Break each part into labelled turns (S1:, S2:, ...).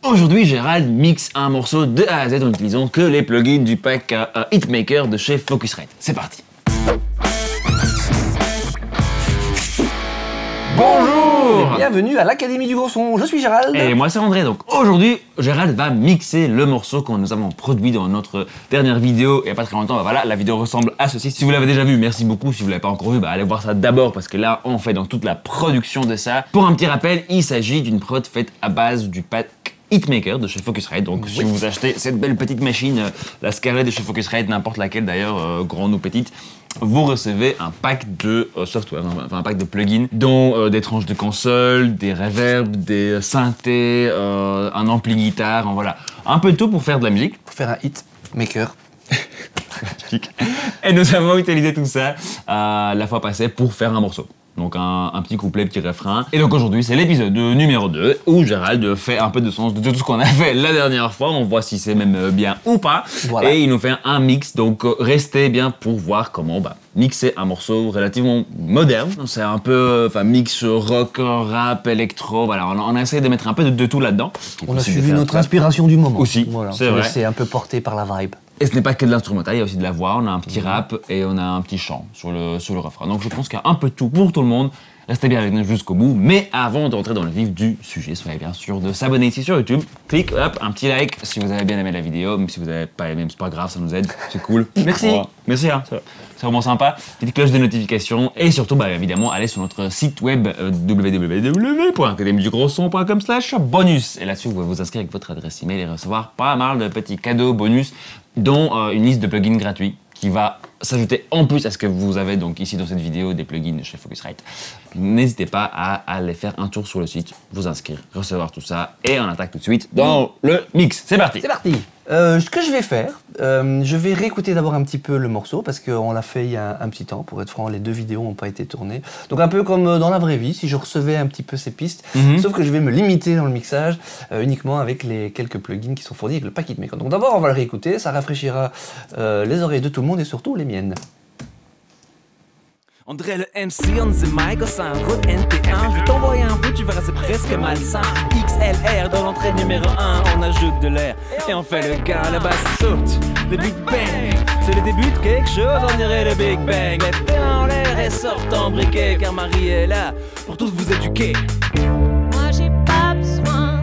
S1: Aujourd'hui, Gérald mixe un morceau de A à Z en n'utilisant que les plugins du pack Hitmaker de chez Focusrite. C'est parti. Bonjour!
S2: Bienvenue à l'Académie du Gros Son, je suis Gérald.
S1: Et moi c'est André, donc aujourd'hui, Gérald va mixer le morceau que nous avons produit dans notre dernière vidéo il n'y a pas très longtemps. Bah voilà, la vidéo ressemble à ceci. Si vous l'avez déjà vu, merci beaucoup. Si vous l'avez pas encore vu, bah allez voir ça d'abord parce que là, on fait dans toute la production de ça. Pour un petit rappel, il s'agit d'une prod faite à base du pack Hitmaker de chez Focusrite. Donc si vous achetez cette belle petite machine, la Scarlett de chez Focusrite, n'importe laquelle d'ailleurs, grande ou petite, vous recevez un pack de software, enfin un pack de plugins, dont des tranches de console, des reverbs, des synthés, un ampli guitare, voilà. Un peu de tout pour faire de la musique.
S2: Pour faire un Hitmaker.
S1: Et nous avons utilisé tout ça la fois passée pour faire un morceau. Donc un petit couplet, petit refrain. Et donc aujourd'hui, c'est l'épisode numéro 2 où Gérald fait un peu de sens de tout ce qu'on a fait la dernière fois. On voit si c'est même bien ou pas. Voilà. Et il nous fait un mix. Donc restez bien pour voir comment mixer un morceau relativement moderne. C'est un peu mix rock, rap, électro. Voilà, on a essayé de mettre un peu de tout là-dedans.
S2: On a suivi notre inspiration du moment.
S1: Aussi,
S2: voilà,
S1: c'est vrai.
S2: C'est un peu porté par la vibe.
S1: Et ce n'est pas que de l'instrumental, il y a aussi de la voix, on a un petit rap et on a un petit chant sur le refrain. Donc je pense qu'il y a un peu de tout pour tout le monde. Restez bien avec nous jusqu'au bout. Mais avant d'entrer dans le vif du sujet, soyez bien sûr de s'abonner ici sur YouTube. Clique, hop, un petit like si vous avez bien aimé la vidéo. Même si vous n'avez pas aimé, c'est pas grave, ça nous aide, c'est cool.
S2: Merci.
S1: Voilà. Merci, hein, c'est vraiment sympa. Petite cloche de notification. Et surtout, évidemment, allez sur notre site web www.academiedugrosson.com/bonus. Et là-dessus, vous pouvez vous inscrire avec votre adresse email et recevoir pas mal de petits cadeaux bonus, dont une liste de plugins gratuits qui va s'ajouter en plus à ce que vous avez donc ici dans cette vidéo des plugins chez Focusrite. N'hésitez pas à aller faire un tour sur le site, vous inscrire, recevoir tout ça et on attaque tout de suite dans le mix. C'est parti.
S2: C'est parti. Ce que je vais faire, je vais réécouter d'abord un petit peu le morceau parce qu'on l'a fait il y a un petit temps. Pour être franc, les deux vidéos n'ont pas été tournées. Donc un peu comme dans la vraie vie, si je recevais un petit peu ces pistes, sauf que je vais me limiter dans le mixage uniquement avec les quelques plugins qui sont fournis avec le pack Hitmaker. Donc d'abord on va le réécouter, ça rafraîchira les oreilles de tout le monde et surtout les miennes.
S3: André le MC on the mic, c'est un route NT1. Je vais t'envoyer un bout, tu verras c'est presque malsain. XLR dans l'entrée numéro 1, on ajoute de l'air et on fait le gars, la basse saute. Le Big Bang, c'est le début de quelque chose, on dirait le Big Bang. Lève tes mains en l'air et sort en briquet, car Marie est là pour tous vous éduquer.
S4: Moi j'ai pas besoin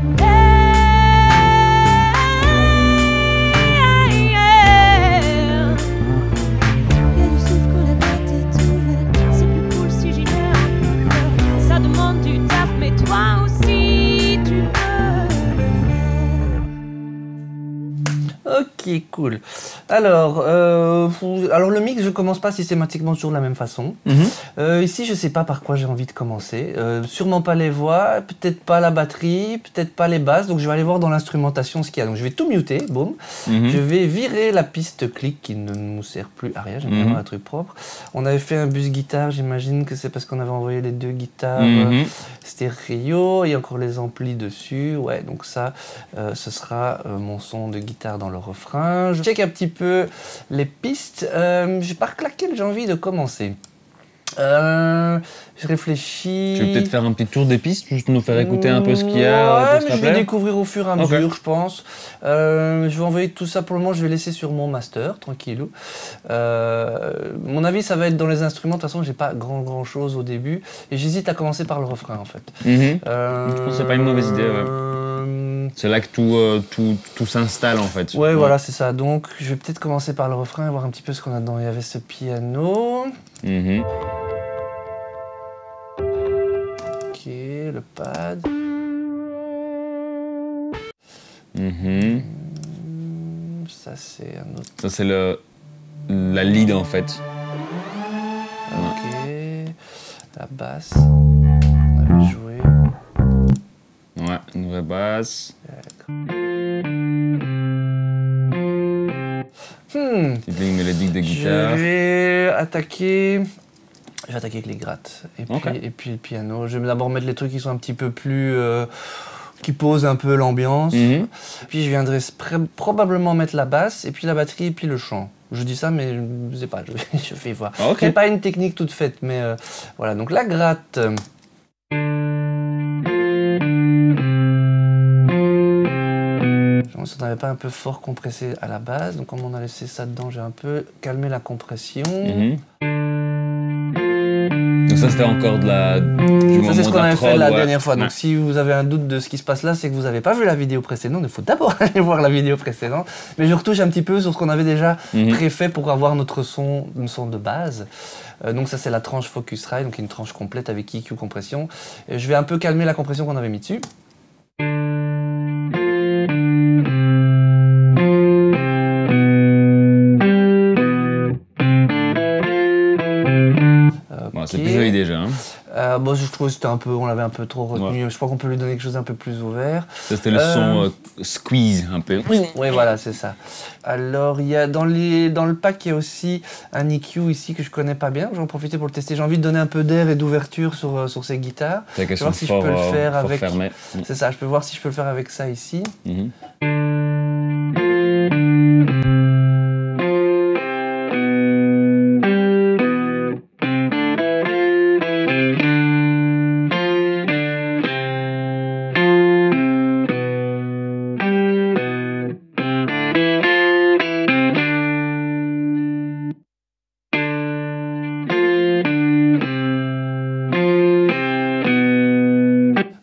S2: Ok, cool. Alors le mix, je commence pas systématiquement toujours de la même façon. Ici, je sais pas par quoi j'ai envie de commencer. Sûrement pas les voix, peut-être pas la batterie, peut-être pas les basses. Donc je vais aller voir dans l'instrumentation ce qu'il y a. Donc je vais tout muter, boum. Je vais virer la piste clic qui ne nous sert plus à rien. J'aime bien un truc propre. On avait fait un bus guitare, j'imagine que c'est parce qu'on avait envoyé les deux guitares stéréo. Il y a encore les amplis dessus. Ouais, donc ça, ce sera mon son de guitare dans le refrain. Je check un petit peu les pistes. Par laquelle j'ai envie de commencer. Je réfléchis.
S1: Tu veux peut-être faire un petit tour des pistes, juste nous faire écouter un peu ce qu'il y a.
S2: Ouais, mais je vais découvrir au fur et à mesure, je pense. Je vais envoyer tout ça pour le moment, je vais laisser sur mon master, tranquillou. Mon avis, ça va être dans les instruments. De toute façon, j'ai pas grand chose au début. Et j'hésite à commencer par le refrain, en fait.
S1: Je pense que c'est pas une mauvaise idée, ouais. C'est là que tout s'installe, en fait.
S2: Ouais, voilà, c'est ça. Donc, je vais peut-être commencer par le refrain et voir un petit peu ce qu'on a dedans. Il y avait ce piano. Ok, le pad. Ça, c'est un autre.
S1: Ça, c'est la lead, en fait.
S2: Ok. La basse. On avait joué.
S1: Ouais, une vraie basse. Petite ligne mélodique de guitare.
S2: Je vais attaquer avec les grattes et puis le piano. Je vais d'abord mettre les trucs qui sont un petit peu plus qui posent un peu l'ambiance. Puis je viendrai probablement mettre la basse et puis la batterie et puis le chant. Je dis ça mais je sais pas, je vais voir. C'est pas une technique toute faite mais voilà. Donc la gratte. si on n'avait pas un peu fort compressé à la base. Donc comme on a laissé ça dedans, j'ai un peu calmé la compression.
S1: Donc ça c'était encore du
S2: Ça
S1: moment
S2: c'est ce
S1: de
S2: qu'on avait fait la
S1: ouais.
S2: dernière fois. Donc
S1: Ouais.
S2: si vous avez un doute de ce qui se passe là, c'est que vous n'avez pas vu la vidéo précédente. Il faut d'abord aller voir la vidéo précédente. Mais je retouche un petit peu sur ce qu'on avait déjà préfait pour avoir notre son de base. Donc ça c'est la tranche Focusrite, donc une tranche complète avec EQ compression. Et je vais un peu calmer la compression qu'on avait mis dessus.
S1: Bon, c'est plus joli déjà. Hein.
S2: Bon, je trouve que c'était un peu, on l'avait un peu trop retenu.
S1: Ouais.
S2: Je crois qu'on peut lui donner quelque chose d'un peu plus ouvert.
S1: Ça c'était le son squeeze un peu.
S2: Oui, voilà, c'est ça. Alors, il y a dans le pack, il y a aussi un EQ ici que je connais pas bien. J'en profite pour le tester. J'ai envie de donner un peu d'air et d'ouverture sur ces guitares.
S1: C'est la
S2: Je vais
S1: question
S2: voir si je peux le faire avec.
S1: fermé.
S2: C'est ça. Je peux voir si je peux le faire avec ça ici.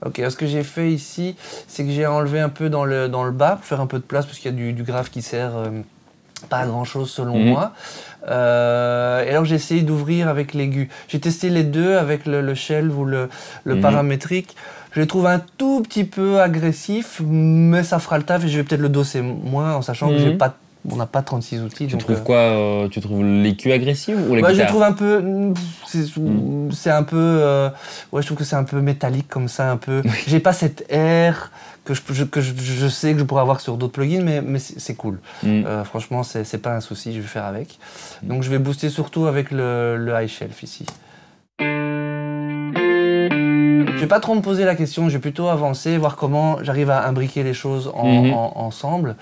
S2: Ok, ce que j'ai fait ici, c'est que j'ai enlevé un peu dans le bas pour faire un peu de place parce qu'il y a du grave qui sert pas à grand chose selon moi. Et alors j'ai essayé d'ouvrir avec l'aigu. J'ai testé les deux avec le shelve ou le paramétrique. Je les trouve un tout petit peu agressifs, mais ça fera le taf et je vais peut-être le doser moins en sachant que j'ai pas, on n'a pas 36 outils.
S1: Tu trouves quoi Tu trouves l'EQ agressif ou la
S2: je
S1: guitare?
S2: trouve un peu, c'est un peu, ouais, je trouve que c'est un peu métallique comme ça, un peu. J'ai pas cet air que je sais que je pourrais avoir sur d'autres plugins, mais c'est cool. Franchement, c'est pas un souci, je vais faire avec. Donc je vais booster surtout avec le high shelf ici. Je vais pas trop me poser la question, je vais plutôt avancer, voir comment j'arrive à imbriquer les choses ensemble.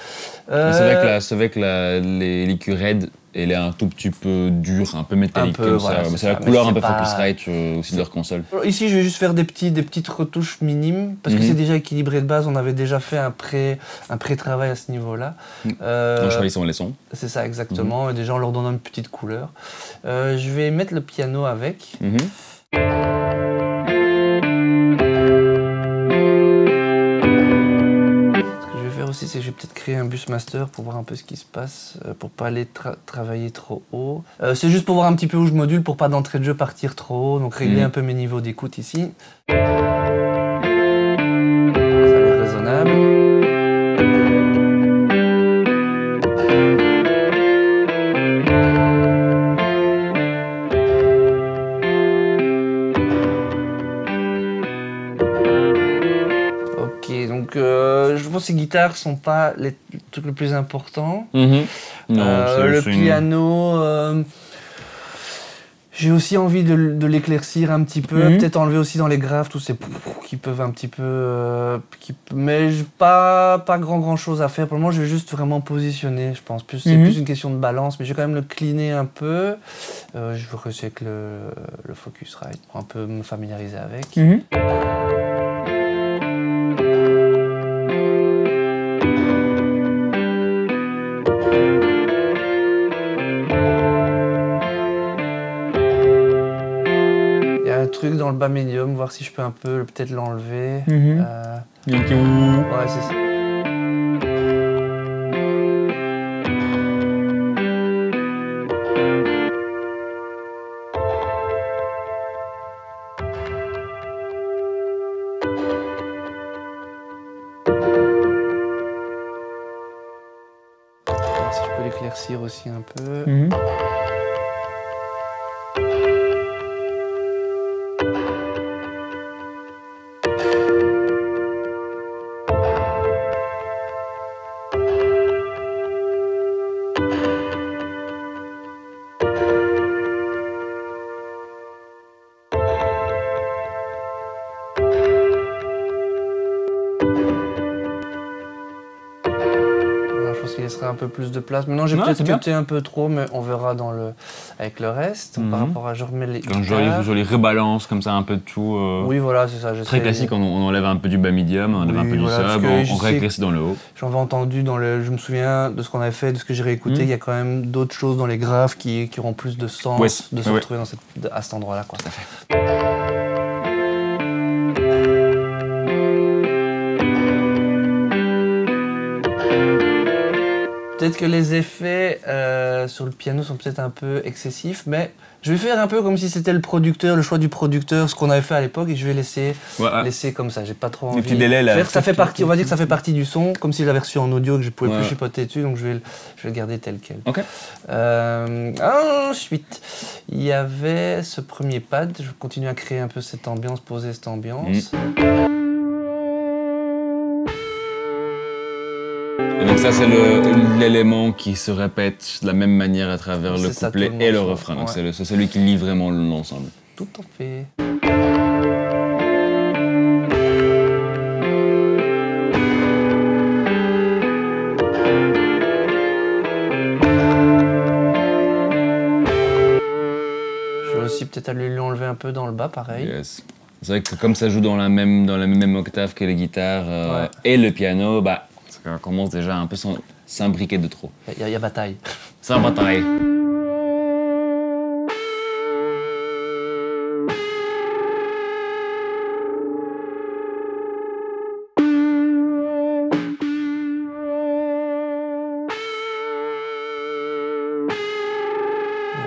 S1: C'est vrai que l'EQ Red, elle est un tout petit peu dure, un peu métallique comme
S2: voilà,
S1: ça.
S2: c'est
S1: C'est la
S2: ça,
S1: couleur
S2: mais
S1: un peu
S2: c'est pas-
S1: Focusrite aussi de leur console.
S2: Ici, je vais juste faire des petites retouches minimes, parce que c'est déjà équilibré de base, on avait déjà fait un pré-travail à ce niveau-là.
S1: Donc choisissons les sons.
S2: C'est ça, exactement, et déjà on leur donne une petite couleur. Je vais mettre le piano avec. Aussi, c'est que je vais peut-être créer un bus master pour voir un peu ce qui se passe, pour pas aller travailler trop haut. C'est juste pour voir un petit peu où je module, pour pas d'entrée de jeu partir trop haut, donc régler un peu mes niveaux d'écoute ici. Ça a l'air raisonnable. Donc, je pense que ces guitares sont pas les trucs les plus importants. Le piano, j'ai aussi envie de l'éclaircir un petit peu, peut-être enlever aussi dans les graves tous ces qui peuvent un petit peu, mais pas grand chose à faire. Pour le moment, je vais juste vraiment positionner, je pense. C'est plus une question de balance, mais je vais quand même le cleaner un peu. Je vais réussir avec le Focusrite pour un peu me familiariser avec. Truc dans le bas médium, voir si je peux un peu peut-être l'enlever. Ouais, c'est ça. Voir si je peux l'éclaircir aussi un peu. qu'il laissera un peu plus de place. Maintenant, j'ai
S1: Ouais,
S2: peut-être
S1: c'est bien.
S2: cuté un peu trop, mais on verra avec le reste. Par rapport à je remets les
S1: Quand
S2: guitares.
S1: je les rebalance comme ça un peu de tout.
S2: Oui, voilà, c'est ça.
S1: Très
S2: j'essaie-
S1: classique, on enlève un peu du bas medium, on enlève
S2: Oui,
S1: un peu
S2: voilà,
S1: du
S2: parce
S1: sub,
S2: que je
S1: on
S2: sais
S1: rééclaircit dans le haut.
S2: J'en avais entendu je me souviens de ce qu'on avait fait, de ce que j'ai réécouté. Il y a quand même d'autres choses dans les graves qui auront plus de sens
S1: Ouais,
S2: de se
S1: ouais.
S2: retrouver à cet endroit-là, quoi. Peut-être que les effets sur le piano sont peut-être un peu excessifs, mais je vais faire un peu comme si c'était le choix du producteur, ce qu'on avait fait à l'époque, et je vais laisser comme ça. J'ai pas trop envie.
S1: petits délais, là.
S2: Faire que ça fait partie, on va dire que ça fait partie du son, comme si je l'avais reçu en audio, que je pouvais
S1: Ouais.
S2: plus chipoter dessus, donc je vais le garder tel quel.
S1: Ok.
S2: Ensuite, il y avait ce premier pad. Je continue à créer un peu cette ambiance, poser cette ambiance.
S1: Et donc ça c'est l'élément qui se répète de la même manière à travers le
S2: C'est ça,
S1: couplet
S2: tout le
S1: et le
S2: morceau,
S1: refrain. Donc
S2: ouais.
S1: c'est celui qui lie vraiment l'ensemble.
S2: Tout en fait. Je vais aussi peut-être aller lui enlever un peu dans le bas, pareil.
S1: Yes. C'est vrai que comme ça joue dans la même octave que les guitares
S2: Ouais.
S1: et le piano, bah ça commence déjà un peu s'imbriquer de trop.
S2: Il y a bataille.
S1: Ça va pareil.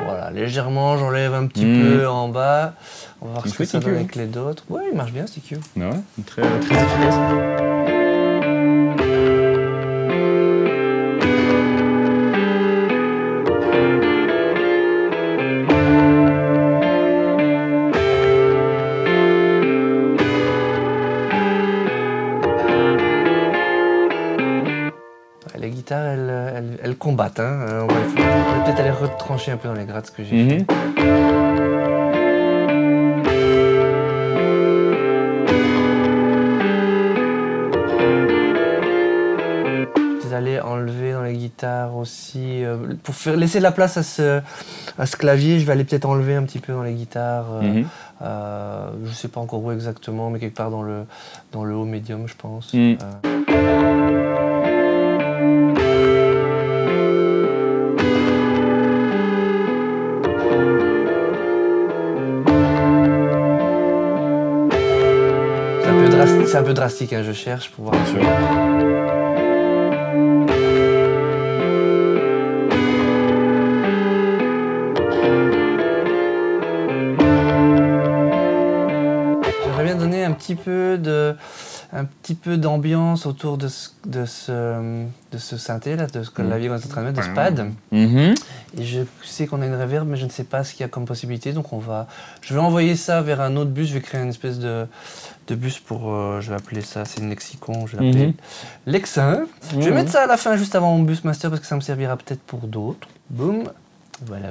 S2: Voilà, légèrement, j'enlève un petit peu en bas. On va voir
S1: Il
S2: ce que
S1: fait
S2: ça donne
S1: TQ,
S2: avec les d'autres. Ouais, il marche bien, ce TQ.
S1: Ah ouais, très efficace.
S2: Ouais, les guitares, elles combattent. Hein. On va peut-être aller retrancher un peu dans les grattes ce que j'ai fait. Peut-être aller enlever dans les guitares aussi. Pour laisser de la place à ce clavier, je vais aller peut-être enlever un petit peu dans les guitares. Je sais pas encore où exactement, mais quelque part dans le haut médium, je pense. C'est un peu drastique, hein, je cherche pour voir.
S1: Bien sûr.
S2: J'aimerais bien donner un petit peu d'ambiance autour de ce synthé là, de ce clavier qu'on est en train de mettre, de ce pad. Et je sais qu'on a une reverb, mais je ne sais pas ce qu'il y a comme possibilité, donc je vais envoyer ça vers un autre bus. Je vais créer une espèce de bus pour, je vais appeler ça, c'est une lexicon, je vais l'appeler Lexin. Je vais mettre ça à la fin, juste avant mon bus master, parce que ça me servira peut-être pour d'autres. Boum, voilà.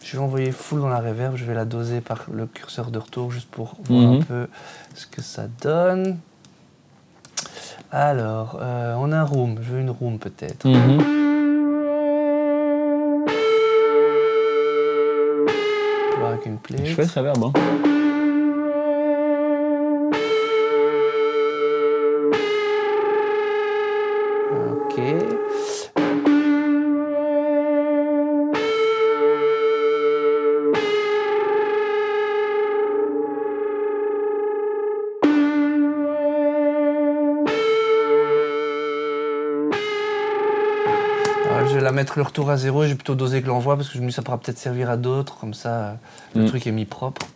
S2: Je vais envoyer full dans la reverb, je vais la doser par le curseur de retour juste pour voir un peu ce que ça donne. Alors, on a un room, je veux une room peut-être. Voir avec une plate.
S1: Chouette reverb, hein.
S2: Ok. Alors, je vais la mettre le retour à 0 et je vais plutôt doser que l'envoi parce que je me dis ça pourra peut-être servir à d'autres, comme ça le truc est mis propre.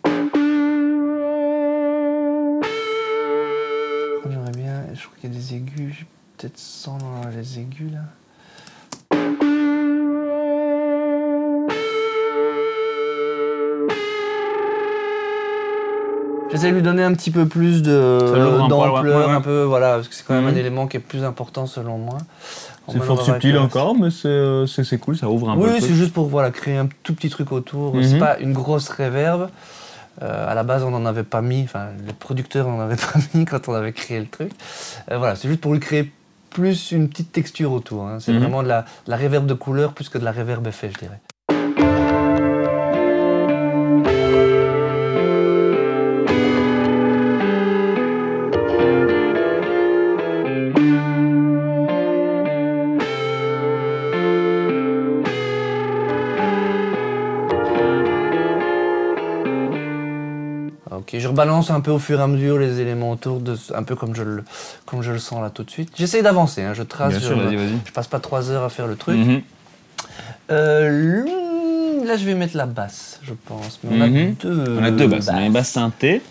S2: J'aimerais bien, je crois qu'il y a des aigus, j'ai peut-être 100 dans les aigus là. J'essaie de lui donner un petit peu plus d'ampleur, un peu, voilà, parce que c'est quand même un élément qui est plus important selon moi.
S1: C'est fort subtil encore, mais c'est cool, ça ouvre un peu le
S2: Oui,
S1: truc.
S2: c'est juste pour créer un tout petit truc autour. C'est pas une grosse reverb. À la base, on n'en avait pas mis, enfin, les producteurs n'en avaient pas mis quand on avait créé le truc. Voilà, c'est juste pour lui créer plus une petite texture autour. Hein. C'est vraiment de la reverb de couleur plus que de la reverb effet, je dirais. Ok, je rebalance un peu au fur et à mesure les éléments autour, un peu comme je le sens là tout de suite. J'essaie d'avancer, hein, je trace,
S1: Bien sûr, vas-y.
S2: je passe pas 3 heures à faire le truc.
S1: Mhm.
S2: Là je vais mettre la basse, je pense. Mais
S1: On a deux basses. On a une basse synthé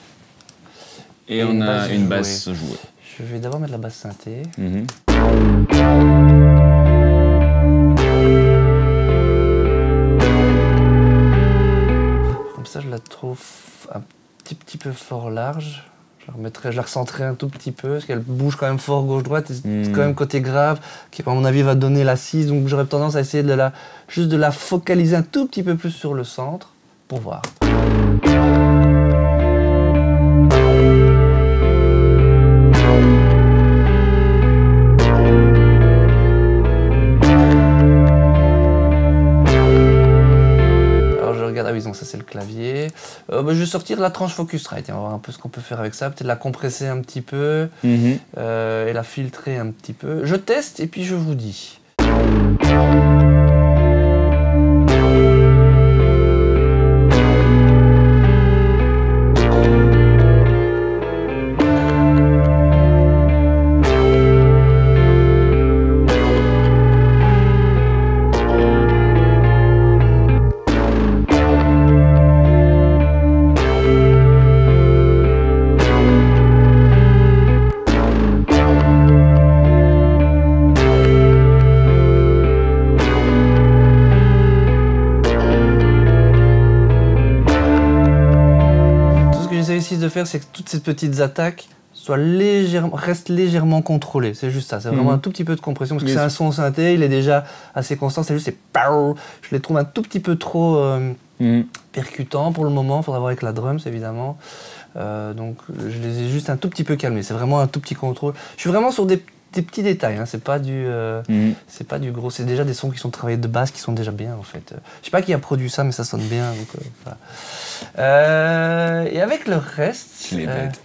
S1: et on a une basse jouée.
S2: Je vais d'abord mettre la basse synthé.
S1: Mhm.
S2: Comme ça je la trouve un petit peu fort large. Je la recentrerai un tout petit peu, parce qu'elle bouge quand même fort gauche-droite, c'est quand même côté grave, qui à mon avis va donner l'assise, donc j'aurais tendance à essayer juste de la focaliser un tout petit peu plus sur le centre, pour voir. Ah oui, donc ça c'est le clavier. Je vais sortir la tranche Focusrite, on va voir un peu ce qu'on peut faire avec ça. Peut-être la compresser un petit peu et la filtrer un petit peu. Je teste et puis je vous dis. De faire, c'est que toutes ces petites attaques restent légèrement contrôlées. C'est juste ça. C'est vraiment un tout petit peu de compression parce que c'est un son synthé, il est déjà assez constant. C'est juste, je les trouve un tout petit peu trop percutants pour le moment. Il faudra voir avec la drums évidemment. Donc je les ai juste un tout petit peu calmés. C'est vraiment un tout petit contrôle. Je suis vraiment sur des petits détails. Hein. C'est pas du gros. C'est déjà des sons qui sont travaillés de base qui sont déjà bien en fait. Je sais pas qui a produit ça, mais ça sonne bien. Donc, voilà. Et avec le reste.
S1: Les bêtes.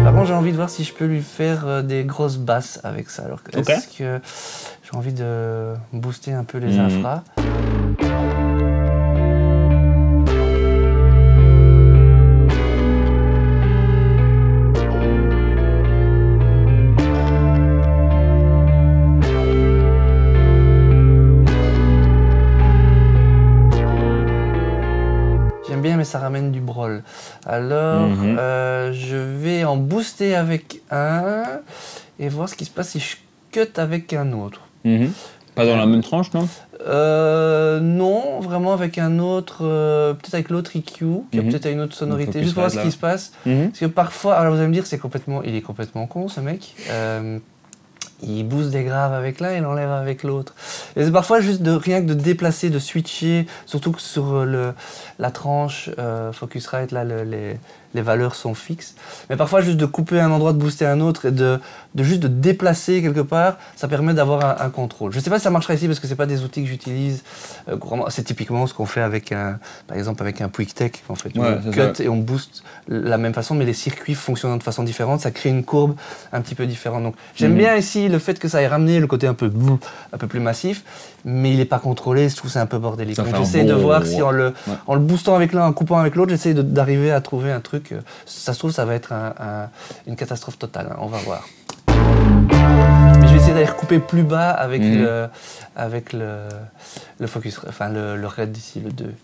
S2: Par contre, j'ai envie de voir si je peux lui faire des grosses basses avec ça. Alors, est-ce que j'ai envie de booster un peu les infras? Mais ça ramène du brol. Alors, je vais en booster avec un et voir ce qui se passe si je cut avec un autre.
S1: Pas dans la même tranche, non?
S2: Non, vraiment avec un autre, peut-être avec l'autre EQ, qui a peut-être une autre sonorité, juste pour voir ce qui se passe. Parce que parfois, alors vous allez me dire, il est complètement con ce mec. Il booste des graves avec l'un et l'enlève avec l'autre. Et c'est parfois juste rien que de déplacer, de switcher, surtout que sur la tranche Focusrite, là, les valeurs sont fixes. Mais parfois juste de couper un endroit, de booster un autre et de juste de déplacer quelque part, ça permet d'avoir un contrôle. Je ne sais pas si ça marchera ici parce que ce n'est pas des outils que j'utilise couramment. C'est typiquement ce qu'on fait par exemple avec un PuickTech. En fait, on cut et on booste de la même façon, mais les circuits fonctionnent de façon différente, ça crée une courbe un petit peu différente. Donc j'aime bien ici le fait que ça ait ramené le côté un peu plus massif, mais il n'est pas contrôlé, je trouve que c'est un peu bordélique. Donc j'essaie de voir si en le boostant avec l'un, en coupant avec l'autre, j'essaie d'arriver à trouver un truc. Ça se trouve, ça va être une catastrophe totale, hein, on va voir. Mais je vais essayer d'aller recouper plus bas avec le focus, enfin le red d'ici, le 2.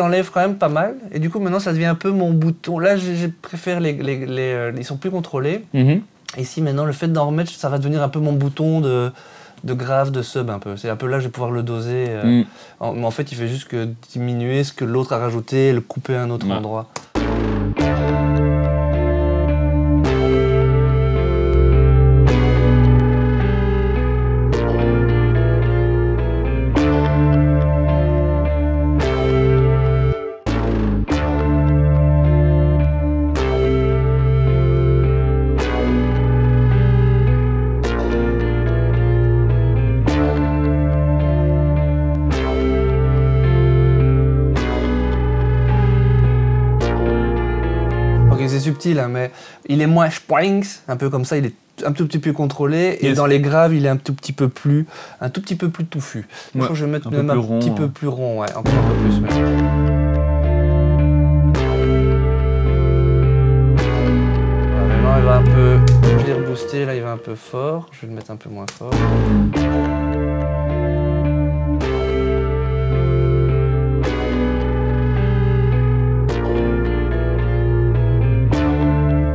S2: l'enlève quand même pas mal. Et du coup, maintenant, ça devient un peu mon bouton. Là, je préfère ils sont plus contrôlés.
S1: Mhm.
S2: Ici, maintenant, le fait d'en remettre, ça va devenir un peu mon bouton de grave, de sub un peu. C'est un peu là, je vais pouvoir le doser. Mais en fait, il fait juste que diminuer ce que l'autre a rajouté, le couper à un autre endroit. C'est subtil, hein, mais il est moins spoings, un peu comme ça, il est un tout petit peu contrôlé, et dans les graves, il est un tout petit peu plus touffu. Je crois que je vais mettre même un petit peu plus rond, ouais, encore un peu plus. Voilà, maintenant, il va un peu, je l'ai reboosté, là, il va un peu fort, je vais le mettre un peu moins fort.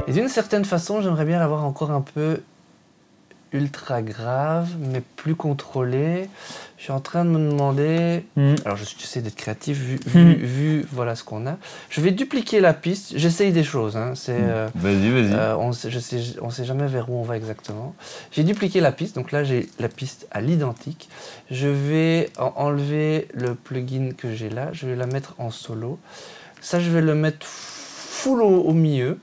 S2: Et d'une certaine façon, j'aimerais bien l'avoir encore un peu ultra grave, mais plus contrôlé. Je suis en train de me demander... Alors, j'essaie d'être créatif, vu voilà ce qu'on a. Je vais dupliquer la piste. J'essaye des choses. Hein.
S1: Vas-y.
S2: On sait jamais vers où on va exactement. J'ai dupliqué la piste. Donc là, j'ai la piste à l'identique. Je vais enlever le plugin que j'ai là. Je vais la mettre en solo. Ça, je vais le mettre full au milieu.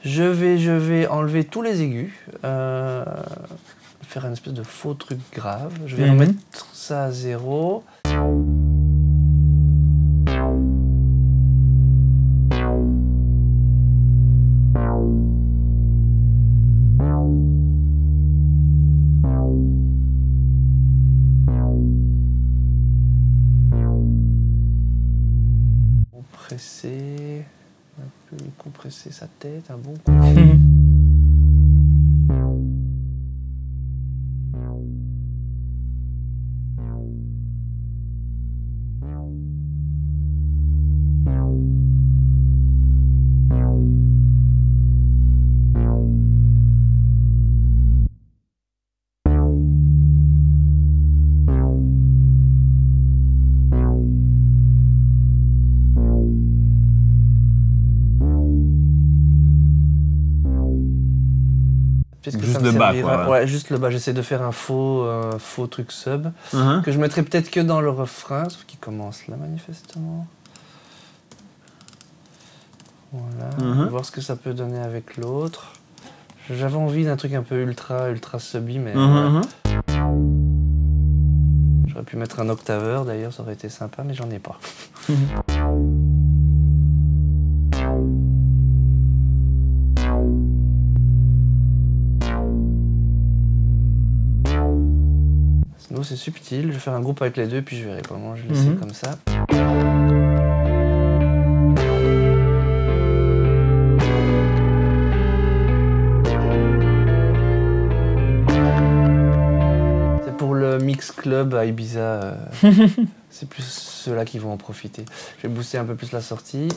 S2: Je vais enlever tous les aigus, faire une espèce de faux truc grave. Je vais remettre ça à 0. Compresser, un peu compresser sa tête, un bon coup.
S1: Juste le bas, quoi.
S2: Ouais, juste le bas. J'essaie de faire un faux truc sub que je mettrai peut-être que dans le refrain, sauf qu'il commence là manifestement. Voilà. On va voir ce que ça peut donner avec l'autre. J'avais envie d'un truc un peu ultra subby, mais voilà. J'aurais pu mettre un octaveur d'ailleurs, ça aurait été sympa, mais j'en ai pas. Sinon c'est subtil, je vais faire un groupe avec les deux puis je verrai comment je vais laisser comme ça. C'est pour le mix club à Ibiza, c'est plus ceux-là qui vont en profiter. Je vais booster un peu plus la sortie.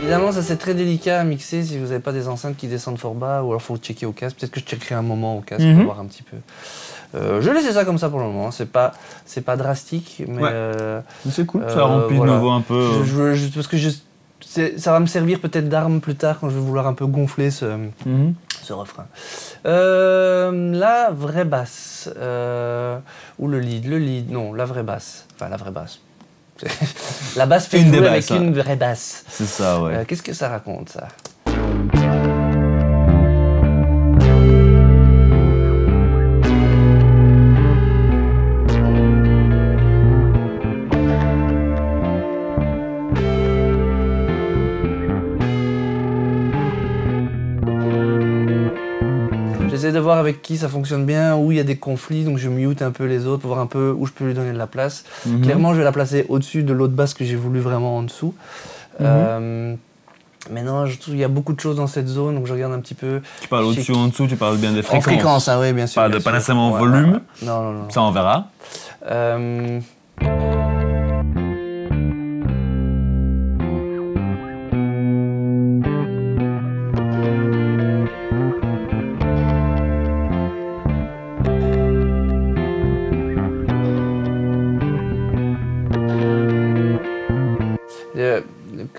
S2: Évidemment, ça c'est très délicat à mixer si vous n'avez pas des enceintes qui descendent fort bas, ou alors il faut checker au casque. Peut-être que je checkerai un moment au casque pour voir un petit peu. Je vais laisser ça comme ça pour le moment, c'est pas drastique, mais
S1: c'est cool, ça remplit de nouveau un peu.
S2: Parce que ça va me servir peut-être d'arme plus tard quand je vais vouloir un peu gonfler ce refrain. La vraie basse, ou le lead, non, la vraie basse, enfin la vraie basse. La basse fait jouer avec une vraie basse.
S1: C'est ça, ouais.
S2: Qu'est-ce que ça raconte, ça? J'essaie de voir avec qui ça fonctionne bien, où il y a des conflits, donc je mute un peu les autres pour voir un peu où je peux lui donner de la place. Clairement, je vais la placer au-dessus de l'autre basse que j'ai voulu vraiment en dessous. Mais non, il y a beaucoup de choses dans cette zone, donc je regarde un petit peu.
S1: Tu parles au-dessus, en dessous, tu parles bien des
S2: En
S1: fréquences.
S2: fréquence, ah oui, bien sûr.
S1: Pas
S2: sûr.
S1: nécessairement en
S2: Ouais,
S1: volume.
S2: ouais. Non, non, non.
S1: Ça, on verra.
S2: Euh,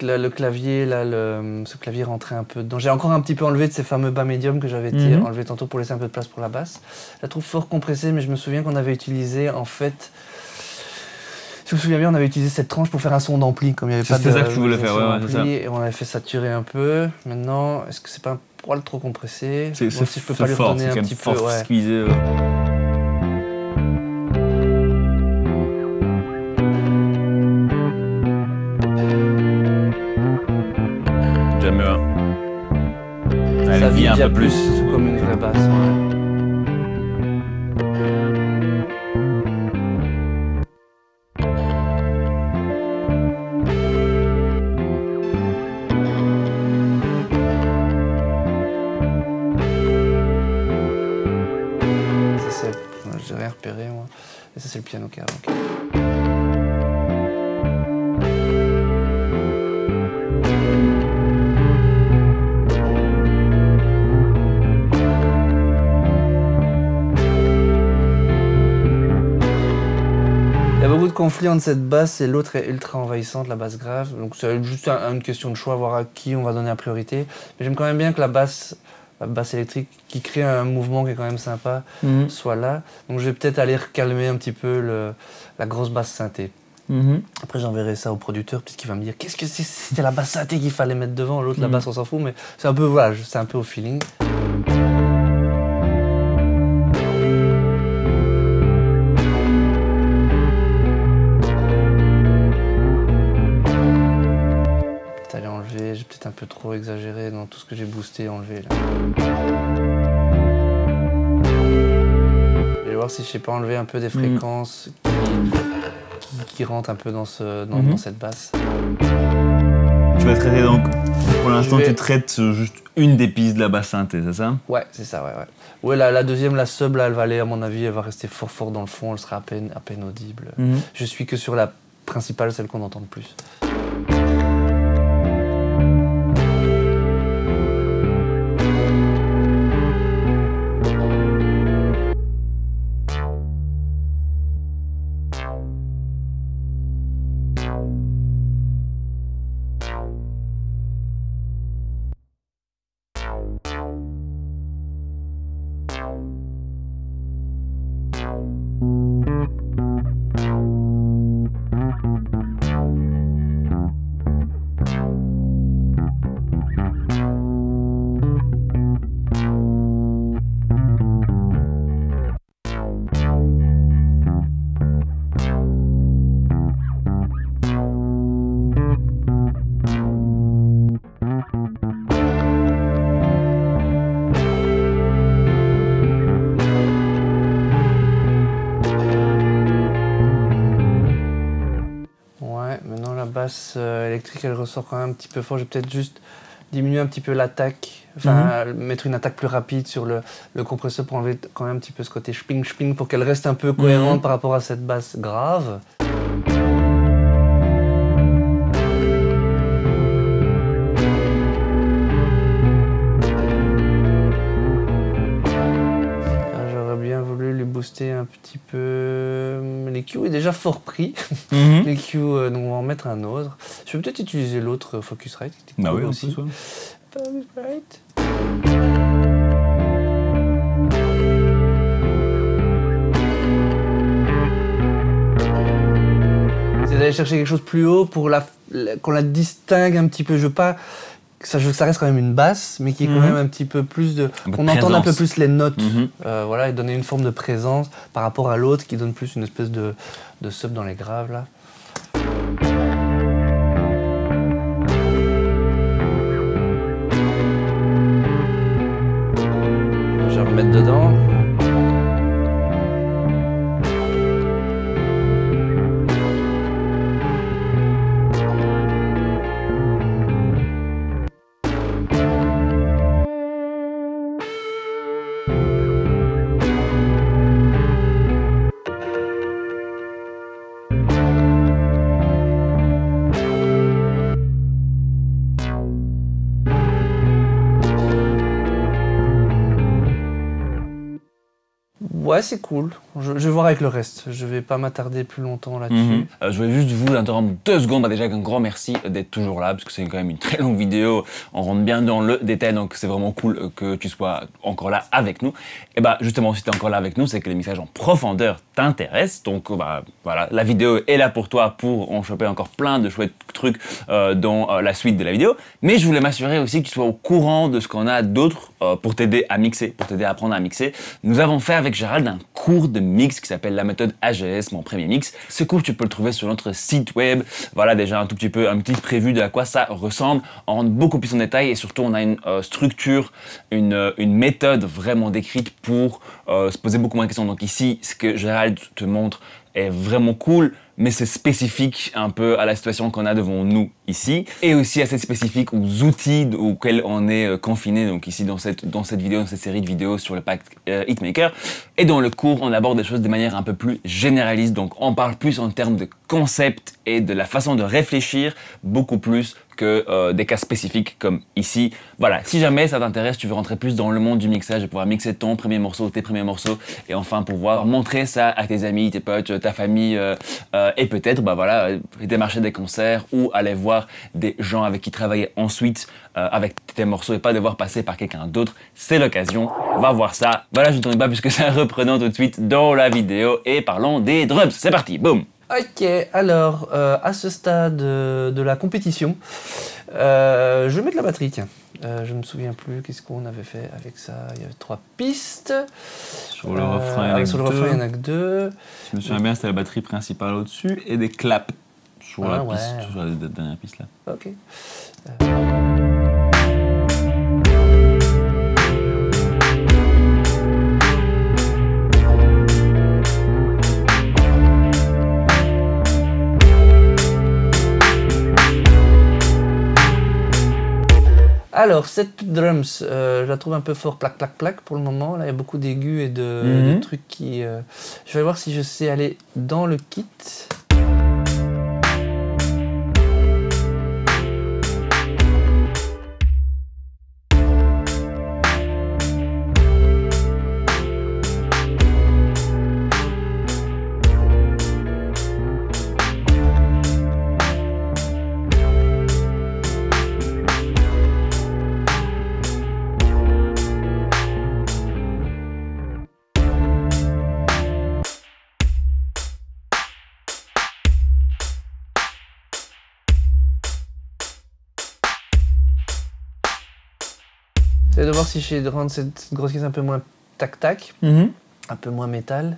S2: le clavier, là, ce clavier rentrait un peu dedans. J'ai encore un petit peu enlevé de ces fameux bas médiums que j'avais enlevé tantôt pour laisser un peu de place pour la basse. Je la trouve fort compressée, mais je me souviens qu'on avait utilisé, en fait, si je me souviens bien, on avait utilisé cette tranche pour faire un son d'ampli, comme il n'y avait pas de...
S1: C'est ça que tu voulais faire, ouais, c'est ça.
S2: Et on avait fait saturer un peu. Maintenant, est-ce que c'est pas un poil trop compressé?
S1: C'est
S2: Bon, si je peux pas lui
S1: fort,
S2: redonner
S1: c'est
S2: un
S1: quand même
S2: petit peu,
S1: fort
S2: ouais.
S1: squeezé. Jamais un.
S2: Ça
S1: Elle vit un
S2: déjà
S1: peu plus.
S2: comme une vraie basse. Ouais. Ça c'est, j'ai rien repéré moi. Et ça c'est le piano karaoké. Il y a beaucoup de conflits entre cette basse et l'autre est ultra envahissante, la basse grave. Donc c'est juste une question de choix, voir à qui on va donner la priorité. Mais j'aime quand même bien que la basse électrique qui crée un mouvement qui est quand même sympa soit là. Donc je vais peut-être aller calmer un petit peu la grosse basse synthé. Après j'enverrai ça au producteur puisqu'il va me dire qu'est-ce que c'était la basse synthé qu'il fallait mettre devant, l'autre la basse on s'en fout, mais c'est un peu voilà, c'est un peu au feeling. Allez enlever, j'ai peut-être un peu trop exagéré dans tout ce que j'ai boosté et enlevé là. Je vais voir si je sais pas enlever un peu des fréquences qui rentrent un peu dans cette basse.
S1: Tu vas traiter donc, pour l'instant,
S2: Je vais-
S1: tu traites juste une des pistes de la basse synthé, c'est ça?
S2: Ouais, c'est ça, ouais. Ouais, la deuxième, la sub, là, elle va aller, à mon avis, elle va rester fort dans le fond, elle sera à peine audible. Je suis que sur la principale, celle qu'on entend le plus. Basse électrique, elle ressort quand même un petit peu fort. Je vais peut-être juste diminuer un petit peu l'attaque, enfin mettre une attaque plus rapide sur le compresseur pour enlever quand même un petit peu ce côté sping pour qu'elle reste un peu cohérente par rapport à cette basse grave. J'aurais bien voulu lui booster un petit peu. L'EQ est déjà fort pris. L'EQ, donc on va en mettre un autre. Je vais peut-être utiliser l'autre Focusrite.
S1: Bah
S2: cool
S1: oui,
S2: aussi.
S1: en plus, ouais.
S2: Focusrite. C'est d'aller chercher quelque chose plus haut pour qu'on la distingue un petit peu. Je veux pas je veux que ça reste quand même une basse, mais qui est quand même un petit peu plus de... qu'on entende un peu plus les notes, voilà, et donner une forme de présence par rapport à l'autre qui donne plus une espèce de sub dans les graves, là. Je vais remettre dedans. Ouais, c'est cool. Je vais voir avec le reste. Je vais pas m'attarder plus longtemps là-dessus.
S1: Je voulais juste vous interrompre 2 secondes. Bah déjà, un grand merci d'être toujours là, parce que c'est quand même une très longue vidéo. On rentre bien dans le détail, donc c'est vraiment cool que tu sois encore là avec nous. Et bah justement, si tu es encore là avec nous, c'est que les mixages en profondeur t'intéressent. Donc bah voilà, la vidéo est là pour toi, pour en choper encore plein de chouettes trucs dans la suite de la vidéo. Mais je voulais m'assurer aussi que tu sois au courant de ce qu'on a d'autre pour t'aider à mixer, pour t'aider à apprendre à mixer. Nous avons fait avec Gérald un cours de mix qui s'appelle la méthode AGS, mon premier mix. Ce cours, tu peux le trouver sur notre site web. Voilà déjà un petit prévu de à quoi ça ressemble. On rentre beaucoup plus en détail et surtout on a une structure, une méthode vraiment décrite pour se poser beaucoup moins de questions. Donc ici, ce que Gérald te montre est vraiment cool, mais c'est spécifique un peu à la situation qu'on a devant nous ici, et aussi assez spécifique aux outils auxquels on est confiné, donc ici dans cette vidéo, dans cette série de vidéos sur le pack Hitmaker. Et dans le cours, on aborde des choses de manière un peu plus généraliste, donc on parle plus en termes de concept et de la façon de réfléchir, beaucoup plus que des cas spécifiques comme ici. Voilà, si jamais ça t'intéresse, tu veux rentrer plus dans le monde du mixage et pouvoir mixer ton premier morceau, tes premiers morceaux, et enfin pouvoir montrer ça à tes amis, tes potes, ta famille, et peut-être bah voilà, démarcher des concerts ou aller voir des gens avec qui travailler ensuite avec tes morceaux et pas devoir passer par quelqu'un d'autre, c'est l'occasion. Va voir ça. Voilà, je ne tourne pas puisque ça reprenons tout de suite dans la vidéo et parlons des drums. C'est parti, boum.
S2: Ok, alors à ce stade de la compétition, je vais mettre la batterie, tiens. Je me souviens plus, qu'est-ce qu'on avait fait avec ça? Il y avait 3 pistes.
S1: Sur le refrain, il y en a
S2: sur le refrain, il y en a que 2.
S1: Je me souviens bien, c'était la batterie principale au-dessus et des claps sur la piste, sur la dernière piste là.
S2: Ok. Alors, cette drums, je la trouve un peu fort plaque, plaque, plaque pour le moment. Là, il y a beaucoup d'aigus et de trucs qui... Je vais voir si je sais aller dans le kit. J'essaie de voir si je rendre cette grosse caisse un peu moins tac-tac, un peu moins métal.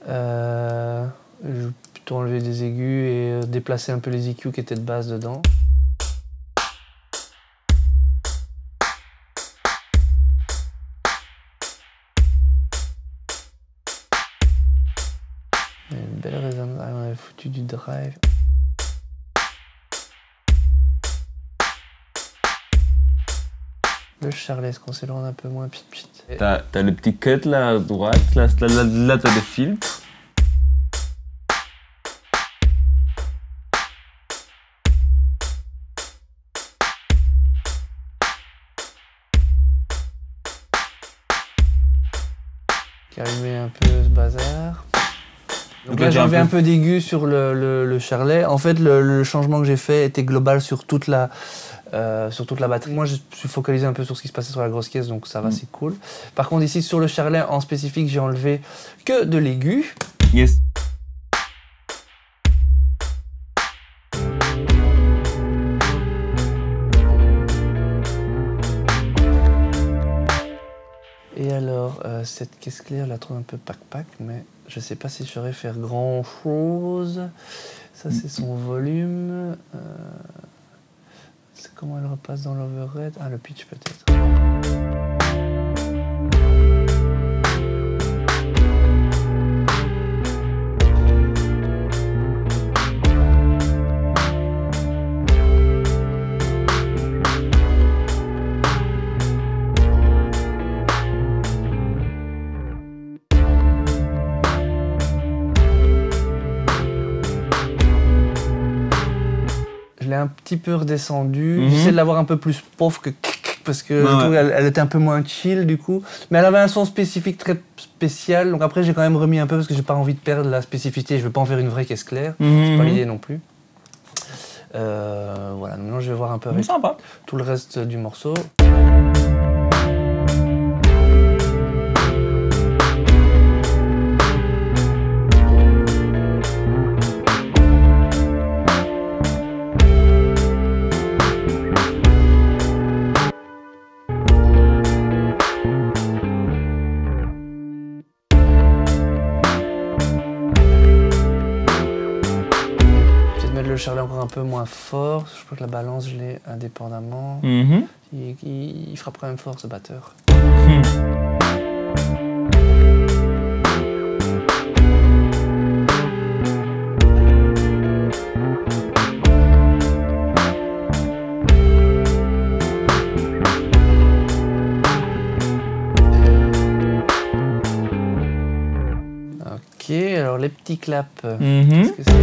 S2: Je vais plutôt enlever des aigus et déplacer un peu les EQ qui étaient de base dedans. Une belle résonance, on avait foutu du drive. Le charlet, est-ce qu'on sait le rendre un peu moins pit-pit?
S1: T'as le petit cut là à droite, là t'as des filtres.
S2: Calmer un peu ce bazar. Donc là j'ai enlevé un peu d'aigu sur le charlet. En fait le changement que j'ai fait était global sur toute la batterie. Moi je suis focalisé un peu sur ce qui se passait sur la grosse caisse, donc ça va, c'est cool. Par contre ici sur le charlet en spécifique, j'ai enlevé que de l'aigu.
S1: Yes.
S2: Et alors cette caisse claire, je la trouve un peu pac-pac, mais je sais pas si je saurais faire grand chose. Ça c'est son volume. C'est comment elle repasse dans l'overhead. Ah, le pitch peut-être. Je l'ai un petit peu redescendu. J'essaie de l'avoir un peu plus pauvre que parce que je trouve qu'elle était un peu moins chill du coup. Mais elle avait un son spécifique très spécial, donc après j'ai quand même remis un peu parce que j'ai pas envie de perdre la spécificité, je veux pas en faire une vraie caisse claire, c'est pas l'idée non plus. Voilà, maintenant je vais voir un peu avec tout le reste du morceau. Le charlet encore un peu moins fort, je crois que la balance je l'ai indépendamment. Il frappe quand même fort ce batteur. Ok, alors les petits claps. Qu'est-ce que c'est ?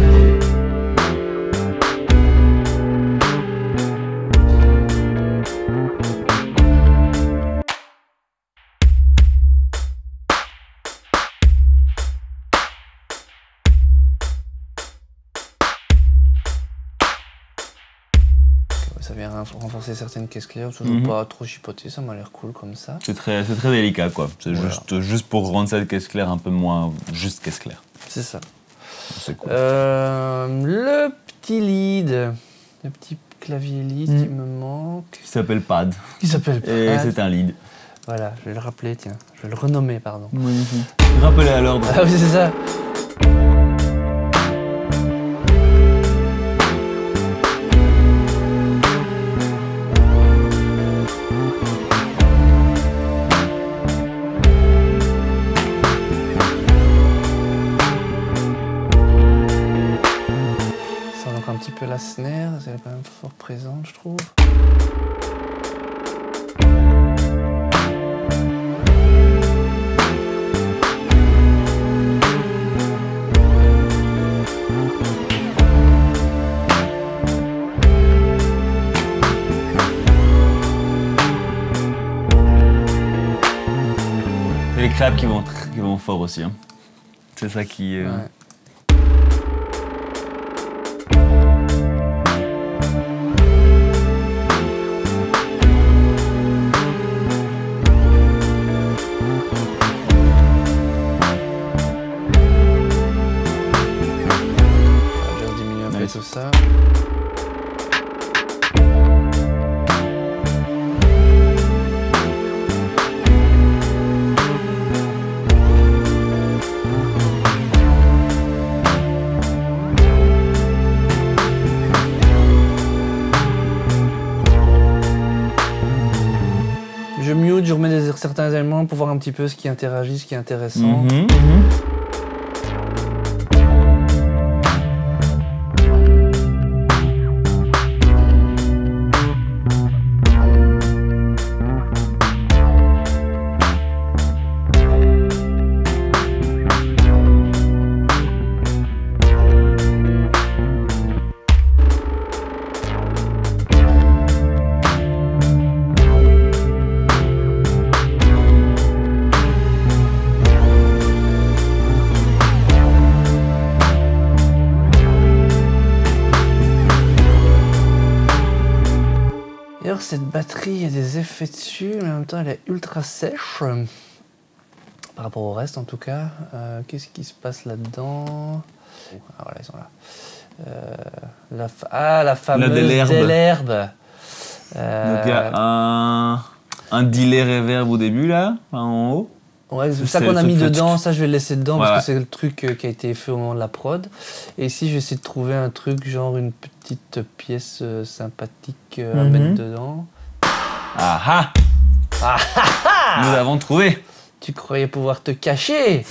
S2: Ça vient renforcer certaines caisses claires, toujours pas trop chipoter, ça m'a l'air cool comme ça.
S1: C'est très délicat quoi, c'est juste pour rendre cette caisse claire un peu moins juste caisse claire.
S2: C'est ça.
S1: C'est cool.
S2: Le petit lead, le petit clavier lead qui me manque.
S1: Qui s'appelle Pad.
S2: Qui s'appelle Pad.
S1: Et c'est un lead.
S2: Voilà, je vais le rappeler, tiens, je vais le renommer, pardon.
S1: Magnifique. Rappelez à l'ordre.
S2: Ah oui, c'est ça. Un petit peu la snare, elle est quand même fort présente, je trouve.
S1: Et les claps qui vont fort aussi. Hein. C'est ça qui...
S2: Ouais. Tout ça. Je mute, je remets certains éléments pour voir un petit peu ce qui interagit, ce qui est intéressant. D'ailleurs, cette batterie, il y a des effets dessus, mais en même temps, elle est ultra sèche. Par rapport au reste, en tout cas. Qu'est-ce qui se passe là-dedans? Ah, voilà, ils sont là. La fameuse Delherbe.
S1: Donc, il y a un delay reverb au début, là, en haut.
S2: Ouais, c'est ça qu'on a mis dedans, ça je vais le laisser dedans parce que c'est le truc qui a été fait au moment de la prod. Et ici je vais essayer de trouver un truc, genre une petite pièce sympathique à mettre dedans.
S1: Ah ah! Nous avons trouvé!
S2: Tu croyais pouvoir te cacher?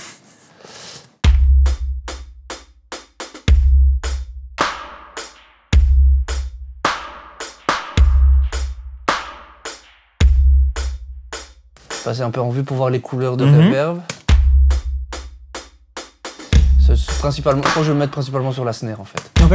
S2: Passer un peu en vue pour voir les couleurs de reverb. C'est principalement, je vais le mettre principalement sur la snare en fait.
S1: Ok.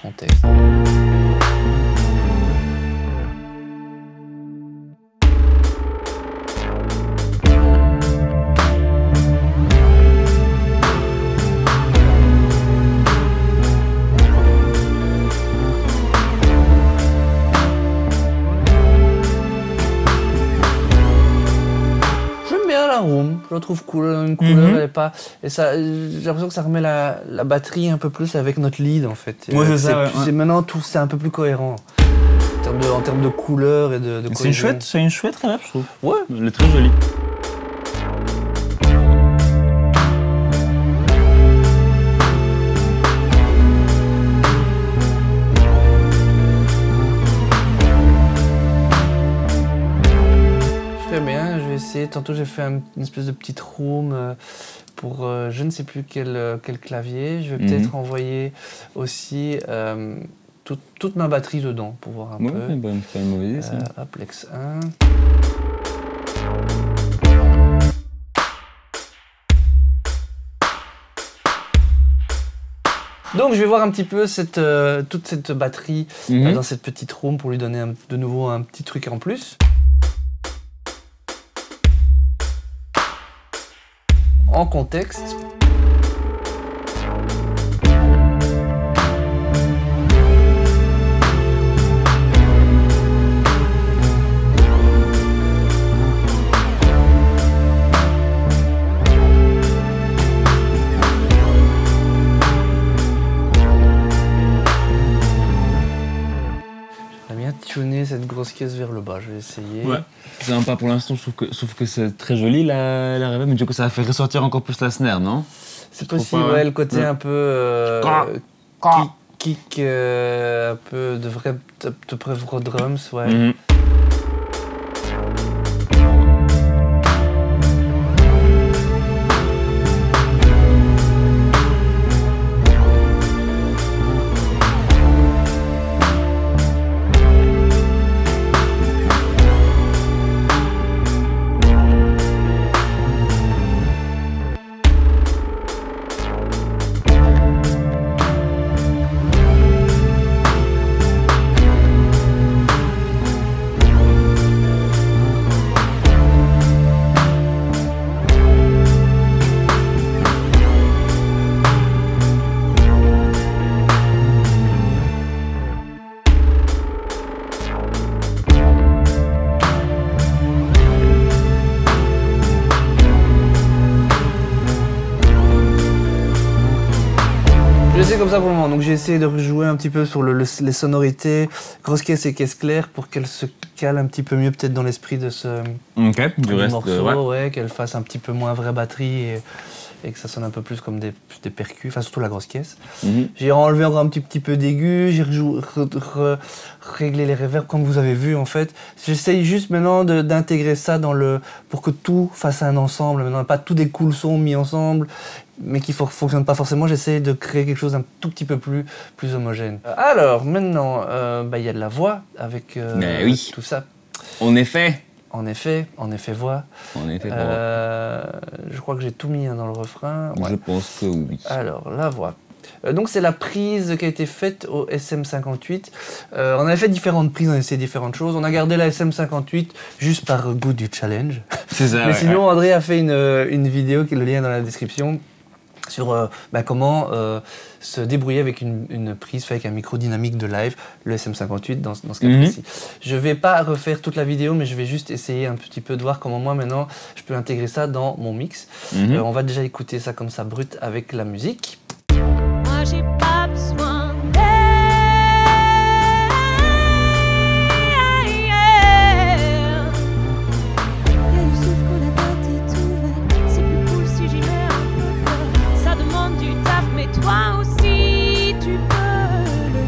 S2: contexte. Je la trouve cool, une couleur, elle est pas. Et ça, j'ai l'impression que ça remet la batterie un peu plus avec notre lead en fait.
S1: Ouais, c'est ça.
S2: Maintenant, tout c'est un peu plus cohérent. En termes de couleur et de cohésion.
S1: C'est une chouette reverb, je trouve.
S2: Ouais.
S1: Elle est très jolie.
S2: Très bien, je vais essayer. Tantôt j'ai fait une espèce de petite room pour je ne sais plus quel clavier. Je vais peut-être envoyer aussi toute ma batterie dedans pour voir un peu.
S1: C'est pas une mauvaise idée ça.
S2: Hop, Lex 1. Donc je vais voir un petit peu toute cette batterie dans cette petite room pour lui donner de nouveau un petit truc en plus. En contexte. J'aimerais bien tuner cette grosse caisse vers le bas, je vais essayer.
S1: Ouais. C'est sympa pour l'instant, je trouve que c'est très joli la reverb, mais du coup ça va faire ressortir encore plus la snare, non?
S2: C'est possible, ouais, le côté un peu kick, un peu de vrai drums, ouais. C'est comme ça pour le moment, donc j'ai essayé de rejouer un petit peu sur les sonorités, grosse caisse et caisse claire pour qu'elle se cale un petit peu mieux peut-être dans l'esprit de ce
S1: du reste,
S2: morceau, ouais, qu'elle fasse un petit peu moins vraie batterie et que ça sonne un peu plus comme des percus, enfin surtout la grosse caisse. J'ai enlevé encore un petit peu d'aigus, j'ai réglé les reverbs comme vous avez vu en fait. J'essaye juste maintenant d'intégrer ça pour que tout fasse un ensemble, maintenant pas tous des cool sons mis ensemble, mais qui ne fonctionnent pas forcément. J'essaie de créer quelque chose d'un tout petit peu plus homogène. Alors maintenant, y a de la voix avec tout ça.
S1: En effet,
S2: voix. Je crois que j'ai tout mis dans le refrain.
S1: Ouais. Je pense que oui.
S2: Alors, la voix. Donc c'est la prise qui a été faite au SM58. On avait fait différentes prises, on a essayé différentes choses. On a gardé la SM58 juste par goût du challenge.
S1: C'est ça.
S2: Mais sinon, André a fait une vidéo qui est le lien dans la description sur comment se débrouiller avec une prise faite avec un micro dynamique de live, le SM58 dans ce cas précis. Je vais pas refaire toute la vidéo, mais je vais juste essayer un petit peu de voir comment moi maintenant je peux intégrer ça dans mon mix. On va déjà écouter ça comme ça brut avec la musique.
S4: Moi j'ai pas besoin d'aide. Y'a du souffle quand la tête est ouverte. C'est plus cool si j'y mets un peu peur. Ça demande du taf, mais toi aussi tu peux le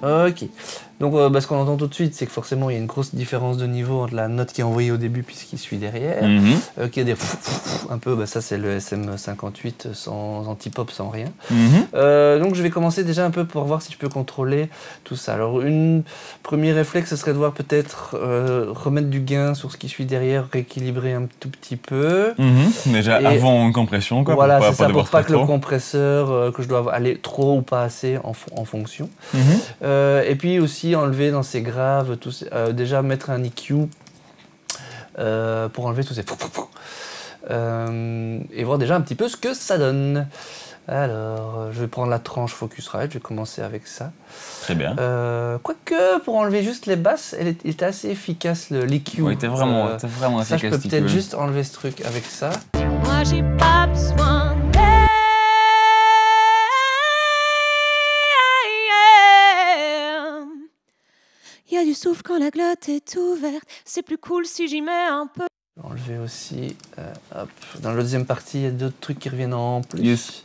S4: faire.
S2: Ok. Donc ce qu'on entend tout de suite, c'est que forcément il y a une grosse différence de niveau entre la note qui est envoyée au début puis ce qui suit derrière. Qu'il y a des un peu, ça c'est le SM58 sans anti-pop, sans rien. Donc je vais commencer déjà un peu pour voir si je peux contrôler tout ça. Alors premier réflexe, ce serait de voir peut-être remettre du gain sur ce qui suit derrière, rééquilibrer un tout petit peu.
S1: Déjà avant une compression, quoi.
S2: Voilà, c'est ça,
S1: pour
S2: pas que le compresseur, que je dois aller trop ou pas assez en fonction. Et puis aussi enlever dans ces graves, déjà mettre un EQ pour enlever tous ces... et voir déjà un petit peu ce que ça donne. Alors, je vais prendre la tranche Focusrite, je vais commencer avec ça.
S1: Très bien.
S2: Quoique, pour enlever juste les basses, il était assez efficace, l'EQ.
S1: Oui, t'es vraiment
S2: ça,
S1: efficace.
S2: je peux peut-être juste enlever ce truc avec ça.
S4: Moi j'ai pas besoin d'aide. Y a du souffle quand la glotte est ouverte. C'est plus cool si j'y mets un peu.
S2: Enlever aussi. Hop. Dans la deuxième partie, il y a d'autres trucs qui reviennent en plus.
S1: Yes.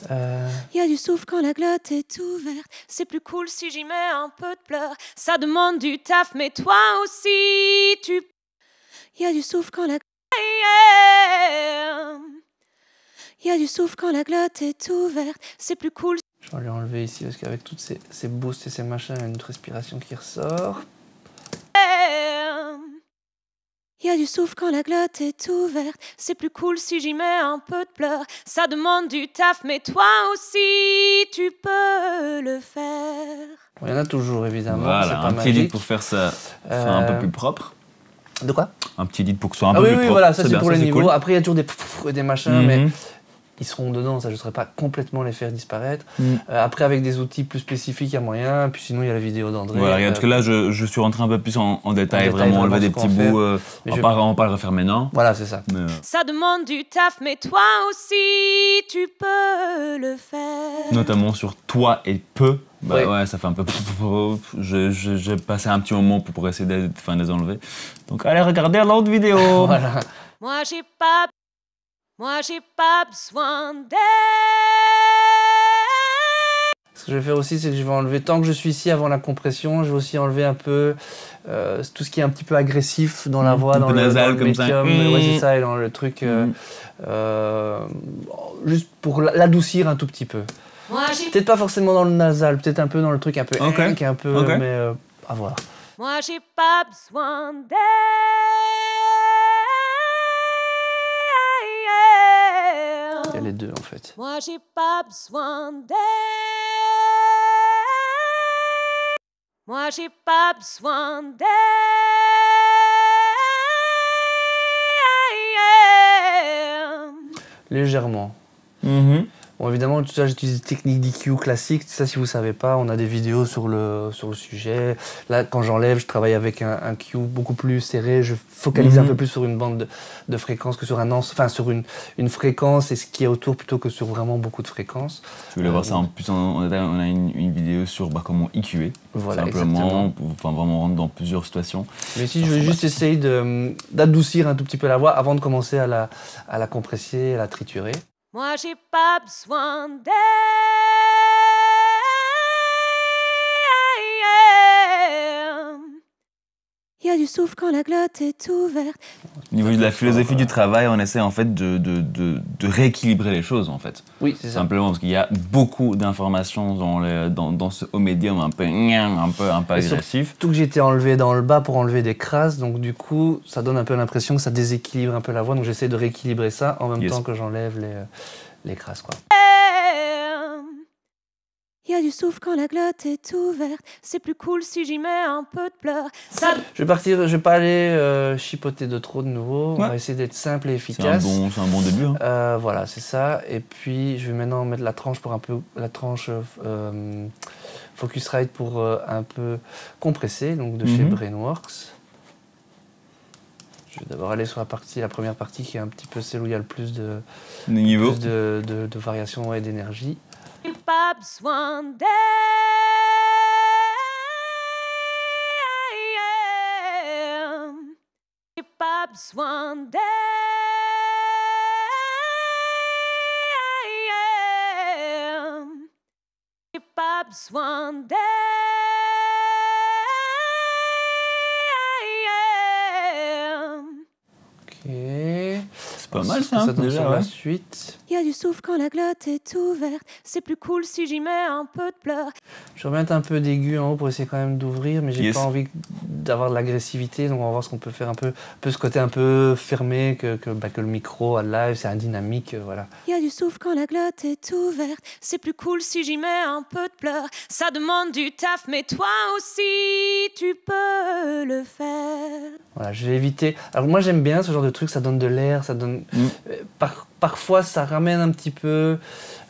S4: Y a du souffle quand la glotte est ouverte. C'est plus cool si j'y mets un peu de pleurs. Ça demande du taf, mais toi aussi tu. Y a du souffle quand la. Y a du souffle quand la glotte est ouverte. C'est plus cool.
S2: Je vais lui enlever ici parce qu'avec toutes ces boosts et ces machins, il y a une respiration qui ressort.
S4: Y a du souffle quand la glotte est ouverte. C'est plus cool si j'y mets un peu de pleurs. Ça demande du taf, mais toi aussi tu peux le faire.
S2: Bon, il y en a toujours évidemment.
S1: Voilà,
S2: pas
S1: un petit
S2: magique.
S1: lead pour faire ça un peu plus propre.
S2: De quoi?
S1: Un petit lead pour que ce soit un peu plus propre.
S2: Oui, voilà, ça c'est
S1: bien,
S2: pour les niveaux.
S1: cool.
S2: Après, il y a toujours des machins, mais ils seront dedans, ça je ne saurais pas complètement les faire disparaître. Après, avec des outils plus spécifiques, il y a moyen. Puis sinon, il y a la vidéo d'André.
S1: Voilà, regarde que là, je suis rentré un peu plus en détail, vraiment enlever des petits bouts. On va pas le refaire maintenant.
S2: Voilà, c'est ça.
S4: Ça demande du taf, mais toi aussi tu peux le faire.
S1: Notamment sur toi et peu. Bah
S2: Oui.
S1: ouais, ça fait un peu. J'ai passé un petit moment pour essayer de les enlever. Donc allez regarder l'autre vidéo.
S2: Voilà.
S4: Moi j'ai pas besoin d'aide.
S2: Ce que je vais faire aussi, c'est que je vais enlever, tant que je suis ici avant la compression, je vais aussi enlever un peu tout ce qui est un petit peu agressif dans la voix, dans le
S1: nasal comme ça.
S2: médium. Ouais, c'est ça, et dans le truc, juste pour l'adoucir un tout petit peu.
S4: Moi j'ai
S2: Peut-être pas forcément dans le nasal, peut-être un peu dans le truc un peu
S1: Ok.
S2: un peu,
S1: Ok.
S2: mais à voir.
S4: Moi j'ai pas besoin d'aide.
S2: Il y a les deux en fait.
S4: Moi j'ai pas besoin d'aide. Moi j'ai pas besoin d'aide.
S2: Légèrement. Bon, évidemment, tout ça, j'utilise des techniques d'EQ classiques. Ça, si vous savez pas, on a des vidéos sur le sujet. Là, quand j'enlève, je travaille avec un Q beaucoup plus serré. Je focalise un peu plus sur une bande de fréquences que sur sur une fréquence et ce qui est autour plutôt que sur vraiment beaucoup de fréquences.
S1: Tu voulais voir ça en plus on a une vidéo sur comment EQer.
S2: Voilà,
S1: simplement, pour vraiment rentrer dans plusieurs situations.
S2: Mais ici, je vais juste essayer d'adoucir un tout petit peu la voix avant de commencer à la compresser, à la triturer.
S4: Moi j'ai pas besoin d'aide. Y a du souffle quand la glotte est ouverte.
S1: Au niveau de la philosophie du travail, on essaie en fait de rééquilibrer les choses en fait.
S2: Oui, c'est ça.
S1: Simplement parce qu'il y a beaucoup d'informations dans ce haut médium un peu agressif.
S2: Tout que j'ai été enlevé dans le bas pour enlever des crasses, donc du coup, ça donne un peu l'impression que ça déséquilibre un peu la voix, donc j'essaie de rééquilibrer ça en même temps que j'enlève les crasses, quoi.
S4: Y a du souffle quand la glotte est ouverte. C'est plus cool si j'y mets un peu de pleurs. Ça...
S2: Je vais pas aller chipoter de trop de nouveau. On va essayer d'être simple et efficace.
S1: C'est un bon début. Hein.
S2: Voilà, c'est ça. Et puis, je vais maintenant mettre la tranche Focusrite pour un peu compresser, donc de chez Brainworks. Je vais d'abord aller sur la première partie qui est un petit peu celle où il y a le plus de variations et d'énergie.
S4: J'ai pas besoin d'aide. J'ai pas besoin d'aide. J'ai pas besoin d'aide.
S1: C'est pas mal ça,
S2: donne
S1: déjà,
S2: sur la
S1: ouais.
S2: suite.
S4: Y a du souffle quand la glotte est ouverte. C'est plus cool si j'y mets un peu de pleurs.
S2: Je vais remettre un peu d'aigu en haut pour essayer quand même d'ouvrir, mais j'ai
S1: Yes.
S2: pas envie d'avoir de l'agressivité, donc on va voir ce qu'on peut faire un peu ce côté un peu fermé que le micro à live, c'est un dynamique, voilà.
S4: Y a du souffle quand la glotte est ouverte. C'est plus cool si j'y mets un peu de pleurs. Ça demande du taf, mais toi aussi, tu peux le faire.
S2: Voilà, je vais éviter. Alors moi j'aime bien ce genre de truc, ça donne de l'air, ça donne. Parfois ça ramène un petit peu,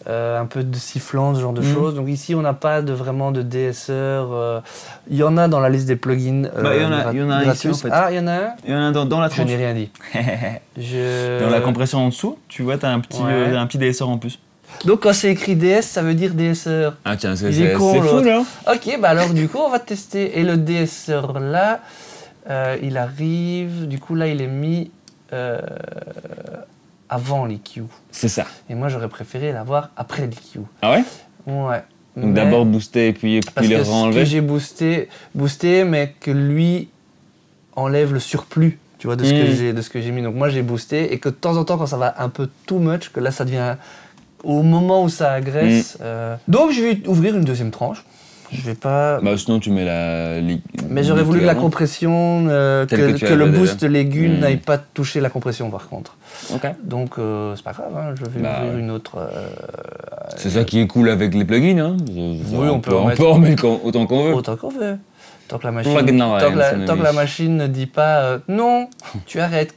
S2: un peu de sifflant, ce genre de choses. Donc ici on n'a pas vraiment de DSR. Il y en a dans la liste des plugins.
S1: Il y en a un ici en fait.
S2: Ah, il y en a un.
S1: Il y en a un dans la
S2: Je
S1: tranche.
S2: n'ai rien dit.
S1: Dans la compression en dessous, tu vois, t'as un petit DSR en plus.
S2: Donc quand c'est écrit DS, ça veut dire DSR.
S1: Ah tiens,
S2: Il est con,
S1: c'est fou
S2: l'autre.
S1: là.
S2: Ok, bah alors du coup on va tester. Et le DSR là, il arrive. Du coup là il est mis avant l'EQ.
S1: C'est ça.
S2: Et moi j'aurais préféré l'avoir après l'EQ.
S1: Ah ouais?
S2: Ouais.
S1: Donc d'abord booster et puis
S2: parce
S1: les
S2: que ce que
S1: renlever.
S2: j'ai boosté, mais que lui enlève le surplus, tu vois, de ce que j'ai mis. Donc moi j'ai boosté et que de temps en temps quand ça va un peu too much, que là ça devient au moment où ça agresse. Donc je vais ouvrir une deuxième tranche. Je vais pas.
S1: Bah sinon tu mets
S2: Mais j'aurais voulu que la compression, que le boost l'aigu n'aille pas toucher la compression par contre.
S1: Ok.
S2: Donc c'est pas grave, hein, je vais ouvrir une autre.
S1: C'est ça qui est cool avec les plugins. Hein.
S2: Oui, on peut
S1: en mettre autant qu'on veut.
S2: Autant qu'on veut. Tant que la machine,
S1: Plug in Ryan,
S2: tant que la machine ne dit pas non, tu arrêtes,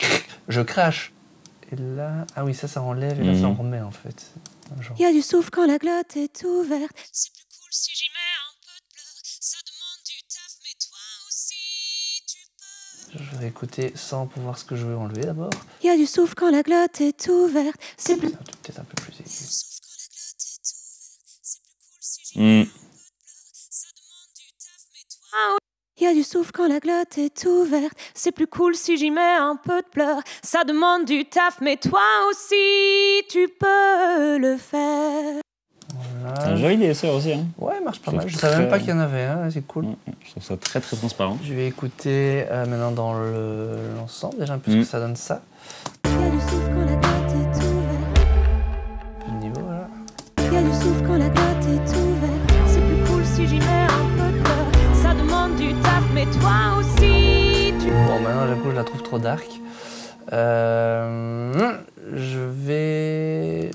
S2: je crache. Et là, ah oui, ça enlève et là ça en remet en fait. Genre.
S4: Y a du souffle quand la glotte est ouverte. C'est plus cool si j'y mets un peu de pleurs. Ça demande du taf, mais toi aussi, tu peux.
S2: Je vais écouter sans pouvoir ce que je veux enlever d'abord.
S4: Y a du souffle quand la glotte est ouverte. C'est plus.
S2: Peut-être un peu plus aigu.
S4: Souffle quand la glotte est ouverte. C'est plus cool si j'y mets un peu de pleurs. Ça demande du taf, mais toi. Y a du souffle quand la glotte est ouverte. C'est plus cool si j'y mets un peu de pleurs. Ça demande du taf, mais toi aussi, tu peux le faire.
S1: C'est un joli DSR aussi. Hein.
S2: Ouais, il marche pas
S1: Je
S2: mal.
S1: trouve
S2: Je savais même
S1: très-
S2: pas qu'il y en avait un, c'est cool.
S1: Je trouve ça très très transparent.
S2: Je vais écouter maintenant dans l'ensemble déjà un peu ce que ça donne ça.
S4: Y a du souffle quand la glotte est ouverte.
S2: Un peu de niveau là.
S4: Y a du souffle quand la glotte est ouverte. C'est plus cool si j'y mets un peu de pleurs. Ça demande du taf, mais toi aussi, tu peux.
S2: Bon, maintenant, du coup, je la trouve trop dark. Je vais...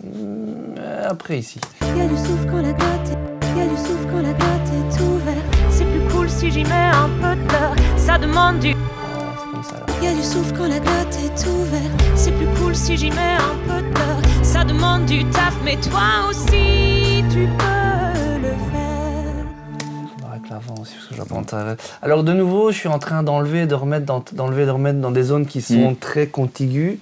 S2: Après, ici.
S4: Y a du souffle quand la glotte est... Y a du souffle quand la glotte est ouverte. C'est plus cool si j'y mets un peu de pleurs. Ça demande du...
S2: C'est comme ça, là.
S4: Y a du souffle quand la glotte est ouverte. C'est plus cool si j'y mets un peu de pleurs. Ça demande du taf, mais toi aussi, tu peux le faire.
S2: Je vais avec l'avant aussi, parce que je dois pas entrer. Alors, de nouveau, je suis en train d'enlever et de remettre dans des zones qui sont très contiguës.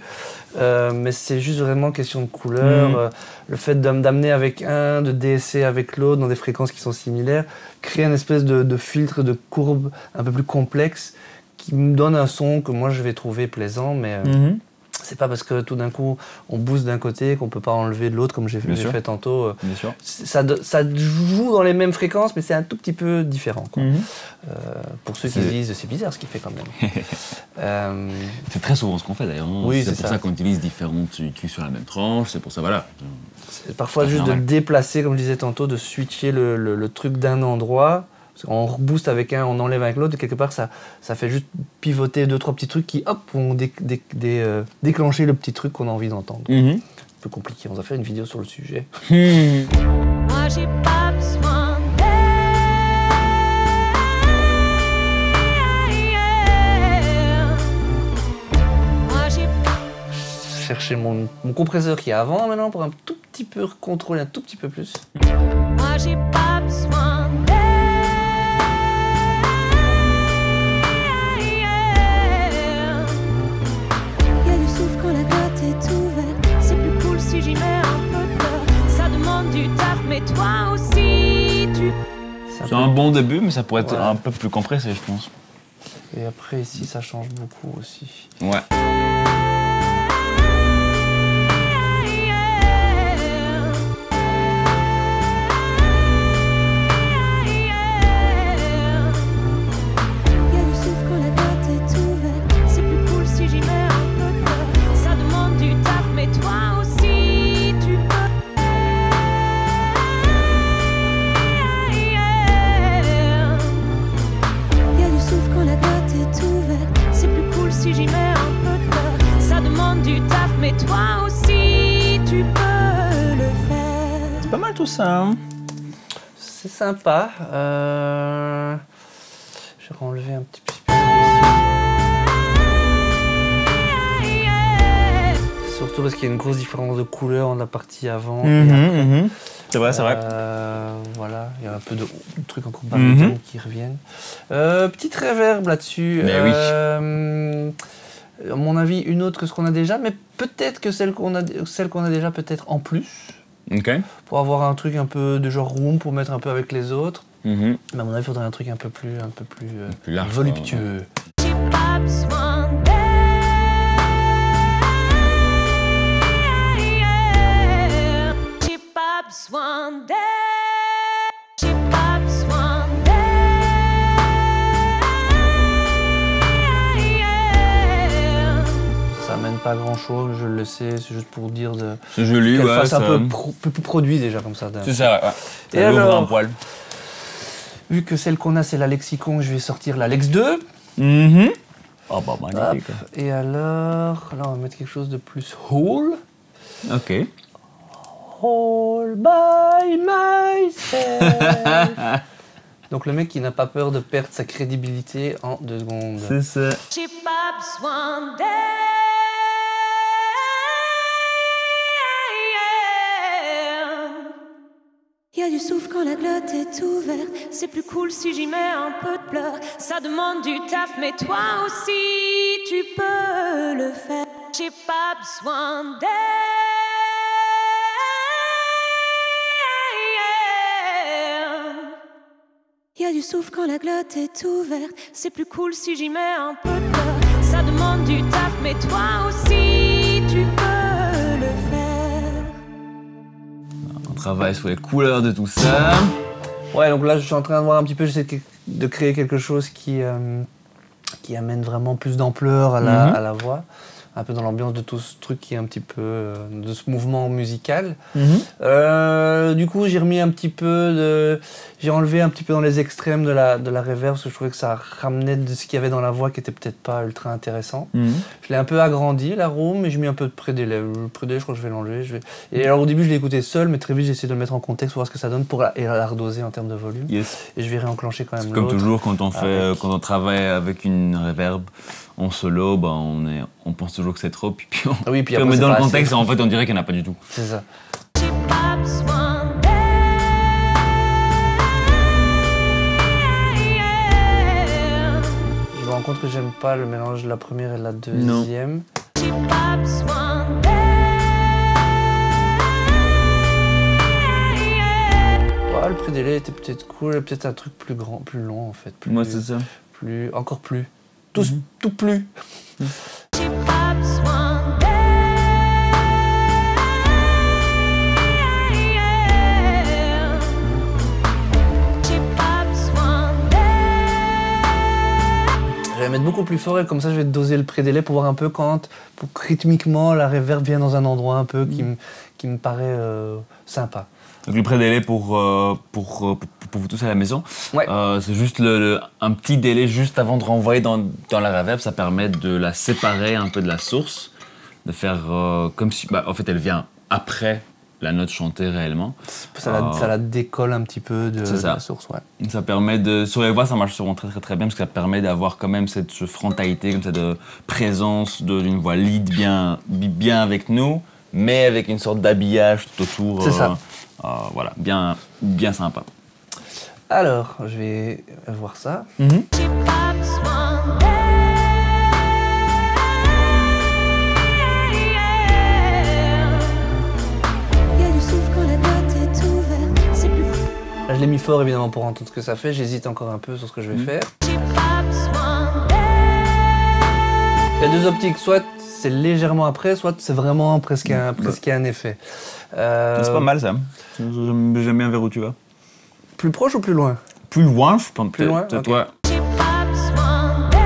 S2: Mais c'est juste vraiment question de couleur. Le fait d'amener avec de DSC avec l'autre dans des fréquences qui sont similaires, crée une espèce de filtre, de courbe un peu plus complexe qui me donne un son que moi je vais trouver plaisant, mais c'est pas parce que tout d'un coup on booste d'un côté qu'on peut pas enlever de l'autre comme j'ai fait tantôt.
S1: Bien sûr.
S2: Ça joue dans les mêmes fréquences, mais c'est un tout petit peu différent, quoi. Pour ceux qui se disent c'est bizarre ce qu'il fait quand même.
S1: C'est très souvent ce qu'on fait d'ailleurs. Hein.
S2: Oui,
S1: c'est
S2: c'est
S1: pour
S2: ça.
S1: ça qu'on utilise différentes EQ sur la même tranche. C'est pour ça, voilà.
S2: C'est parfois
S1: C'est
S2: juste
S1: normal.
S2: de déplacer, comme je disais tantôt, de switcher le truc d'un endroit. Parce qu'on rebooste avec un, on enlève avec l'autre, et quelque part ça fait juste pivoter 2-3 petits trucs qui hop, vont déclencher le petit truc qu'on a envie d'entendre. Un peu compliqué, on va faire une vidéo sur le sujet.
S4: Moi j'ai pas besoin d'air. Moi j'ai
S2: Chercher mon compresseur qui est avant maintenant pour un tout petit peu contrôler un tout petit peu plus.
S4: Moi j'ai pas besoin d'air. Y a du souffle quand la glotte est ouverte. C'est plus cool si j'y mets un peu de peur. Ça demande du taf, mais toi aussi tu.
S1: C'est un bon début, mais ça pourrait être
S2: Ouais.
S1: un peu plus compressé, je pense.
S2: Et après ici ça change beaucoup aussi.
S1: Ouais.
S4: Y a du souffle quand la glotte est ouverte. C'est plus cool si j'y mets un peu de peur.
S1: tout ça. Hein.
S2: C'est sympa. Je vais enlever un petit peu. Surtout parce qu'il y a une grosse différence de couleur en la partie avant.
S1: C'est vrai, c'est vrai.
S2: Voilà, il y a un peu de trucs encore baryton qui reviennent. Petite reverb là-dessus.
S1: Mais oui.
S2: À mon avis, une autre que ce qu'on a déjà, mais peut-être que celle qu'on a déjà peut-être en plus.
S1: Ok.
S2: Pour avoir un truc un peu de genre room pour mettre un peu avec les autres.
S1: Mm-hmm.
S2: Mais à mon avis, il faudrait un truc un peu plus
S1: large,
S2: voluptueux. Ça mène pas grand chose, je le sais, c'est juste pour dire de.
S1: C'est joli,
S2: qu'elle
S1: ouais.
S2: fasse un peu plus produit déjà comme ça.
S1: C'est ça, ouais.
S2: Et alors,
S1: un poil.
S2: Vu que celle qu'on a c'est la Lexicon, je vais sortir la Lex 2.
S1: Oh bah magnifique.
S2: Hop. Et alors, là on va mettre quelque chose de plus whole.
S1: Ok.
S2: All by myself. Donc le mec qui n'a pas peur de perdre sa crédibilité en 2 secondes.
S1: C'est ça.
S4: J'ai pas besoin d'aide. Y a du souffle quand la glotte est ouverte. C'est plus cool si j'y mets un peu de pleurs. Ça demande du taf, mais toi aussi tu peux le faire. J'ai pas besoin d'aide. Y a du souffle quand la glotte est ouverte. C'est plus cool si j'y mets un peu de pleurs. Ça demande du taf, mais toi aussi tu peux le faire.
S1: On travaille sur les couleurs de tout ça.
S2: Ouais, donc là je suis en train de voir un petit peu, j'essaie de créer quelque chose qui amène vraiment plus d'ampleur à la voix. Un peu dans l'ambiance de tout ce truc qui est un petit peu de ce mouvement musical. Du coup, j'ai remis un petit peu j'ai enlevé un petit peu dans les extrêmes de la reverb parce que je trouvais que ça ramenait de ce qu'il y avait dans la voix qui était peut-être pas ultra intéressant. Je l'ai un peu agrandi la room et j'ai mis un peu de pré-délai. Le pré-délai, je crois que je vais l'enlever. Et alors au début, je l'ai écouté seul, mais très vite, j'ai essayé de le mettre en contexte pour voir ce que ça donne et la redoser en termes de volume.
S1: Yes.
S2: Et je vais réenclencher quand même
S1: Comme
S2: l'autre.
S1: toujours, quand on travaille avec une reverb en solo, bah, on pense toujours que c'est trop, puis on
S2: Puis
S1: on met dans le contexte et en fait on dirait qu'il n'y en a pas du tout.
S2: C'est ça.
S4: J'ai pas besoin d'aide.
S2: Je me rends compte que j'aime pas le mélange de la première et de la deuxième.
S4: J'ai pas besoin d'aide.
S2: Ouais, le pré-délai était peut-être cool, peut-être un truc plus grand, plus long en fait.
S1: Moi c'est ça.
S2: Encore plus. Tout plus.
S4: J'ai pas besoin d'aide. J'ai pas besoin d'aide.
S2: Je vais mettre beaucoup plus fort et comme ça je vais doser le pré-délai pour voir un peu pour que rythmiquement la reverb vient dans un endroit un peu qui me paraît sympa.
S1: Donc le pré-délai pour vous tous à la maison,
S2: Ouais.
S1: c'est juste un petit délai juste avant de renvoyer dans la reverb, ça permet de la séparer un peu de la source, de faire comme si, en fait elle vient après la note chantée réellement.
S2: Ça la décolle un petit peu de la source, ouais.
S1: Ça permet sur les voix ça marche souvent très très très bien parce que ça permet d'avoir quand même cette frontalité, comme ça, de présence d'une voix lead bien avec nous, mais avec une sorte d'habillage tout autour.
S2: C'est ça.
S1: Voilà, bien sympa.
S2: Alors, je vais voir ça.
S4: J'ai pas besoin d'aide. Y a du souffle quand la glotte est ouverte. C'est plus cool.
S2: Là, je l'ai mis fort évidemment pour entendre ce que ça fait. J'hésite encore un peu sur ce que je vais faire.
S4: J'ai pas besoin d'aide.
S2: Il y a 2 optiques, soit c'est légèrement après, soit c'est vraiment presque un effet.
S1: C'est pas mal ça. J'aime bien vers où tu vas.
S2: Plus proche ou plus loin?
S1: Plus loin, je pense.
S2: Plus loin,
S1: peut-être,
S2: ok.
S1: ouais.
S4: J'ai pas besoin d'aide.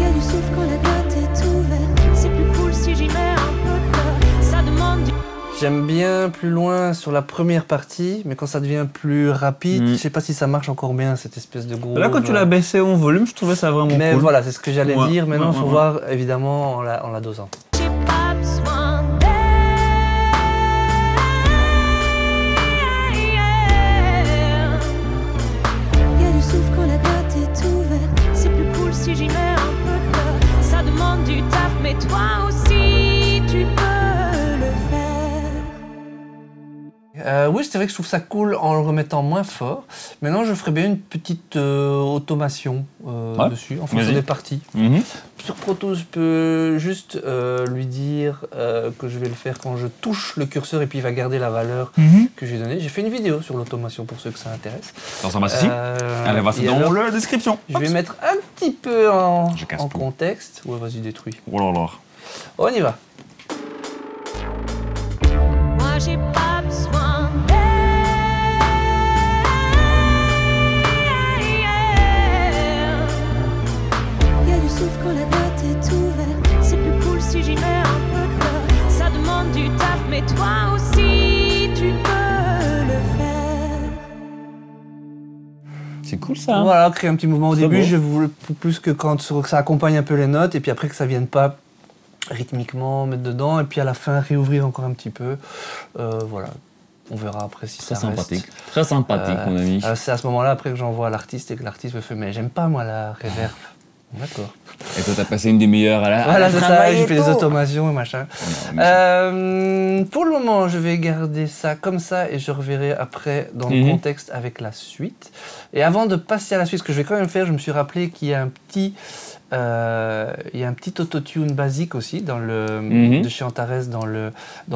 S4: Y a du souffle quand la glotte est ouverte. C'est plus cool si j'y mets un peu de peur. Ça demande du...
S2: J'aime bien plus loin sur la première partie, mais quand ça devient plus rapide, je sais pas si ça marche encore bien, cette espèce de gros...
S1: Là, quand tu l'as baissé en volume, je trouvais ça vraiment
S2: mais
S1: cool.
S2: voilà, c'est ce que j'allais dire. Maintenant, il faut
S1: ouais.
S2: voir, évidemment, en la dosant.
S4: J'ai pas besoin d'air. Y a du souffle quand la glotte est ouverte. C'est plus cool si j'y mets un peu de peur. Ça demande du taf, mais toi aussi tu peux le faire.
S2: Oui, c'est vrai que je trouve ça cool en le remettant moins fort. Maintenant, je ferais bien une petite automation dessus, en fonction des parties. Sur Pro Tools, je peux juste lui dire que je vais le faire quand je touche le curseur et puis il va garder la valeur que j'ai donnée. J'ai fait une vidéo sur l'automation pour ceux que ça intéresse.
S1: Dans un bas ici. Allez voir ça dans la description.
S2: Je vais mettre un petit peu en
S1: tout.
S2: contexte. Ouais, vas-y, détruis.
S1: Oh là là.
S2: On y va.
S4: Moi j'ai pas besoin d'air. Y a du souffle quand la glotte est ouverte. C'est plus cool si j'y mets un peu de peur. Ça demande du taf, mais toi aussi tu peux le faire.
S1: C'est cool ça.
S2: Voilà, créer un petit mouvement au début.
S1: beau.
S2: Je voulais plus que quand ça accompagne un peu les notes et puis après que ça vienne pas rythmiquement mettre dedans et puis à la fin réouvrir encore un petit peu. Voilà, on verra après si
S1: Très
S2: ça
S1: sympathique.
S2: reste.
S1: Très sympathique, mon ami.
S2: C'est à ce moment-là après que j'envoie à l'artiste et que l'artiste me fait mais j'aime pas moi la reverb. D'accord.
S1: Et toi, t'as passé une demi-heure à la.
S2: Voilà, c'est ça,
S1: travailler
S2: j'ai fait des
S1: et tout.
S2: automations et machin. Pour le moment, je vais garder ça comme ça et je reverrai après dans le contexte avec la suite. Et avant de passer à la suite, ce que je vais quand même faire, je me suis rappelé qu'il y a un petit autotune basique aussi dans de chez Antares dans le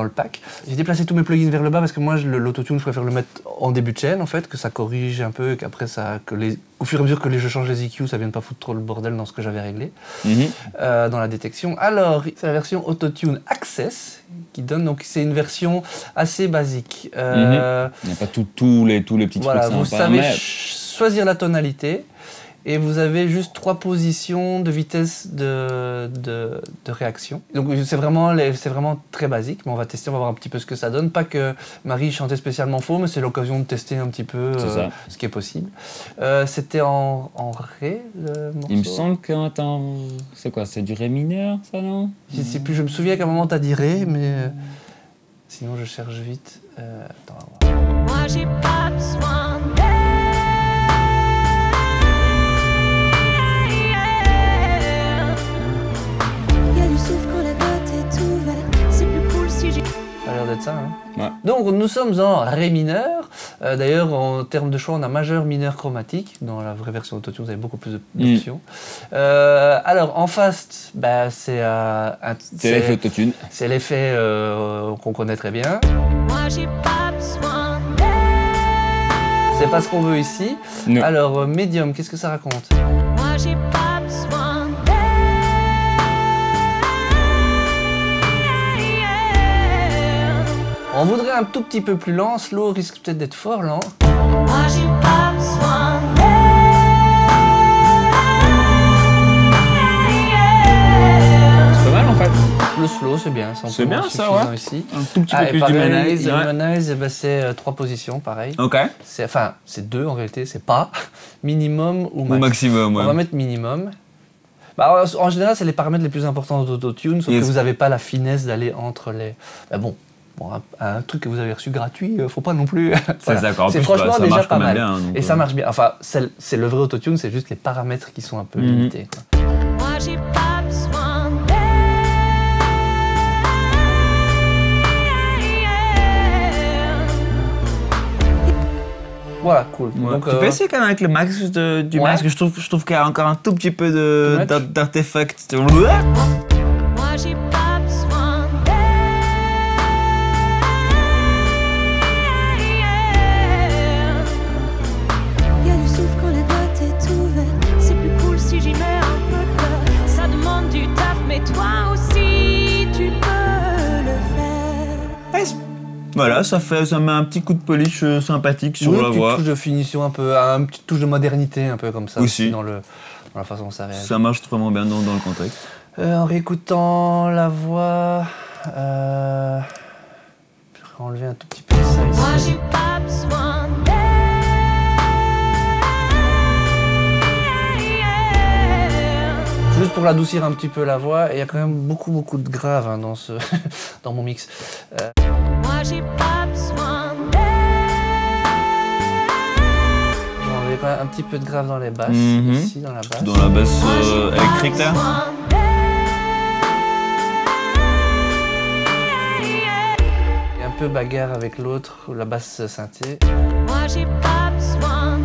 S2: pack. J'ai déplacé tous mes plugins vers le bas parce que moi l'autotune je préfère le mettre en début de chaîne en fait, que ça corrige un peu et qu'après au fur et à mesure que je change les EQ ça vienne pas foutre trop le bordel dans ce que j'avais réglé dans la détection. Alors c'est la version autotune Access qui donne, donc c'est une version assez basique.
S1: Il n'y a pas tous les petits
S2: voilà,
S1: trucs
S2: vous
S1: sympas,
S2: savez
S1: mais-
S2: choisir la tonalité. Et vous avez juste 3 positions de vitesse de réaction. Donc c'est vraiment très basique, mais on va tester, on va voir un petit peu ce que ça donne. Pas que Marie chantait spécialement faux, mais c'est l'occasion de tester un petit peu ce qui est possible. C'était en Ré, le morceau.
S1: Il me semble que, attends, c'est quoi? C'est du Ré mineur, ça, non?
S2: Je sais plus, je me souviens qu'à un moment t'as dit Ré, mais sinon je cherche vite. Attends, on va voir.
S4: Moi j'ai pas besoin d'air. Y a du souffle quand la glotte est ouverte. C'est plus cool si j'ai...
S2: Ça a l'air d'être ça, hein.
S1: Ouais.
S2: Donc nous sommes en Ré mineur. D'ailleurs, en termes de choix, on a majeur, mineur, chromatique. Dans la vraie version autotune, vous avez beaucoup plus d'options. Alors, en fast, bah, c'est
S1: l'effet autotune.
S2: C'est l'effet qu'on connaît très bien.
S4: Moi j'ai pas besoin d'air.
S2: C'est pas ce qu'on veut ici.
S1: Non.
S2: Alors, médium, qu'est-ce que ça raconte?
S4: Moi j'ai pas besoin d'air.
S2: On voudrait un tout petit peu plus lent. Slow risque peut-être d'être fort lent.
S4: Moi j'ai pas besoin d'air.
S1: C'est pas mal, en fait.
S2: Le slow, c'est bien.
S1: C'est bien, ça,
S2: suffisant
S1: ouais.
S2: ici.
S1: Un tout petit
S2: Ah,
S1: peu
S2: et
S1: plus
S2: pareil,
S1: d'humanize. Ouais.
S2: Humanize, ben, c'est 3 positions, pareil.
S1: Ok.
S2: C'est 2 en réalité, c'est pas minimum ou
S1: Au
S2: max.
S1: maximum, ouais.
S2: On va mettre minimum. Bah, en général, c'est les paramètres les plus importants d'autotune, sauf
S1: Yes.
S2: que vous n'avez pas la finesse d'aller entre les. Bah, bon, un truc que vous avez reçu gratuit, faut pas non plus.
S1: C'est ça, quoi. En
S2: C'est
S1: plus,
S2: franchement
S1: ça
S2: déjà
S1: marche
S2: pas
S1: quand même
S2: mal.
S1: bien, hein, donc,
S2: Et ça marche bien. Enfin, c'est le vrai autotune, c'est juste les paramètres qui sont un peu limités, quoi.
S4: Moi j'ai pas besoin d'air.
S2: Voilà, cool.
S1: Ouais.
S2: Donc,
S1: Tu peux essayer quand même avec le max du
S2: ouais.
S1: max, que je trouve qu'il y a encore un tout petit peu
S2: Too much.
S1: d'artefacts.
S4: Moi j'ai pas besoin d'air. Y a du souffle quand la glotte est ouverte. C'est plus cool si j'y mets un peu de peur. Ça demande du taf, mais toi aussi tu peux le faire.
S1: Voilà, ça met un petit coup de polish sympathique sur
S2: oui,
S1: la
S2: une petite
S1: voix.
S2: touche de finition un peu, une petite touche de modernité un peu comme ça
S1: Aussi.
S2: dans la façon dont ça réagit.
S1: Ça marche vraiment bien dans le contexte.
S2: En réécoutant la voix, vais enlever un tout petit peu de ça ici.
S4: Moi j'ai pas besoin
S2: Juste pour l'adoucir un petit peu la voix, et il y a quand même beaucoup de graves hein, dans mon mix.
S4: Moi j'ai pas besoin
S2: Je vais enlever quand même un petit peu de grave dans les basses, ici dans la basse.
S1: Dans la basse électrique là.
S2: Et un peu bagarre avec l'autre, la basse synthé.
S4: Moi j'ai pas besoin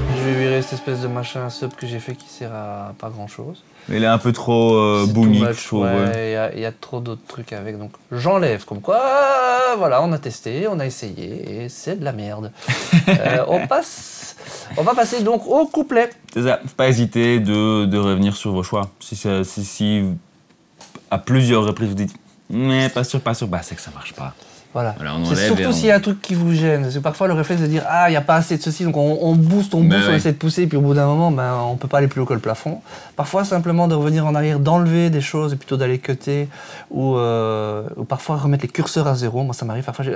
S2: Je vais virer cette espèce de machin sub que j'ai fait qui sert à pas grand chose.
S1: Mais il est un peu trop
S2: C'est
S1: boomy,
S2: too much,
S1: je trouve.
S2: ouais, il y a trop d'autres trucs avec, donc j'enlève. Comme quoi, voilà, on a testé, on a essayé, et c'est de la merde. On va passer donc au couplet.
S1: C'est ça, faut pas hésiter de revenir sur vos choix. Si à plusieurs reprises vous dites mais pas sûr, bah c'est que ça marche pas.
S2: Voilà.
S1: On enlève
S2: C'est surtout s'il y a un truc qui vous gêne. Parce que parfois le réflexe de dire ah il n'y a pas assez de ceci, donc on booste, on essaie de pousser, et puis au bout d'un moment on peut pas aller plus haut que le plafond. Parfois simplement de revenir en arrière, d'enlever des choses et plutôt d'aller cutter, ou parfois remettre les curseurs à zéro. Moi ça m'arrive parfois, je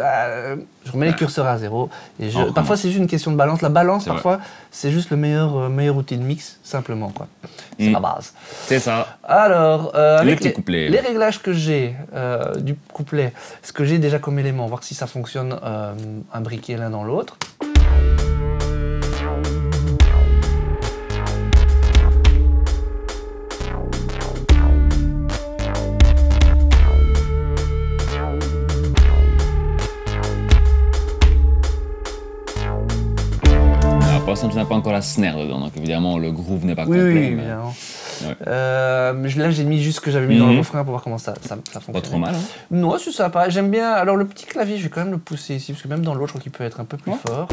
S2: remets les curseurs à zéro. Et parfois c'est juste une question de balance. La balance parfois c'est juste le meilleur outil de mix, simplement quoi. C'est la base.
S1: C'est ça.
S2: Alors, avec
S1: les couplets.
S2: Les réglages que j'ai du couplet, ce que j'ai déjà comme élément, voir si ça fonctionne imbriqué l'un dans l'autre.
S1: Pour l'instant, tu n'as pas encore la snare dedans, donc évidemment le groove n'est pas complet.
S2: Oui,
S1: mais...
S2: évidemment.
S1: Ouais.
S2: Là, j'ai mis juste ce que j'avais mis dans le refrain pour voir comment ça fonctionne.
S1: Pas trop mal. Hein.
S2: Non, c'est sympa. J'aime bien. Alors, le petit clavier, je vais quand même le pousser ici, parce que même dans l'autre, je crois qu'il peut être un peu plus fort.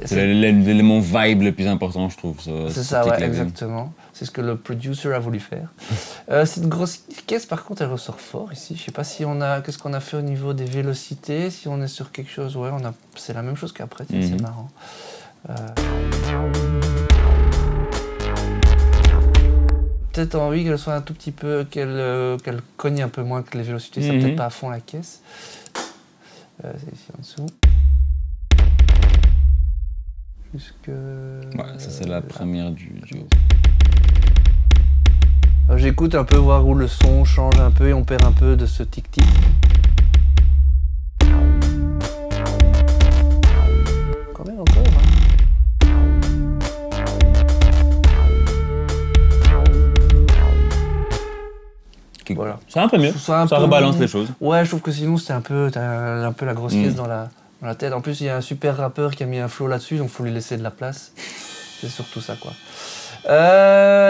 S1: C'est l'élément vibe le plus important, je trouve.
S2: C'est ça, ouais, exactement. C'est ce que le producer a voulu faire. Cette grosse caisse, par contre, elle ressort fort ici. Je sais pas si on a. Qu'est-ce qu'on a fait au niveau des vélocités. Si on est sur quelque chose, ouais, c'est la même chose qu'après. C'est marrant. Peut-être envie qu'elle soit un tout petit peu, qu'elle cogne un peu moins que les vélocités. Ça peut-être pas à fond la caisse. C'est ici en dessous. Jusque...
S1: Ouais, ça c'est la première du haut.
S2: J'écoute un peu, voir où le son change un peu et on perd un peu de ce tic-tic. Quand même encore, hein. Voilà.
S1: C'est un peu mieux, ça rebalance les choses.
S2: Ouais, je trouve que sinon c'était un peu la grosse caisse dans la tête. En plus, il y a un super rappeur qui a mis un flow là-dessus, donc il faut lui laisser de la place. C'est surtout ça, quoi.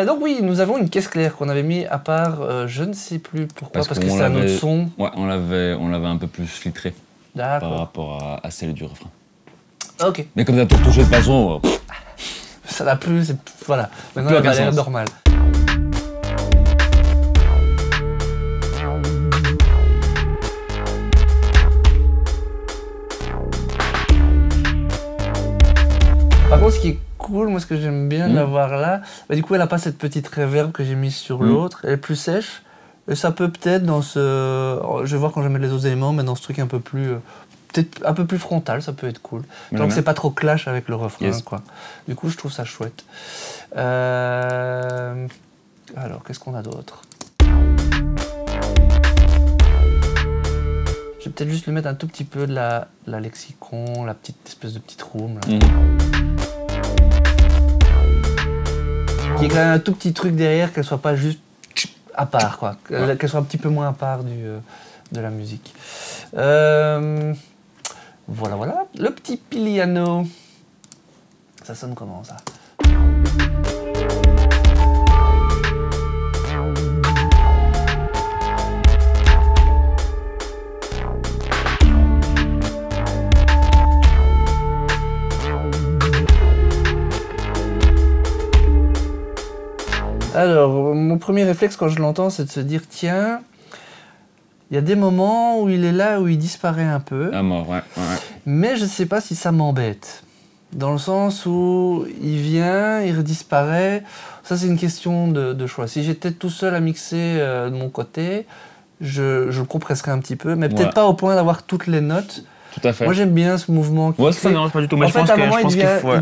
S2: Donc oui, nous avons une caisse claire qu'on avait mis à part, je ne sais plus pourquoi, parce que c'est un autre son.
S1: Ouais, on l'avait un peu plus filtré par rapport à celle du refrain.
S2: Ok.
S1: Mais comme ça a tout retouché de façon...
S2: ça n'a plus, voilà. Maintenant, elle a l'air normale. Par contre, ce qui est cool, moi ce que j'aime bien l'avoir là, bah, du coup elle n'a pas cette petite reverb que j'ai mise sur l'autre, elle est plus sèche, et ça peut peut-être dans ce... Je vais voir quand je vais mettre les autres éléments, mais dans ce truc un peu plus... peut-être un peu plus frontal, ça peut être cool. Tant que c'est pas trop clash avec le refrain, quoi. Du coup, je trouve ça chouette. Alors, qu'est-ce qu'on a d'autre? Je vais peut-être juste lui mettre un tout petit peu de la lexicon, la petite espèce de petite room. Là. Qui est quand même un tout petit truc derrière, qu'elle soit pas juste à part, quoi. Qu'elle soit un petit peu moins à part de la musique. Voilà. Le petit piano. Ça sonne comment, ça? « » Alors, mon premier réflexe quand je l'entends, c'est de se dire, tiens, Il y a des moments où il est là, où il disparaît un peu.
S1: À mort, ouais.
S2: Mais je ne sais pas si ça m'embête. Dans le sens où il vient, il redisparaît. Ça, c'est une question de choix. Si j'étais tout seul à mixer de mon côté, je le compresserais un petit peu, mais peut-être pas au point d'avoir toutes les notes.
S1: Tout à fait.
S2: Moi, j'aime bien ce mouvement.
S1: Ouais, ça ne dérange pas du tout. Mais
S2: en fait, à un moment, il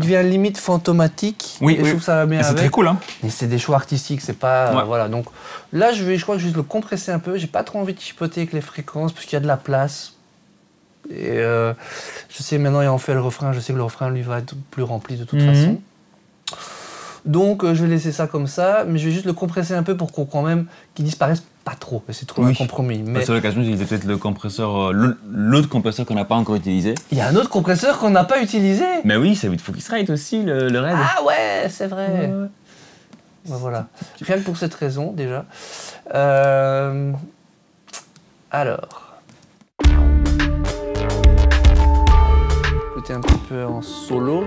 S2: devient limite fantomatique.
S1: Oui,
S2: et je trouve que ça va bien avec.
S1: C'est très cool, hein.
S2: Mais c'est des choix artistiques, c'est pas... voilà, donc là, je crois que je vais le compresser un peu. J'ai pas trop envie de chipoter avec les fréquences, parce qu'il y a de la place. Et je sais, maintenant, il en fait le refrain. Je sais que le refrain, lui, va être plus rempli de toute façon. Donc, je vais laisser ça comme ça, mais je vais juste le compresser un peu pour quand même qu'il disparaisse pas trop. C'est trop un compromis. Mais...
S1: C'est l'occasion d'utiliser peut-être le compresseur, l'autre compresseur qu'on n'a pas encore utilisé.
S2: Il y a un autre compresseur qu'on n'a pas utilisé.
S1: Mais oui, c'est with Focusrite aussi, le raid.
S2: Ah ouais, c'est vrai. Ouais. Ben voilà. Rien que pour cette raison, déjà. Alors. Écoutez un petit peu en solo.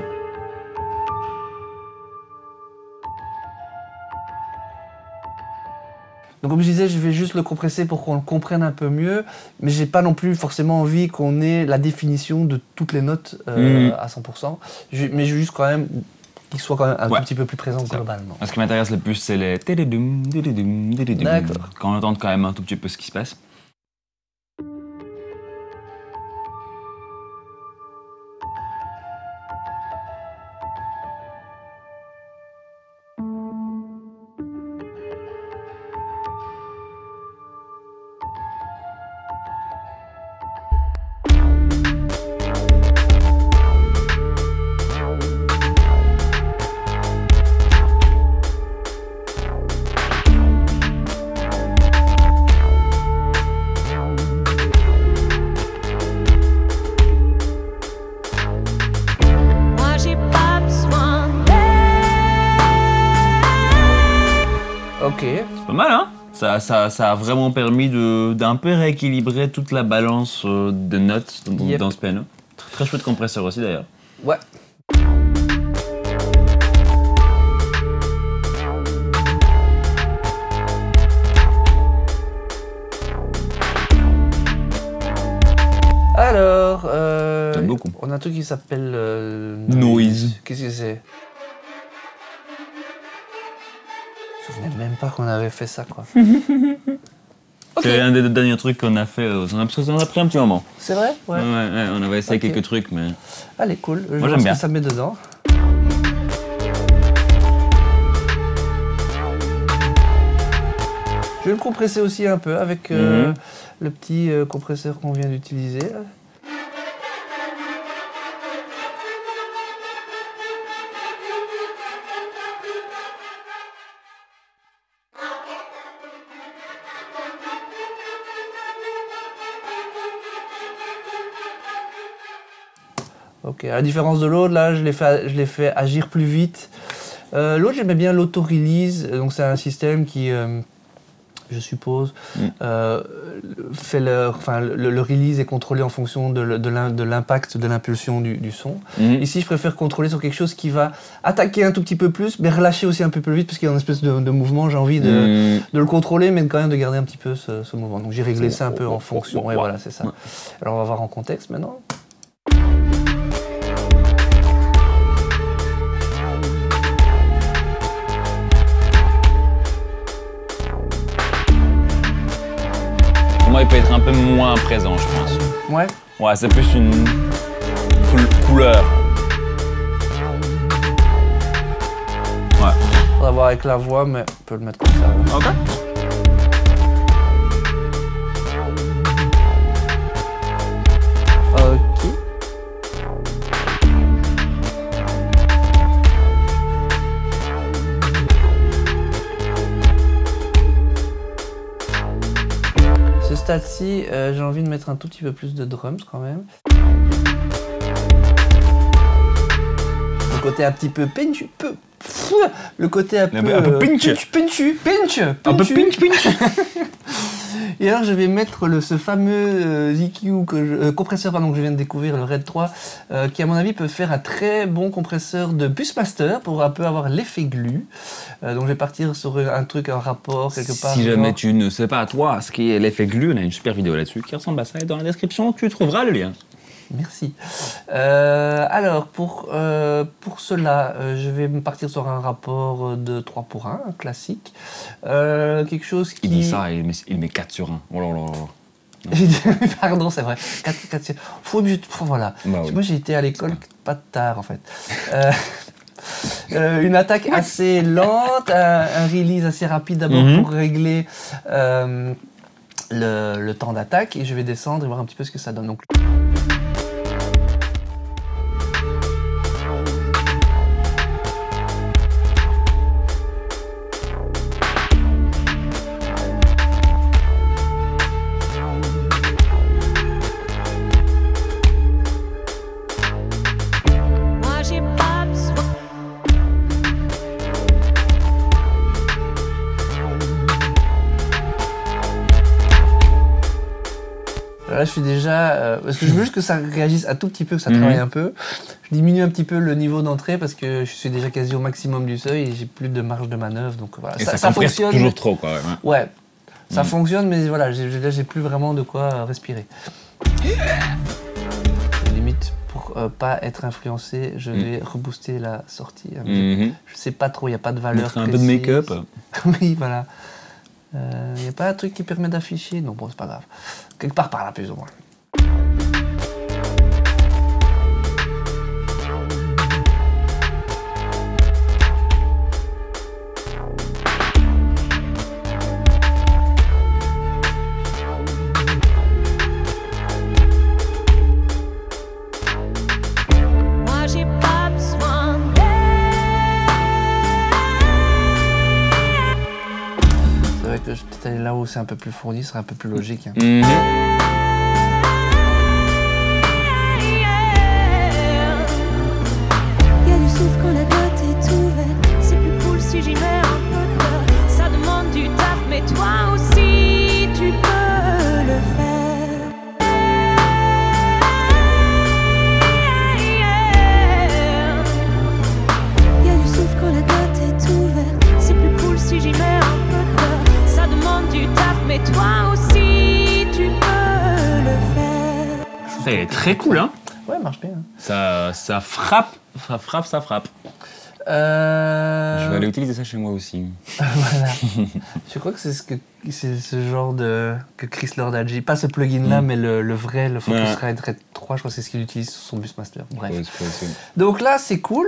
S2: Donc comme je disais, je vais juste le compresser pour qu'on le comprenne un peu mieux, mais j'ai pas non plus forcément envie qu'on ait la définition de toutes les notes à 100%. Mais je veux juste quand même qu'il soit quand même un tout petit peu plus présent globalement.
S1: Ce qui m'intéresse le plus, c'est les
S2: D'accord.
S1: Quand on entend quand même un tout petit peu ce qui se passe. C'est pas mal, hein? Ça a vraiment permis d'un peu rééquilibrer toute la balance de notes dans ce piano. Très chouette compresseur aussi d'ailleurs.
S2: Ouais. Alors,
S1: j'aime beaucoup.
S2: On a un truc qui s'appelle
S1: Noise.
S2: Qu'est-ce que c'est? Je me souvenais même pas qu'on avait fait ça, quoi.
S1: C'est un des derniers trucs qu'on a fait, parce que ça en a pris un petit moment.
S2: C'est vrai? Ouais.
S1: Ouais, on avait essayé quelques trucs, mais...
S2: Allez, cool.
S1: Moi, j'aime bien.
S2: Ce que ça met dedans. Je vais le compresser aussi un peu avec le petit compresseur qu'on vient d'utiliser. Ok, à la différence de l'autre, là, je l'ai fait agir plus vite. L'autre, j'aimais bien l'auto-release, donc c'est un système qui, je suppose, fait le release est contrôlé en fonction de l'impact, de l'impulsion du son. Ici, je préfère contrôler sur quelque chose qui va attaquer un tout petit peu plus, mais relâcher aussi un peu plus vite, parce qu'il y a une espèce de mouvement, j'ai envie de le contrôler, mais quand même de garder un petit peu ce mouvement. Donc j'ai réglé ça un peu en fonction, et voilà, c'est ça. Alors on va voir en contexte maintenant.
S1: Moi, il peut être un peu moins présent, je pense.
S2: Ouais.
S1: Ouais, c'est plus une couleur. Ouais.
S2: Faudra voir avec la voix, mais on peut le mettre comme ça.
S1: Ok.
S2: Ok. Ce stade-ci, j'ai envie de mettre un tout petit peu plus de drums quand même. Le côté un petit peu pinch, le côté un peu
S1: pinch.
S2: pinch.
S1: Un peu pinch.
S2: Et alors, je vais mettre ce fameux EQ compresseur pardon, que je viens de découvrir, le Red 3, qui à mon avis peut faire un très bon compresseur de Busmaster pour un peu avoir l'effet glu. Donc je vais partir sur un truc, un rapport quelque part.
S1: Si jamais tu ne sais pas toi ce qui est l'effet glu, on a une super vidéo là-dessus qui ressemble à ça et dans la description tu trouveras le lien.
S2: Merci. Alors, pour cela, je vais partir sur un rapport de 3 pour 1, classique. Quelque chose qui...
S1: Il dit ça et il met 4 sur 1. Oh là là.
S2: Pardon, c'est vrai. 4 sur... Voilà.
S1: Bah oui.
S2: Moi, j'ai été à l'école pas tard, en fait. Une attaque assez lente, un release assez rapide d'abord pour régler le temps d'attaque. Et je vais descendre et voir un petit peu ce que ça donne. Donc... Là, je suis déjà... parce que je veux juste que ça réagisse un tout petit peu, que ça travaille un peu. Je diminue un petit peu le niveau d'entrée parce que je suis déjà quasi au maximum du seuil et j'ai plus de marge de manœuvre. Donc voilà.
S1: Et ça fonctionne toujours trop, quoi.
S2: Ouais, ça fonctionne, mais voilà, là, j'ai plus vraiment de quoi respirer. Limite, pour pas être influencé, je vais rebooster la sortie. Je sais pas trop, il n'y a pas de valeur
S1: précise. Un peu de make-up.
S2: Oui, voilà. Il n'y a pas un truc qui permet d'afficher? Non, bon, c'est pas grave. Quelque part par là, plus ou moins. Peut-être aller là où c'est un peu plus fourni, ce serait un peu plus logique. Hein.
S4: Il y a du souffle quand la glotte est ouverte. C'est plus cool si j'y mets un peu de peur. Ça demande du taf, mais toi aussi tu peux le faire. Il y a du souffle quand la glotte est ouverte. C'est plus cool si j'y mets un peu de peur. Ça demande du taf, mais toi aussi tu peux le faire.
S1: Ça est très cool, hein.
S2: Ouais, marche bien.
S1: Ça frappe. Je vais aller utiliser ça chez moi aussi.
S2: Voilà. Je crois que c'est ce genre que Chris Lord a dit. Pas ce plugin-là, mais le vrai, le Focusrite Red 3, je crois que c'est ce qu'il utilise sur son Busmaster. Bref.
S1: Ouais,
S2: donc là, c'est cool.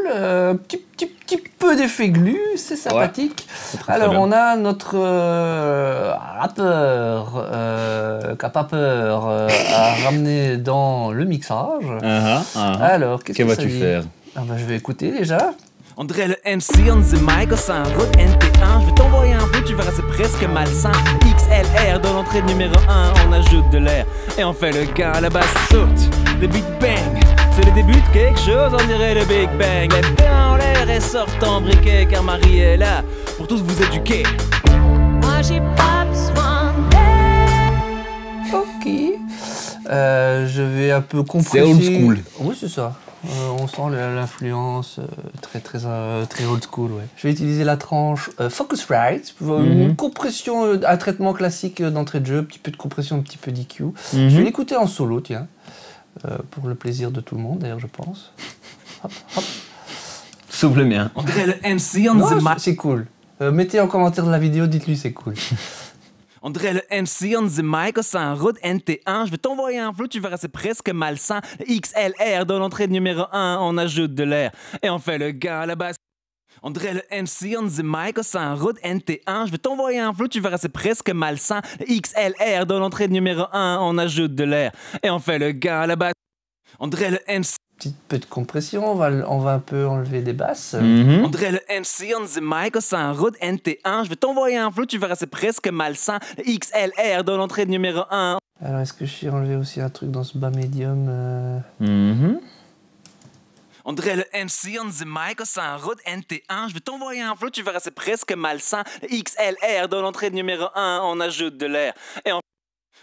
S2: Petit peu d'effet glu, c'est sympathique.
S1: Ouais, très
S2: alors,
S1: bien.
S2: on a notre rappeur qui n'a pas peur à ramener dans le mixage. Alors, qu'est-ce que
S1: vas-tu faire?
S2: Je vais écouter déjà.
S3: André le MC on the mic, au sein route NT1. Je vais t'envoyer un peu, tu verras c'est presque malsain. XLR dans l'entrée numéro 1, on ajoute de l'air et on fait le gars à la basse saute. Le Big Bang, c'est le début de quelque chose, on dirait le Big Bang. Les mains en l'air et sortant briquet car Marie est là pour tous vous éduquer.
S4: Moi j'ai pas besoin d'aide.
S2: Ok. Je vais un peu compresser.
S1: C'est old school.
S2: Oui, c'est ça. On sent l'influence très old school. Ouais. Je vais utiliser la tranche Focusrite, une compression, un traitement classique d'entrée de jeu, un petit peu de compression, un petit peu d'EQ. Je vais l'écouter en solo, tiens, pour le plaisir de tout le monde, d'ailleurs, je pense. Hop, hop.
S1: Sauf le mien.
S3: André le MC on the mic.
S2: C'est cool. Mettez en commentaire de la vidéo, dites-lui c'est cool.
S3: André le MC on the mic, au sein route NT1. Je vais t'envoyer un flow, tu verras c'est presque malsain. Le XLR dans l'entrée numéro 1, on ajoute de l'air et on fait le gars à la basse. André le MC on the mic, au sein route NT1. Je vais t'envoyer un flow, tu verras c'est presque malsain. Le XLR dans l'entrée numéro 1, on ajoute de l'air et on fait le gars à la basse. André le MC.
S2: Petit peu de compression, on va un peu enlever des basses.
S3: André le MC on the mic, au sein route NT1. Je vais t'envoyer un flow, tu verras c'est presque malsain. Le XLR dans l'entrée numéro 1.
S2: Alors est-ce que je suis enlevé aussi un truc dans ce bas médium
S3: André le MC on the mic, c'est un road NT1. Je vais t'envoyer un flow, tu verras, c'est presque malsain. Le XLR dans l'entrée numéro 1, on ajoute de l'air. Et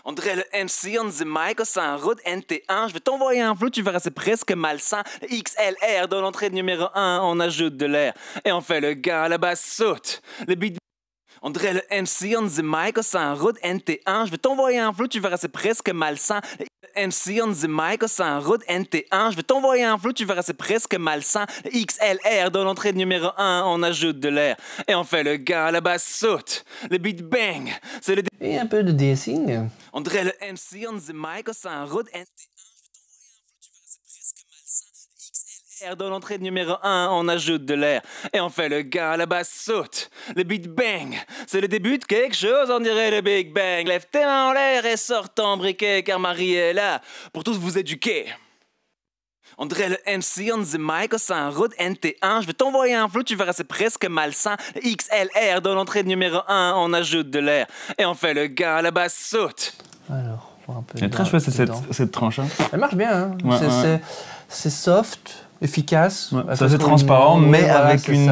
S3: André le MC on the mic, c'est un road NT1. Je vais t'envoyer un flow, tu verras, c'est presque malsain. Le XLR dans l'entrée numéro 1, on ajoute de l'air. Et on fait le gars, la basse saute. Le beat. André le MC on the mic, c'est un road NT1. Je vais t'envoyer un flow, tu verras, c'est presque malsain. Le MC on the mic, c'est un road NT1. Je vais t'envoyer un flow, tu verras, c'est presque malsain. Le XLR dans l'entrée numéro 1, on ajoute de l'air. Et on fait le gars, la basse saute. Le beat bang, c'est le.
S2: Et un peu de dissing.
S3: André le MC on the mic, c'est un road NT1. Dans l'entrée numéro 1, on ajoute de l'air. Et on fait le gars, la basse saute. Le beat bang, c'est le début de quelque chose, on dirait le Big Bang. Lève tes mains en l'air et sors ton briquet, car Marie est là pour tous vous éduquer. André le MC on the mic, c'est un road NT1. Je vais t'envoyer un flow, tu verras, c'est presque malsain. Le XLR dans l'entrée numéro 1, on ajoute de l'air. Et on fait le gars, la basse saute.
S2: Alors, on voit un peu.
S1: C'est très chouette cette tranche. Hein.
S2: Elle marche bien, hein.
S1: Ouais,
S2: c'est soft, efficace.
S1: Ouais, c'est assez transparent, mais
S2: voilà,
S1: avec une.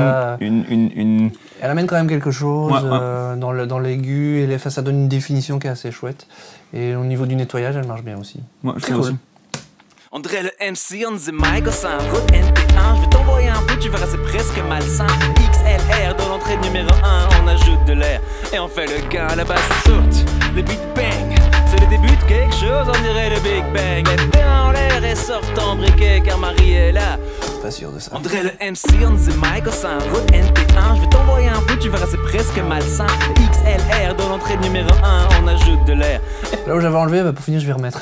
S2: Elle amène quand même quelque chose
S1: Ouais.
S2: dans l'aigu, et ça donne une définition qui est assez chouette. Et au niveau du nettoyage, elle marche bien aussi.
S1: Ouais, je
S2: Très
S1: trouve
S2: cool.
S1: aussi.
S3: André le MC on the mic, c'est un road NT1. Je vais t'envoyer un flow, tu verras, c'est presque malsain. XLR dans l'entrée numéro 1, on ajoute de l'air. Et on fait le gars, la basse saute. Le beat bang, c'est le début de quelque chose, on dirait le Big Bang. Lève tes mains en l'air et sors ton briquet, car Marie est là.
S2: Pas sûr de ça.
S3: André le MC on the mic, c'est un road NT1. Je vais t'envoyer un flow, tu verras, c'est presque malsain. XLR dans l'entrée numéro 1, on ajoute de l'air.
S2: Là où j'avais enlevé, pour finir, je vais remettre.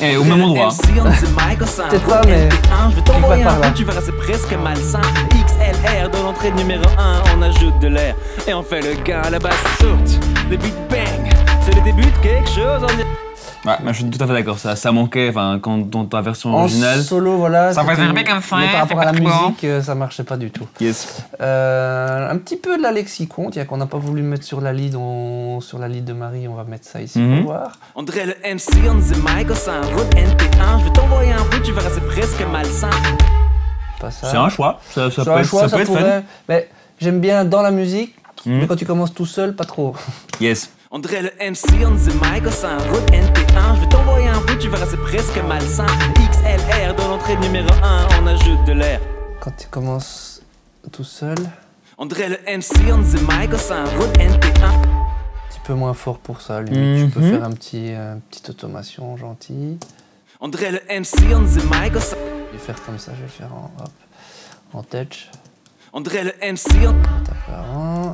S1: Et au même endroit.
S2: Peut-être pas, mais
S3: je vais t'envoyer
S2: par
S3: un
S2: là.
S3: flow, tu verras, c'est presque malsain. XLR dans l'entrée numéro 1, on ajoute de l'air. Et on fait le gars, la basse saute. Le beat bang, c'est le début de quelque chose, on dirait.
S1: Ouais, mais je suis tout à fait d'accord. Ça manquait, enfin, quand dans ta version
S2: en
S1: originale.
S2: solo, voilà.
S1: Ça
S2: c'était-
S1: faisait bien comme ça,
S2: mais par rapport à la
S1: effectivement.
S2: musique, ça marchait pas du tout.
S1: Yes.
S2: Un petit peu de la lexicon, tiens, qu'on n'a pas voulu mettre sur la lead, sur la lead de Marie, on va mettre ça ici
S1: Mhm.
S2: pour voir.
S3: André le MC on the mic, c'est un road NT1. Je vais t'envoyer un flow, tu verras, c'est presque malsain.
S2: Pas ça.
S1: C'est un choix. Ça
S2: C'est
S1: peut
S2: un
S1: être,
S2: choix,
S1: ça peut être fun.
S2: pourrait. Mais j'aime bien dans la musique,
S1: Mhm.
S2: mais quand tu commences tout seul, pas trop.
S1: Yes.
S3: André le MC on the mic, c'est un road NT1. Je vais t'envoyer un flow, tu verras, c'est presque malsain. XLR dans l'entrée numéro 1, on ajoute de l'air.
S2: Quand tu commences tout seul,
S3: André le MC on the mic, c'est un road NT1.
S2: un petit peu moins fort pour ça. Limite, tu peux
S1: Mhm.
S2: faire une petite automation gentille.
S3: André le MC on the mic, c'est.
S2: Je vais faire comme ça, je vais faire en touch.
S3: André le MC on.
S2: Apparent.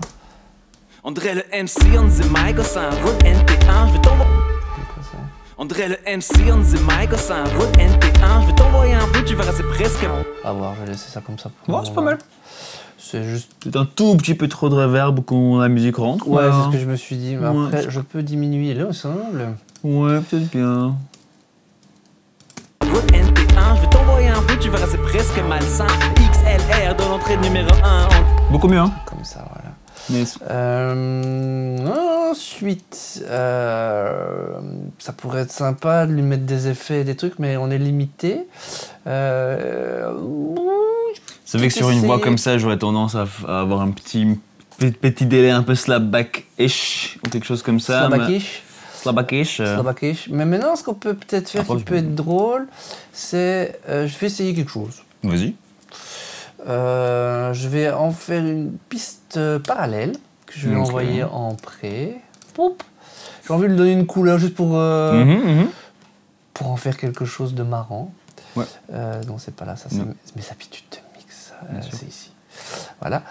S3: André le MC on the mic, c'est un road NT1. Je vais t'envoyer.
S2: C'est quoi ça?
S3: André le MC on the mic, c'est un road NT1. Je vais t'envoyer un flow, tu verras, c'est presque.
S2: À voir, je vais laisser ça comme ça. Pour
S1: Ouais,
S2: le
S1: c'est pas
S2: moment.
S1: mal.
S2: C'est juste.
S1: C'est un tout petit peu trop de reverb quand la musique rentre.
S2: Ouais,
S1: mais,
S2: c'est ce que je me suis dit. Mais
S1: Ouais.
S2: après, je peux diminuer l'ensemble.
S1: Ouais, peut-être bien.
S3: Road NT1. Je vais t'envoyer un flow, tu verras, c'est presque malsain. XLR dans l'entrée numéro 1.
S1: Beaucoup mieux, hein.
S2: Comme ça, voilà.
S1: Yes.
S2: Ensuite, ça pourrait être sympa de lui mettre des effets et des trucs, mais on est limité.
S1: C'est vrai que sur une voix comme ça, j'aurais tendance à avoir un petit délai un peu slapback-ish ou quelque chose comme ça.
S2: Slabakish.
S1: Slapback-ish.
S2: Slabakish. Mais maintenant, ce qu'on peut peut-être faire
S1: Après,
S2: qui peut être drôle, c'est. Je vais essayer quelque chose.
S1: Vas-y.
S2: Je vais en faire une piste parallèle que je vais
S1: Ok.
S2: envoyer en pré. Poup. J'ai envie de lui donner une couleur juste pour en faire quelque chose de marrant.
S1: Ouais.
S2: Non, c'est pas là, ça, c'est
S1: Non.
S2: mes habitudes de mix.
S1: Bien sûr.
S2: C'est ici. Voilà.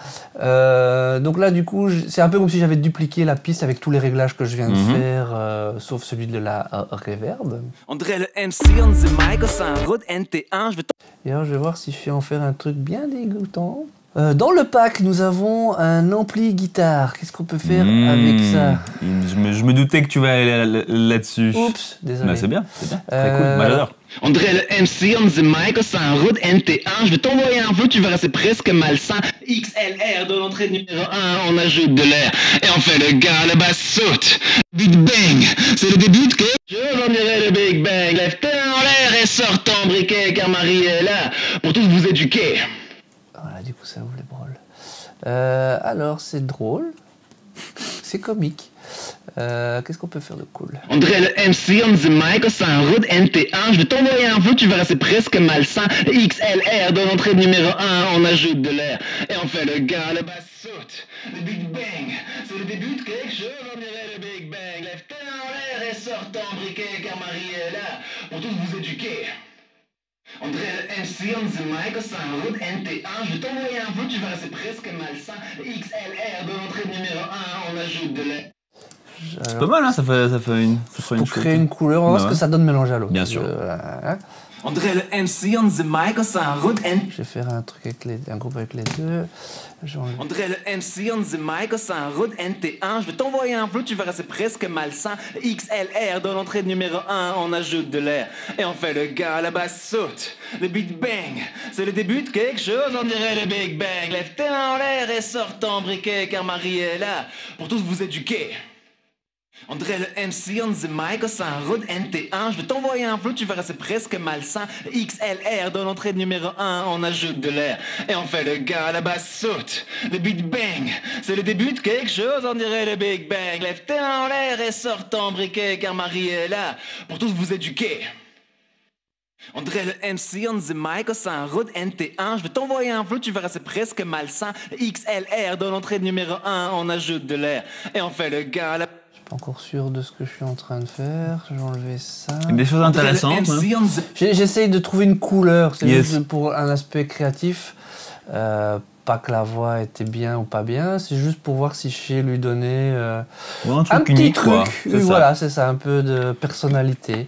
S2: Donc là, du coup, c'est un peu comme si j'avais dupliqué la piste avec tous les réglages que je viens de faire, sauf celui de la reverb.
S3: André le MC on the mic, c'est un road NT1. Je vais
S2: Et alors, je vais voir si je fais en faire un truc bien dégoûtant. Dans le pack, nous avons un ampli guitare. Qu'est-ce qu'on peut faire avec ça?
S1: Je me doutais que tu vas aller là-dessus.
S2: Oups, désolé.
S1: Bah, c'est bien, c'est bien. Très cool. Bah, j'adore.
S3: André le MC on the mic, c'est un road NT1. Je vais t'envoyer un flow, tu verras, c'est presque malsain. XLR dans l'entrée numéro 1, on ajoute de l'air. Et on fait le gars, la basse saute. Big bang, c'est le début de quelque chose, on dirait le Big Bang. Lève tes mains en l'air
S5: l'air et sort ton briquet car Marie est là pour tous vous éduquer.
S2: Voilà, du coup ça ouvre les broles. Alors c'est drôle, c'est comique. Qu'est-ce qu'on peut faire de cool?
S5: André le MC on the mic, c'est un route NT1. Je vais t'envoyer un vœu, tu verras c'est presque malsain. XLR dans l'entrée numéro 1, on ajoute de l'air. Et on fait le gars, le basse saute. Le Big Bang, c'est le début de quelque chose, on dirait le Big Bang. Lève tes mains en l'air et sort ton briquet car Marie est là pour tous vous éduquer. André le MC on the mic, c'est un route NT1. Je vais t'envoyer un vœu, tu verras c'est presque malsain. XLR dans l'entrée numéro 1, on ajoute de l'air.
S1: C'est pas mal, hein, ça fait une
S2: Pour créer une couleur, on va voir ce que ça donne mélangé à l'autre.
S1: Bien sûr.
S3: André le MC on the mic, c'est un road
S2: Je vais faire un truc avec un groupe avec les deux.
S3: André le MC on the mic, c'est un road NT1. Je vais t'envoyer un vœu, tu verras c'est presque malsain. XLR dans l'entrée numéro 1, on ajoute de l'air. Et on fait le gars, la basse saute. Le Big Bang, c'est le début de quelque chose, on dirait le Big Bang. Lève tes mains en l'air et sort ton briquet car Marie est là pour tous vous éduquer. André le MC on the mic, c'est un road NT1. Je vais t'envoyer un vœu, tu verras c'est presque malsain. XLR dans l'entrée numéro 1, on ajoute de l'air. Et on fait le gars, la basse saute. Le Big Bang, c'est le début de quelque chose, on dirait le Big Bang. Lève tes mains en l'air et sort ton briquet car Marie est là pour tous vous éduquer. André le MC on the mic, c'est un road NT1. Je vais t'envoyer un vœu, tu verras c'est presque malsain. XLR dans l'entrée numéro 1, on ajoute de l'air. Et on fait le gars, la...
S2: Encore sûr de ce que je suis en train de faire. Je vais enlever ça.
S1: Des choses intéressantes. Hein.
S2: J'essaye de trouver une couleur. C'est juste pour un aspect créatif. Pas que la voix était bien ou pas bien. C'est juste pour voir si je sais lui donner
S1: un
S2: petit
S1: unique,
S2: truc.
S1: quoi.
S2: Voilà, c'est ça, un peu de personnalité.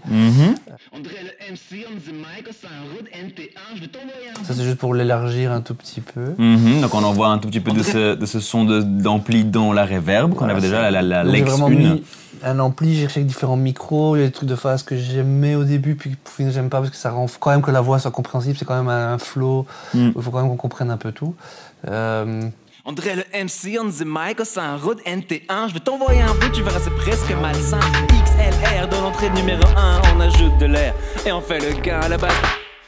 S5: André le MC on the mic, c'est un route NT1. Je vais t'envoyer un...
S2: Ça c'est juste pour l'élargir un tout petit peu.
S1: Donc on envoie un tout petit peu de ce son d'ampli dans la reverb qu'on avait déjà, la
S2: Lex 1. J'ai vraiment mis
S1: un
S2: ampli, j'ai cherché avec différents micros, il y a des trucs de phase que j'aimais au début, puis pour finir j'aime pas parce que ça rend quand même que la voix soit compréhensible, c'est quand même un flow, il faut quand même qu'on comprenne un peu tout.
S3: André le MC on the mic, c'est un road NT1. Je vais t'envoyer un vœu, tu verras c'est presque malsain. XLR dans l'entrée numéro 1, on ajoute de l'air. Et on fait le gars à la base.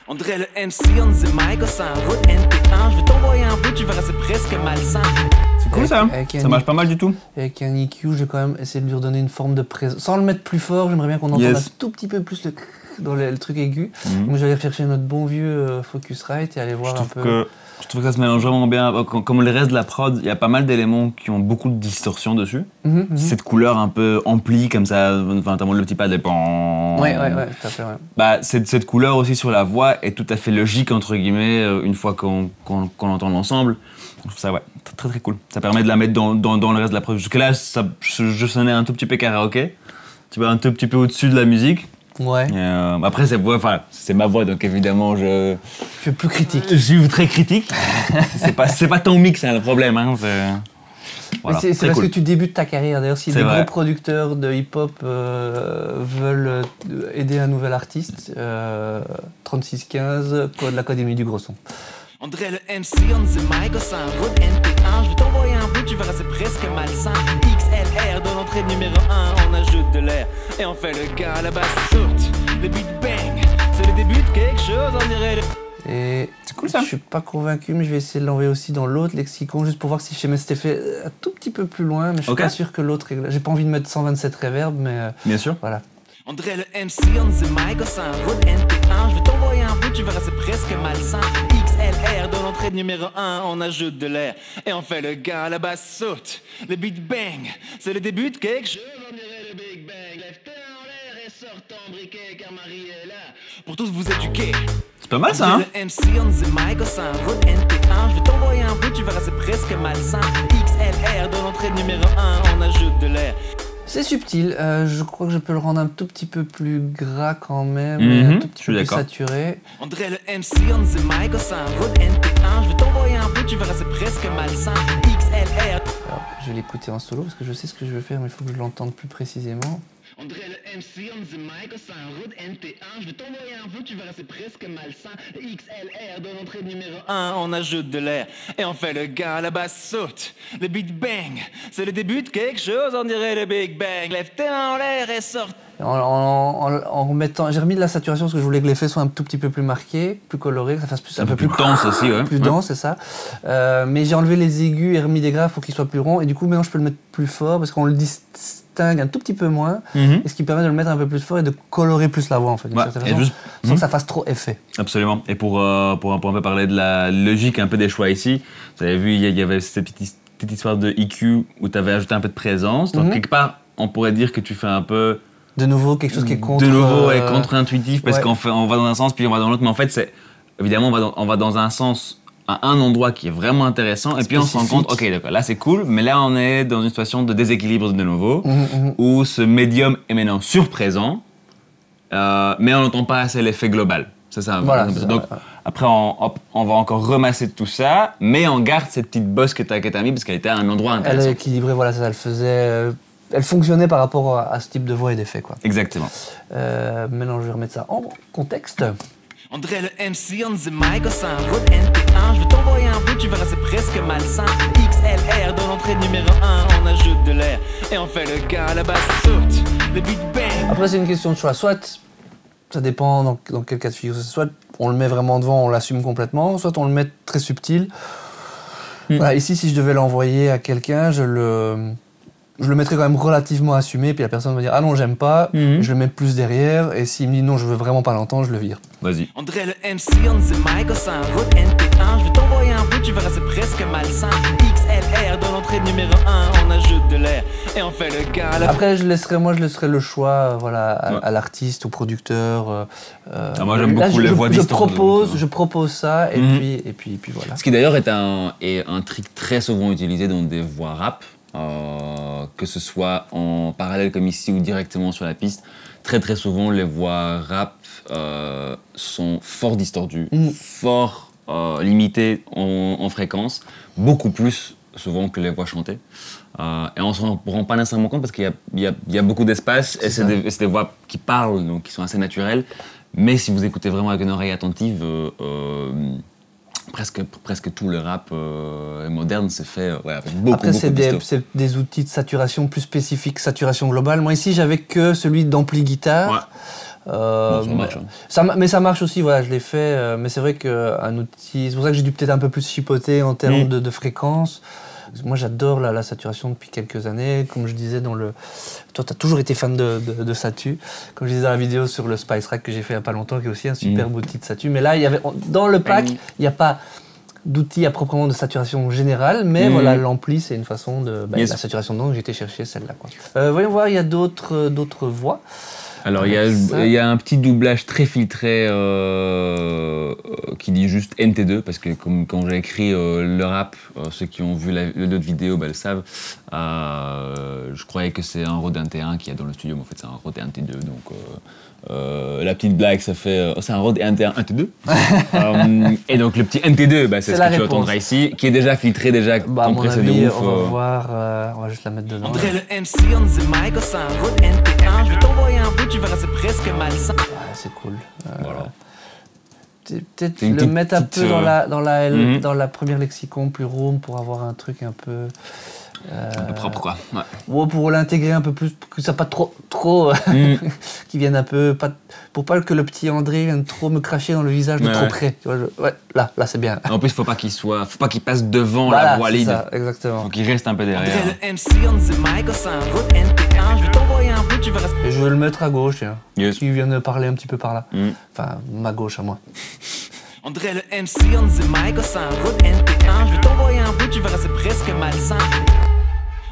S3: André le MC on the mic, c'est un road NT1. Je vais t'envoyer un vœu, tu verras c'est presque malsain.
S1: C'est cool ça, ça marche pas mal du tout.
S2: Avec un EQ, j'ai quand même essayé de lui redonner une forme de présence. Sans le mettre plus fort, j'aimerais bien qu'on entende un tout petit peu plus dans le truc aigu. Donc j'allais rechercher notre bon vieux Focusrite et aller voir un peu...
S1: Je trouve que ça se mélange vraiment bien. Comme le reste de la prod, il y a pas mal d'éléments qui ont beaucoup de distorsion dessus. Cette couleur un peu amplie comme ça, enfin, notamment le petit pad de pan.
S2: Ouais, tout à fait, ouais.
S1: Bah, cette couleur aussi sur la voix est tout à fait logique, entre guillemets, une fois qu'on entend l'ensemble. Je trouve ça, ouais, très très cool. Ça permet de la mettre dans le reste de la prod. Jusque-là, je sonnais un tout petit peu karaoké. Tu vois, un tout petit peu au-dessus de la musique.
S2: Ouais.
S1: Après, c'est ma voix, donc évidemment, je
S2: suis plus critique.
S1: Je suis très critique. c'est pas ton mix, hein, le problème. Hein,
S2: voilà, c'est parce que tu débutes ta carrière. D'ailleurs, si des gros producteurs de hip-hop veulent aider un nouvel artiste, 3615, l'Académie du Gros Son.
S3: André le MC on the mic, c'est un road NT1. Je vais t'envoyer un vœu, tu verras c'est presque malsain. XLR dans l'entrée numéro 1, on ajoute de l'air. Et on fait le gars, la basse saute. Le Big Bang, c'est le début de quelque chose, on dirait
S2: Et c'est cool ça. Je suis pas convaincu, mais je vais essayer de l'envoyer aussi dans l'autre lexicon, juste pour voir si je mets cet effet un tout petit peu plus loin, mais je suis pas sûr que l'autre est... J'ai pas envie de mettre 127 reverb, mais...
S1: Bien sûr.
S2: Voilà.
S3: André le MC on the mic, c'est un road NT1. Je vais t'envoyer un vœu, tu verras c'est presque malsain. XLR dans l'entrée numéro 1, on ajoute de l'air. Et on fait le gars, la basse saute. Le Big Bang, c'est le début de quelque chose, on dirait le Big Bang. Lève tes mains en l'air et sort ton briquet car Marie est là pour tous vous éduquer.
S1: C'est pas mal ça, hein?
S3: Le MC on the mic, c'est un road NT1. Je vais t'envoyer un vœu, tu verras c'est presque malsain. XLR dans l'entrée numéro 1, on ajoute de l'air.
S2: C'est subtil, je crois que je peux le rendre un tout petit peu plus gras quand même, un tout petit peu plus saturé.
S3: André le MC on the mic, c'est un road NT1. Je vais t'envoyer un vœu, tu verras c'est presque malsain. XLR.
S2: Alors, je vais l'écouter en solo parce que je sais ce que je veux faire, mais il faut que je l'entende plus précisément.
S5: André le MC on the mic, c'est un Rode NT1. Je vais t'envoyer un vœu, tu verras, c'est presque malsain. XLR de l'entrée numéro 1.
S3: On ajoute de l'air et on fait le gars, la basse saute. Le beat bang, c'est le début de quelque chose, on dirait le Big Bang. Lève tes mains en l'air et sort.
S2: En remettant, j'ai remis de la saturation parce que je voulais que l'effet soit un tout petit peu plus marqué, plus coloré, que ça fasse plus, un peu plus
S1: dense aussi, ouais.
S2: Plus dense, c'est ça. Mais j'ai enlevé les aigus et remis des graves pour qu'il soit plus rond. Et du coup, maintenant, je peux le mettre plus fort parce qu'on le distingue un tout petit peu moins. Et ce qui permet de le mettre un peu plus fort et de colorer plus la voix, en fait.
S1: Ouais,
S2: sans que ça fasse trop effet.
S1: Absolument. Et pour un peu parler de la logique un peu des choix ici, vous avez vu, il y avait cette petite histoire de EQ où tu avais ajouté un peu de présence. Donc, quelque part, on pourrait dire que tu fais un peu.
S2: De nouveau, quelque chose qui est
S1: contre-intuitif parce qu'on va dans un sens puis on va dans l'autre. Mais en fait, évidemment, on va dans un sens à un endroit qui est vraiment intéressant. Et puis on se rend compte, ok, d'accord, là c'est cool, mais là on est dans une situation de déséquilibre de nouveau où ce médium est maintenant surprésent, mais on n'entend pas assez l'effet global. C'est ça.
S2: Voilà,
S1: donc après, on va encore remasser tout ça, mais on garde cette petite bosse que tu as mis parce qu'elle était à un endroit intéressant.
S2: Elle est équilibrée, voilà, ça, elle faisait. Elle fonctionnait par rapport à ce type de voix et d'effet, quoi.
S1: Exactement.
S2: Maintenant, je vais remettre ça en contexte.
S3: André le MC on the mic, c'est un Rode NT1. Je vais t'envoyer un vœu, tu verras, c'est presque malsain. XLR dans l'entrée numéro 1, on ajoute de l'air et on fait le gars, la basse saute. Le beat bang.
S2: Après, c'est une question de choix. Soit, ça dépend dans quel cas de figure. Soit on le met vraiment devant, on l'assume complètement, soit on le met très subtil. Voilà, ici, si je devais l'envoyer à quelqu'un, je le mettrais quand même relativement assumé, puis la personne va dire « Ah non, j'aime pas je le mets plus derrière, et s'il me dit « Non, je veux vraiment pas l'entendre », je le vire.
S1: Vas-y.
S3: André le MC on the mic, c'est un Rode NT1. Je vais t'envoyer un vœu, tu verras, c'est presque malsain. XLR dans l'entrée numéro 1, on ajoute de l'air et on fait le gars.
S2: Après, je laisserai le choix voilà, à l'artiste, au producteur.
S1: Moi, j'aime beaucoup les voix distantes.
S2: Je propose ça, et puis voilà.
S1: Ce qui d'ailleurs est un trick très souvent utilisé dans des voix rap. Que ce soit en parallèle comme ici ou directement sur la piste, très souvent les voix rap sont fort distordues, fort limitées en fréquence, beaucoup plus souvent que les voix chantées. Et on ne s'en rend pas nécessairement compte parce qu'il y a beaucoup d'espace et c'est des voix qui parlent, donc qui sont assez naturelles. Mais si vous écoutez vraiment avec une oreille attentive, presque tout le rap moderne s'est fait avec beaucoup
S2: Après, c'est
S1: de
S2: des outils de saturation plus spécifiques, saturation globale. Moi, ici, j'avais que celui d'ampli guitare.
S1: Ça marche. Hein.
S2: Mais ça marche aussi, voilà, je l'ai fait. Mais c'est vrai qu'un outil... C'est pour ça que j'ai dû peut-être un peu plus chipoter en termes de fréquence. Moi, j'adore la saturation depuis quelques années. Comme je disais dans le... Toi, tu as toujours été fan de Satu. Comme je disais dans la vidéo sur le Spice Rack que j'ai fait il n'y a pas longtemps, qui est aussi un superbe outil de Satu. Mais là, dans le pack, il n'y a pas d'outil à proprement de saturation générale, mais voilà, l'ampli, c'est une façon de... la saturation dedans, j'ai été chercher celle-là. Voyons voir, il y a d'autres voix.
S1: Alors, il y a un petit doublage très filtré qui dit juste NT2, parce que comme quand j'ai écrit le rap, ceux qui ont vu l'autre vidéo le savent, je croyais que c'est un Rode NT1 qu'il y a dans le studio, mais en fait c'est un Rode NT2, donc la petite blague ça fait c'est un Rode NT1 NT2 et donc le petit NT2 c'est ce que tu entendras ici, qui est déjà filtré, déjà compressé de ouf.
S2: On va voir, on va juste la mettre dedans.
S3: André le MC on the mic, c'est un Rode NT1. Je vais t'envoyer un vœu, tu verras, c'est presque malsain.
S2: Ouais, c'est cool.
S1: Voilà.
S2: Peut-être le mettre un peu dans la première lexicon, plus room, pour avoir un truc un peu...
S1: un peu propre, quoi. Ouais.
S2: Ou pour l'intégrer un peu plus, que ça pas trop qu'il vienne un peu... pour pas que le petit André vienne trop me cracher dans le visage de trop près. Tu vois, là c'est bien.
S1: En plus, faut pas qu'il passe devant la voix lead.
S2: Ça, exactement.
S1: Faut qu'il reste un peu derrière.
S3: André le MC on the mic, c'est un Rode NT1. Je vais t'envoyer un vœu, tu verras.
S2: Et je vais le mettre à gauche,
S1: Yes.
S2: qui vient de parler un petit peu par là. Enfin, ma gauche à moi.
S3: André le MC on the mic, c'est un Rode NT1. Je vais t'envoyer un vœu, tu verras, c'est presque malsain.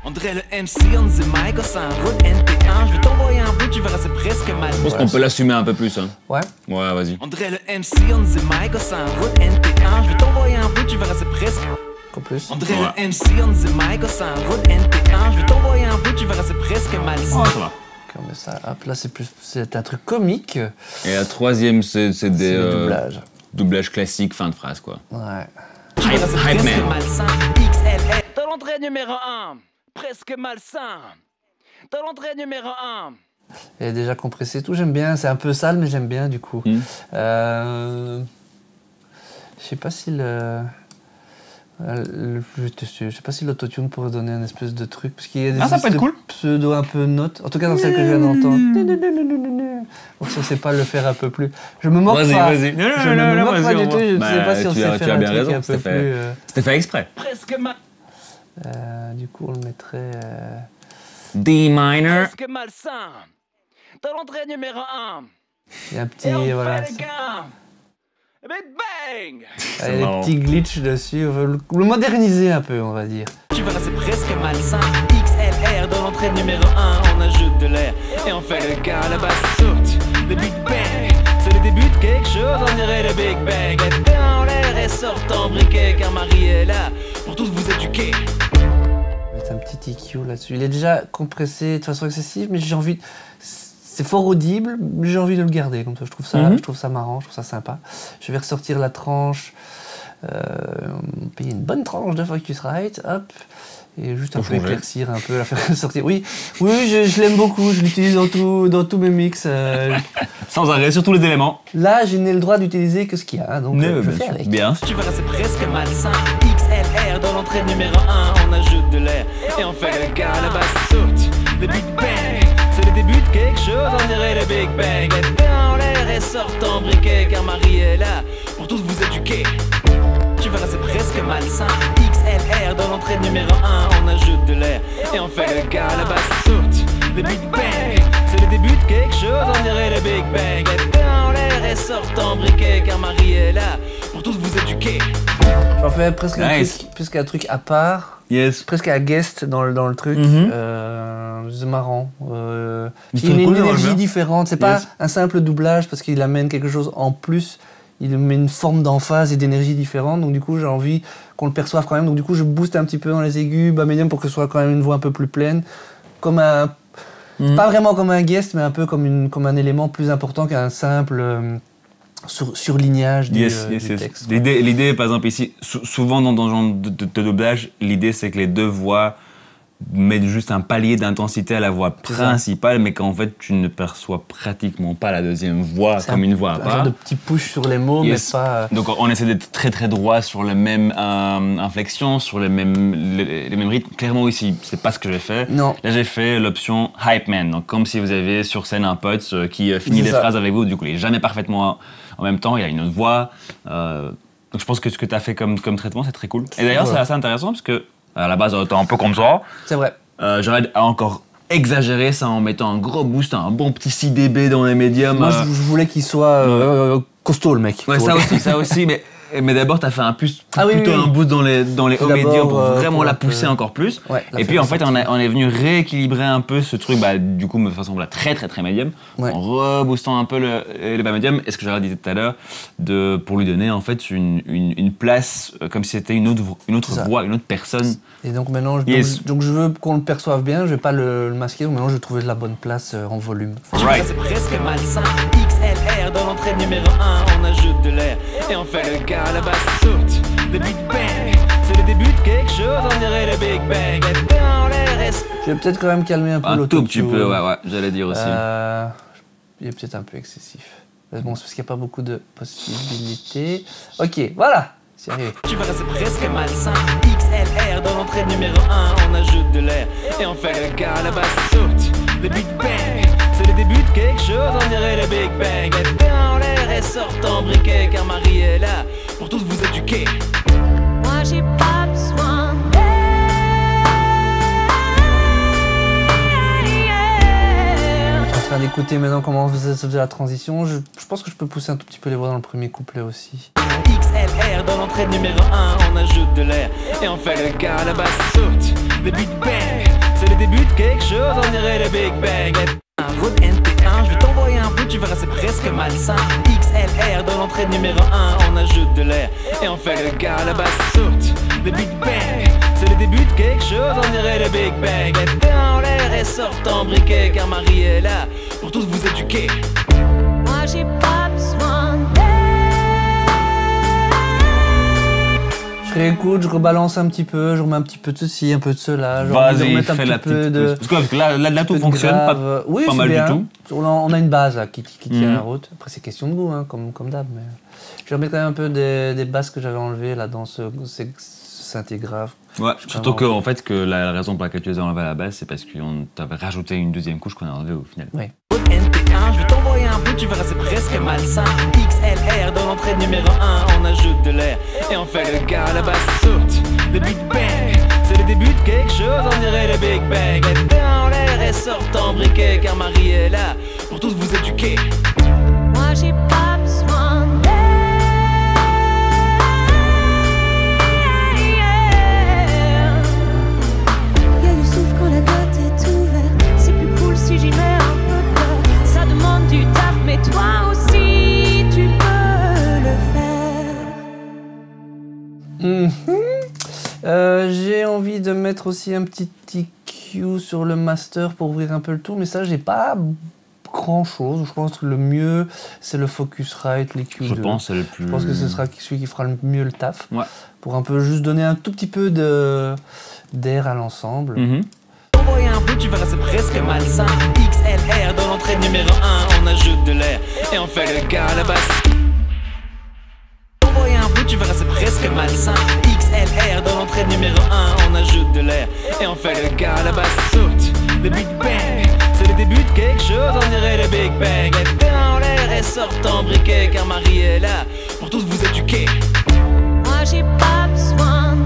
S3: André le MC on the mic, c'est un Rode NT1. Je vais t'envoyer un vœu, tu verras, c'est presque malsain.
S1: Je pense qu'on peut l'assumer un peu plus. Hein.
S2: Ouais.
S1: Ouais, vas-y.
S3: André le MC on the mic, c'est un Rode NT1. Je vais t'envoyer un vœu, tu verras, c'est presque.
S2: Encore plus.
S3: André le MC on the mic, c'est un Rode NT1. Je vais t'envoyer un vœu, tu verras, c'est presque malsain.
S1: Ça va.
S2: On met ça, hop, là c'est un truc comique.
S1: Et la troisième, c'est des
S2: doublages
S1: classiques, fin de phrase, quoi.
S2: Ouais.
S1: Hype man.
S3: XLR. Dans l'entrée numéro 1, presque malsain. Dans l'entrée numéro 1.
S2: Elle est déjà compressée et tout, j'aime bien. C'est un peu sale, mais j'aime bien du coup. Je sais pas si je sais pas si l'autotune pourrait donner un espèce de truc, parce qu'il y a des
S1: ça peut être cool.
S2: pseudo un peu notes, en tout cas dans celle que je viens d'entendre. Donc si on sait pas le faire un peu plus. Je me moque pas.
S1: Vas-y.
S2: Je ne me moque pas du tout, je ne sais pas si on sait
S1: Tu
S2: faire
S1: as
S2: un
S1: bien
S2: truc
S1: raison,
S2: un peu plus...
S1: c'était fait exprès.
S3: Presque mal.
S2: Du coup, on le mettrait...
S1: D minor.
S3: Presque malsain. Dans l'entrée numéro 1.
S2: Il y a un petit...
S3: Et on
S2: voilà.
S3: fait les gars. Big bang.
S2: Il y a des
S1: marrant.
S2: petits glitches dessus, on veut le moderniser un peu, on va dire.
S3: Tu verras, c'est presque malsain. XLR dans l'entrée numéro 1, on ajoute de l'air. Et on fait le gars, la basse saute. Le Big Bang, c'est le début de quelque chose, on dirait le Big Bang. Et dans l'air et sortent en briquet, car Marie est là pour tous vous éduquer.
S2: On va mettre un petit EQ là-dessus. Il est déjà compressé de façon excessive, mais j'ai envie... C'est fort audible, mais j'ai envie de le garder. Comme ça, je trouve ça marrant, je trouve ça sympa. Je vais ressortir la tranche, payer une bonne tranche de Focusrite, hop, et juste un peu éclaircir un peu, la faire sortir. Oui, je l'aime beaucoup, je l'utilise dans tous mes mix.
S1: Sans arrêt, sur tous les éléments.
S2: Là, je n'ai le droit d'utiliser que ce qu'il y a, donc je fais avec.
S1: Bien.
S3: Tu verras, c'est presque malsain. XLR dans l'entrée numéro 1, on ajoute de l'air. Et on fait le gars, la basse saute. Le Big Bang, c'est le début de quelque chose, on dirait le Big Bang. Et dans l'air et sortent en briquet, car Marie est là pour tous vous éduquer. Tu verras, c'est presque malsain. XLR dans l'entrée numéro 1, on ajoute de l'air. Et on fait le gars, la basse saute. Le Big Bang, c'est le début de quelque chose, on dirait le Big Bang. Et dans l'air et sortent en briquet, car Marie est là pour tous vous éduquer.
S2: J'en fais presque un truc à part.
S1: Yes.
S2: Presque à guest dans le truc. C'est marrant.
S1: Ils
S2: Il y a
S1: sont
S2: une
S1: cool,
S2: énergie
S1: bien.
S2: différente. C'est pas un simple doublage parce qu'il amène quelque chose en plus. Il met une forme d'emphase et d'énergie différente. Donc du coup, j'ai envie qu'on le perçoive quand même. Donc du coup, je booste un petit peu dans les aigus, bas médium pour que ce soit quand même une voix un peu plus pleine. Comme un... Pas vraiment comme un guest, mais un peu comme un élément plus important qu'un simple... surlignage du texte.
S1: L'idée, par exemple, ici, souvent dans ce genre de doublage, l'idée c'est que les deux voix mettent juste un palier d'intensité à la voix principale, mais qu'en fait tu ne perçois pratiquement pas la deuxième voix comme une voix à part.
S2: Un genre de petit push sur les mots, mais pas...
S1: Donc on essaie d'être très très droit sur les mêmes inflexions, sur les mêmes rythmes. Clairement ici, c'est pas ce que j'ai fait.
S2: Non.
S1: Là j'ai fait l'option Hype Man, donc comme si vous avez sur scène un pote qui finit des phrases avec vous, du coup il est jamais parfaitement en même temps, il a une autre voix. Donc je pense que ce que tu as fait comme traitement, c'est très cool. Et d'ailleurs, c'est assez intéressant parce que à la base, t'es un peu comme ça.
S2: C'est vrai.
S1: J'aurais encore exagéré ça en mettant un gros boost, un bon petit 6 dB dans les médiums.
S2: Moi, je voulais qu'il soit costaud, le mec.
S1: Ouais, ça aussi, mais d'abord, t'as fait un boost dans les hauts
S2: D'abord,
S1: médiums pour vraiment
S2: pour
S1: la pousser encore plus.
S2: Ouais,
S1: et puis en fait, on est venu rééquilibrer un peu ce truc, du coup, de façon très très très médium, en reboostant un peu les bas médiums. Et ce que j'avais dit tout à l'heure, pour lui donner en fait une place, comme si c'était une autre voix, une autre personne.
S2: Et donc maintenant, donc je veux qu'on le perçoive bien, je vais pas le masquer, donc maintenant je vais trouver de la bonne place en volume.
S3: Right. C'est presque malsain. XLR dans l'entrée numéro 1, on ajoute de l'air. Et on fait le gars, la basse saute. Le Big Bang, c'est le début de quelque chose, on dirait le Big Bang. Et dans l'air
S2: je vais peut-être quand même calmer un peu
S1: un
S2: l'autotune.
S1: tout petit peu, ouais, j'allais dire aussi.
S2: Il est peut-être un peu excessif. Mais bon, c'est parce qu'il n'y a pas beaucoup de possibilités. Ok, voilà. C'est arrivé.
S3: Tu verras, c'est presque malsain. XLR dans l'entrée numéro 1, on ajoute de l'air. Et on fait le gars, la basse saute. Le Big Bang, c'est le début de quelque chose, on dirait le Big Bang. Et dans l'air et sortent en briquet, car Marie est là pour tous vous éduquer.
S4: Moi j'ai pas besoin
S2: Je suis en train d'écouter maintenant comment se faisait la transition. Je pense que je peux pousser un tout petit peu les voix dans le premier couplet aussi.
S3: XLR dans l'entrée numéro 1, on ajoute de l'air. Et on fait le gars, la basse saute. Le Big Bang, c'est le début de quelque chose, on dirait le Big Bang. Un route NT1, je vais t'envoyer un bout, tu verras, c'est presque malsain. XLR dans l'entrée numéro 1, on ajoute de l'air. Et on fait le gars, la basse saute. Le Big Bang, c'est le début de quelque chose, on dirait le Big Bang. Et dans l'air et sortent en briquet, car Marie est là pour tous vous éduquer.
S4: Moi j'ai pas besoin
S2: Je Je réécoute, je rebalance un petit peu, je remets un petit peu de ceci, un peu de cela.
S1: Vas-y, fais la petite
S2: de...
S1: Parce que là tout fonctionne,
S2: oui,
S1: pas mal
S2: bien.
S1: du tout.
S2: On a une base là, qui tient la route. Après, c'est question de goût, hein, comme d'hab. Mais... Je vais remettre quand même un peu des basses que j'avais enlevées là, dans ce synthé grave.
S1: Ouais, surtout que, en fait, que la raison pour laquelle tu les as enlevées à la base, c'est parce qu'on t'avait rajouté une deuxième couche qu'on a enlevée au final.
S2: Oui.
S3: NT1, je vais t'envoyer un bout, tu verras c'est presque malsain. XLR dans l'entrée numéro 1, on ajoute de l'air et on fait le gars, la basse saute. Le Big Bang, c'est le début de quelque chose, on dirait le Big Bang. Les deux en l'air et sortent en briquet, car Marie est là pour tous vous éduquer.
S4: Moi j'ai pas besoin d'aide. Y a du souffle quand la glotte est ouverte. C'est plus cool si j'y mets un peu de peur. Ça demande du taf, mais toi aussi tu peux le faire.
S2: J'ai envie de mettre aussi un petit EQ sur le master pour ouvrir un peu le tour, mais ça, j'ai pas grand chose. Je pense que le mieux, c'est le Focusrite, l'EQ2.
S1: Je pense que c'est le plus...
S2: Je pense que ce sera celui qui fera le mieux le taf.
S1: Ouais.
S2: Pour un peu juste donner un tout petit peu d'air à l'ensemble.
S3: Envoyer un bout, tu verras c'est presque malsain. XLR dans l'entrée numéro 1, on ajoute de l'air et on fait le gars, la basse. Envoyer un bout, tu verras c'est presque malsain. XLR dans l'entrée numéro 1, on ajoute de l'air et on fait le gars, la basse saute. Le Big Bang, c'est le début de quelque chose, on dirait le Big Bang. Les deux en l'air et sortent en briquet, car Marie est là pour tous vous éduquer.
S4: Moi j'ai pas besoin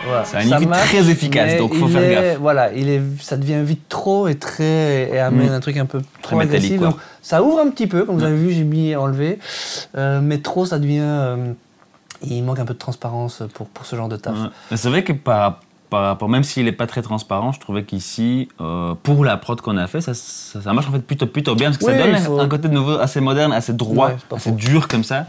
S2: Voilà.
S1: C'est un EQ très efficace, donc faut faire gaffe.
S2: Voilà, ça devient vite trop et amène un truc un peu trop
S1: métallique,
S2: agressif.
S1: quoi.
S2: Donc, ça ouvre un petit peu, comme vous avez vu, j'ai mis enlevé. Mais trop, ça devient... il manque un peu de transparence pour ce genre de taf.
S1: Ouais. Mais c'est vrai que par rapport, même s'il n'est pas très transparent, je trouvais qu'ici, pour la prod qu'on a fait, ça marche en fait plutôt bien, parce que ça donne un côté de nouveau assez moderne, assez droit, assez dur comme ça.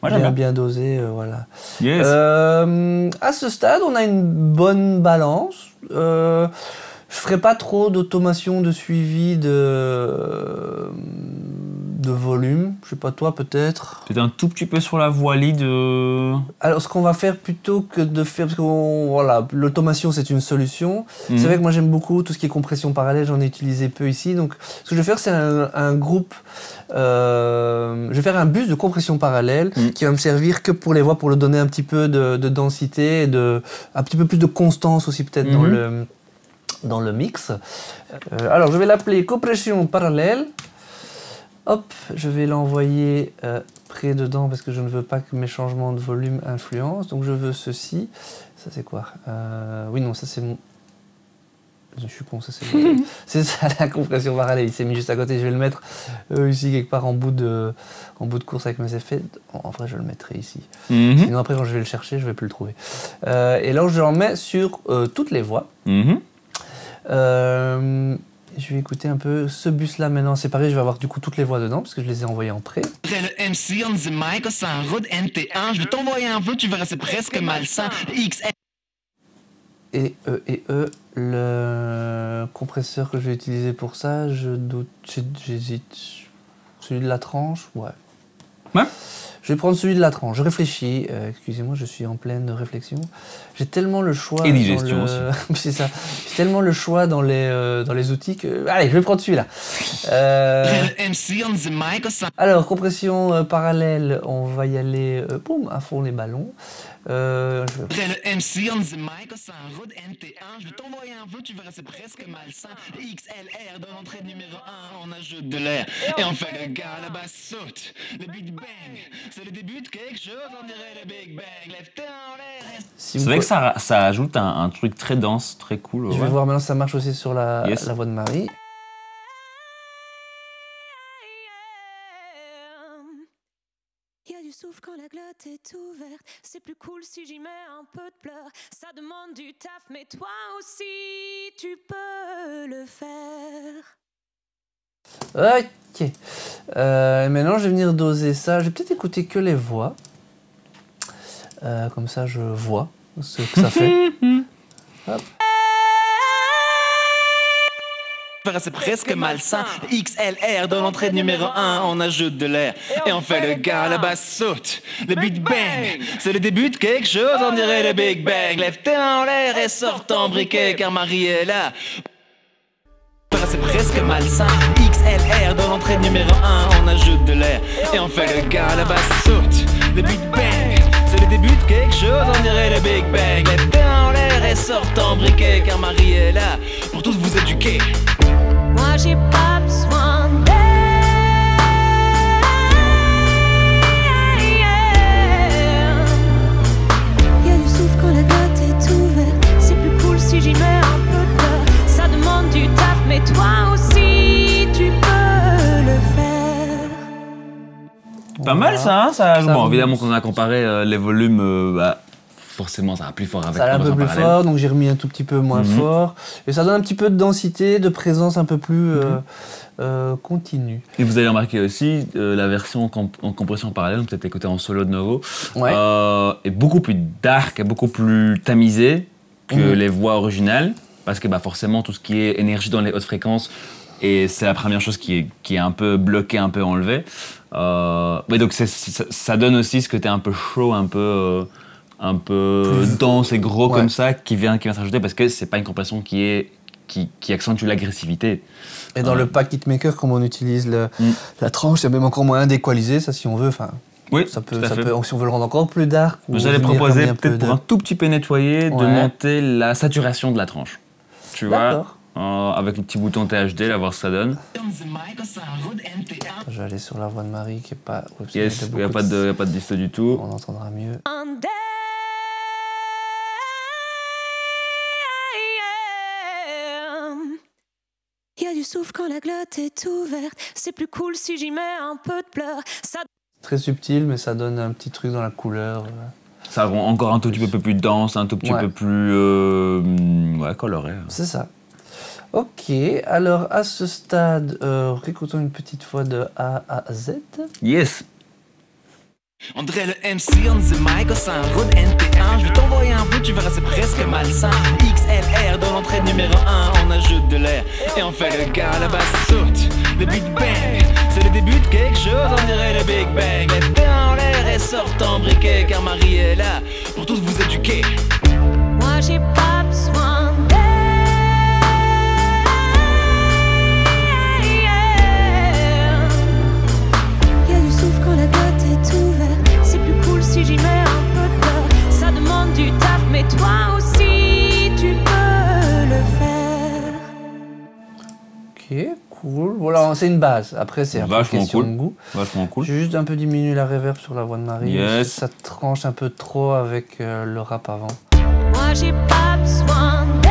S1: Moi,
S2: bien dosé, voilà.
S1: Yes.
S2: À ce stade, on a une bonne balance. Je ferai pas trop d'automation de suivi de volume. Je sais pas, toi peut-être.
S1: Peut-être un tout petit peu sur la voix lead.
S2: Alors, ce qu'on va faire plutôt que de faire, parce que voilà, l'automation c'est une solution. C'est vrai que moi j'aime beaucoup tout ce qui est compression parallèle, j'en ai utilisé peu ici. Donc, ce que je vais faire, c'est un groupe. Je vais faire un bus de compression parallèle qui va me servir que pour les voix, pour le donner un petit peu de densité, et un petit peu plus de constance aussi peut-être dans le mix. Alors, je vais l'appeler compression parallèle. Hop, je vais l'envoyer près dedans parce que je ne veux pas que mes changements de volume influencent. Donc je veux ceci. Ça c'est quoi? Oui, non, ça c'est mon... Je suis con, ça c'est... c'est ça la compression parallèle, il s'est mis juste à côté. Je vais le mettre ici quelque part en bout de course avec mes effets. En vrai, je le mettrai ici. Sinon après, quand je vais le chercher, je ne vais plus le trouver. Et là, je l'en mets sur toutes les voix. Je vais écouter un peu ce bus-là maintenant. C'est pareil, je vais avoir du coup toutes les voix dedans parce que je les ai envoyées en pré.
S5: T'es le MC on the mic, c'est un Rode NT1. Je vais t'envoyer un vœu, tu verras, c'est presque malsain. XL.
S2: Et le compresseur que je vais utiliser pour ça, je doute, j'hésite. Celui de la tranche, ouais. Je vais prendre celui de la tranche. Je réfléchis. Excusez-moi, je suis en pleine réflexion. J'ai tellement le choix.
S1: Et digestion aussi.
S2: C'est ça. J'ai tellement le choix dans les outils que. Allez, je vais prendre celui-là. Alors, compression parallèle, on va y aller boum, à fond les ballons.
S5: Le MC on the mic, c'est un Rode NT1. Je vais t'envoyer un vœu, tu verras, c'est presque malsain. XLR dans l'entrée numéro 1, on ajoute de l'air. Et on fait le gars, la basse saute. Le Big Bang, c'est le début de quelque chose, on dirait le Big Bang. Lève-toi en l'air.
S1: C'est vrai que ça ajoute un truc très dense, très cool.
S2: Je vais voir maintenant si ça marche aussi sur la voix de Marie.
S4: Il y a du souffle quand la glotte est ouverte. C'est plus cool si j'y mets un peu de pleurs. Ça demande du taf, mais toi aussi, tu peux le faire.
S2: Ok. Maintenant, je vais venir doser ça. Je vais peut-être écouter que les voix. Comme ça, je vois ce que ça fait. Hop.
S3: paraissait presque malsain. XLR dans l'entrée numéro 1, on ajoute de l'air. Et on fait le gars, la basse saute. Le Big Bang, c'est le début de quelque chose, on dirait le Big Bang. Lève tes mains en l'air et sors ton briquet, car Marie est là. C'est presque malsain. XLR dans l'entrée numéro 1, on ajoute de l'air. Et on fait le gars, la basse saute. Le Big Bang, c'est le début de quelque chose, on dirait le Big Bang. Lève tes mains en l'air et sors ton briquet, car Marie est là pour tous vous éduquer.
S4: Moi j'ai pas besoin d'aide. Y'a du souffle quand la glotte est ouverte. C'est plus cool si j'y mets un peu de beurre. Ça demande du taf, mais toi aussi tu peux le faire.
S1: Pas mal ça, hein, ça. Bon,
S2: va.
S1: évidemment qu'on a comparé les volumes, forcément ça va plus fort avec
S2: Ça a un peu plus fort, donc j'ai remis un tout petit peu moins fort. Et ça donne un petit peu de densité, de présence un peu plus continue.
S1: Et vous avez remarqué aussi, la version en compression parallèle, peut-être écouté en solo de Novo,
S2: Ouais.
S1: est beaucoup plus dark, et beaucoup plus tamisée que les voix originales. Parce que forcément, tout ce qui est énergie dans les hautes fréquences, et c'est la première chose qui est un peu bloquée, un peu enlevée. Mais donc ça donne aussi ce côté un peu chaud, un peu dense et gros comme ça, qui vient s'ajouter, parce que c'est pas une compression qui accentue l'agressivité.
S2: Et dans le pack hitmaker, comme on utilise la tranche, il y a même encore moyen d'équaliser, ça si on veut. Enfin,
S1: Oui,
S2: ça peut,
S1: tout à fait.
S2: si on veut le rendre encore plus dark.
S1: Vous allez proposer peut-être pour un tout petit peu nettoyer, de monter la saturation de la tranche. Tu vois, avec le petit bouton THD, là, voir ce que ça donne.
S2: Je vais aller sur la voix de Marie qui est pas.
S1: Yes, il n'y a pas de disto du tout.
S2: On entendra mieux.
S4: Il y a du souffle quand la glotte est ouverte. C'est plus cool si j'y mets un peu de pleurs. Ça...
S2: Très subtil, mais ça donne un petit truc dans la couleur.
S1: Ça rend encore un tout petit peu plus dense, un tout petit peu plus coloré.
S2: C'est ça. Ok, alors à ce stade, récoutons une petite fois de A à Z.
S1: Yes.
S3: On dirait le MC, on the mic, c'est un Rode NT1. Je vais t'envoyer un bout, tu verras, c'est presque malsain. XLR dans l'entrée numéro 1, on ajoute de l'air. Et on fait le gars, la basse saute. Le Big Bang, c'est le début de quelque chose, on dirait le Big Bang. Lève tes mains en l'air et sors ton briquet, car Marie est là pour tous vous éduquer.
S4: Moi j'ai pas besoin d'aide. Y'a du souffle quand la glotte est ouverte. C'est plus cool si j'y mets un peu de beurre. Ça demande du taf, mais toi aussi tu peux le faire.
S2: Ok, cool. Voilà, c'est une base. Après, c'est un peu question de goût.
S1: Vachement cool.
S2: J'ai juste un peu diminué la reverb sur la voix de Marie.
S1: Yes.
S2: Ça tranche un peu trop avec le rap avant.
S4: Moi j'ai pas besoin d'aide.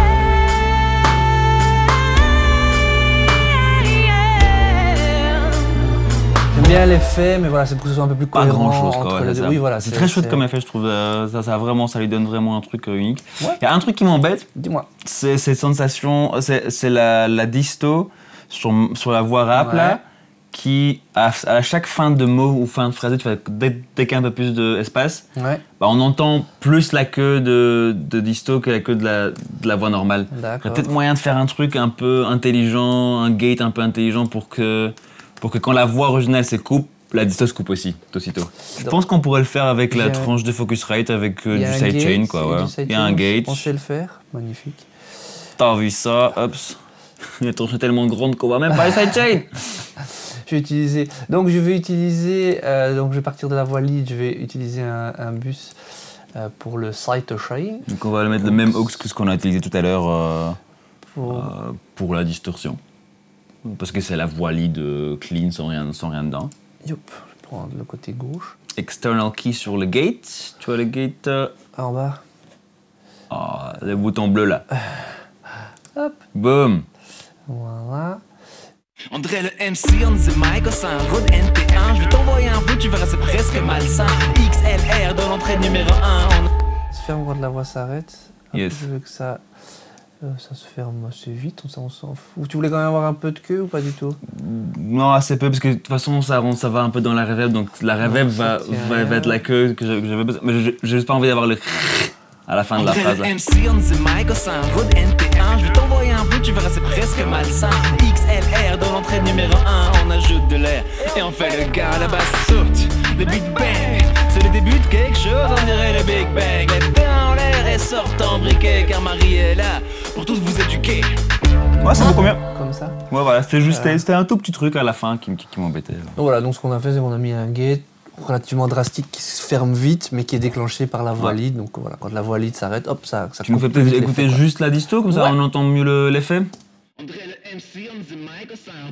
S2: J'aime bien l'effet, mais voilà, c'est pour que ce soit un peu plus
S1: Pas
S2: cohérent.
S1: grand chose quoi.
S2: Oui, voilà,
S1: c'est très chouette comme effet, je trouve. Ça lui donne vraiment un truc unique.
S2: Ouais.
S1: Il y a un truc qui m'embête.
S2: Dis-moi.
S1: C'est cette sensation, c'est la disto sur la voix rap là, qui à chaque fin de mot ou fin de phrase, tu fais dès qu'il y a un peu plus d'espace, on entend plus la queue de disto que la queue de la voix normale. Il y a peut-être moyen de faire un truc un peu intelligent, un gate un peu intelligent pour que quand la voix originale se coupe, la disto se coupe aussi, aussitôt. Je pense qu'on pourrait le faire avec la tranche de Focusrite avec du sidechain quoi. Ouais. Il y a un gate.
S2: On sait le faire, magnifique.
S1: T'as vu ça, hop. La tranche est tellement grande qu'on voit même pas le sidechain.
S2: Je vais utiliser. Donc je vais utiliser. Donc je vais partir de la voix lead. Je vais utiliser un bus pour le sidechain. Donc
S1: on va mettre le même aux que ce qu'on a utilisé tout à l'heure pour la distorsion. Parce que c'est la voix lead clean sans rien dedans.
S2: Yop. Je prends le côté gauche.
S1: External key sur le gate. Tu vois le gate
S2: en bas.
S1: Le bouton bleu là.
S2: Hop.
S1: Boom.
S2: Voilà.
S3: On dirait le MC, on the mic, c'est un Rode NT1. Je vais t'envoyer un bout, tu verras, c'est presque malsain. XLR dans l'entrée numéro 1.
S2: Se ferme quand la voix s'arrête.
S1: Yes.
S2: Je veux que ça se ferme assez vite, on s'en fout. Tu voulais quand même avoir un peu de queue ou pas du tout?
S1: Non, assez peu, parce que de toute façon, ça va un peu dans la reverb, donc la reverb va être la queue que j'avais besoin. Mais j'ai juste pas envie d'avoir le à la fin de la phrase.
S3: MC, on the mic, c'est un Rode NT1. Je vais t'envoyer un bout, tu verras c'est presque malsain. XLR dans l'entrée numéro 1, on ajoute de l'air et on fait le gars à la basse saute. Le Big Bang, c'est le début de quelque chose, on dirait le Big Bang. Les mains en l'air et sortent en briquet, car Marie est là pour tous vous éduquer.
S1: Ouais, ça vaut combien?
S2: Comme ça.
S1: Ouais, voilà, c'était juste c'était un tout petit truc à la fin qui m'embêtait.
S2: Donc voilà, donc ce qu'on a fait, c'est qu'on a mis un gate relativement drastique qui se ferme vite, mais qui est déclenché par la voie lead. Donc voilà, quand la voie lead s'arrête, hop, ça
S1: Tu nous fais peut-être écouter juste la disto, comme ça
S2: Ouais.
S1: on entend mieux l'effet.
S2: Et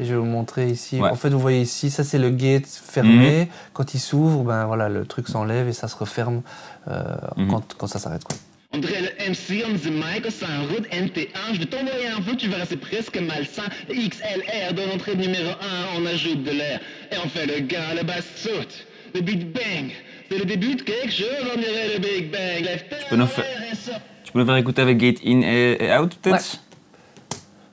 S2: je vais vous montrer ici.
S1: Ouais.
S2: En fait, vous voyez ici, ça c'est le gate fermé. Quand il s'ouvre, ben voilà, le truc s'enlève et ça se referme quand ça s'arrête, quoi.
S5: On dirait le MC on the mic, c'est un Rode NT1. Je vais t'envoyer un vœu, tu verras, c'est presque malsain. XLR dans l'entrée numéro 1, on ajoute de l'air et on fait le gars, le basse saute. Le Big Bang, c'est le début de quelque chose, on dirait le Big Bang.
S1: Tu peux nous faire écouter avec gate in et out, peut-être?
S2: Ouais.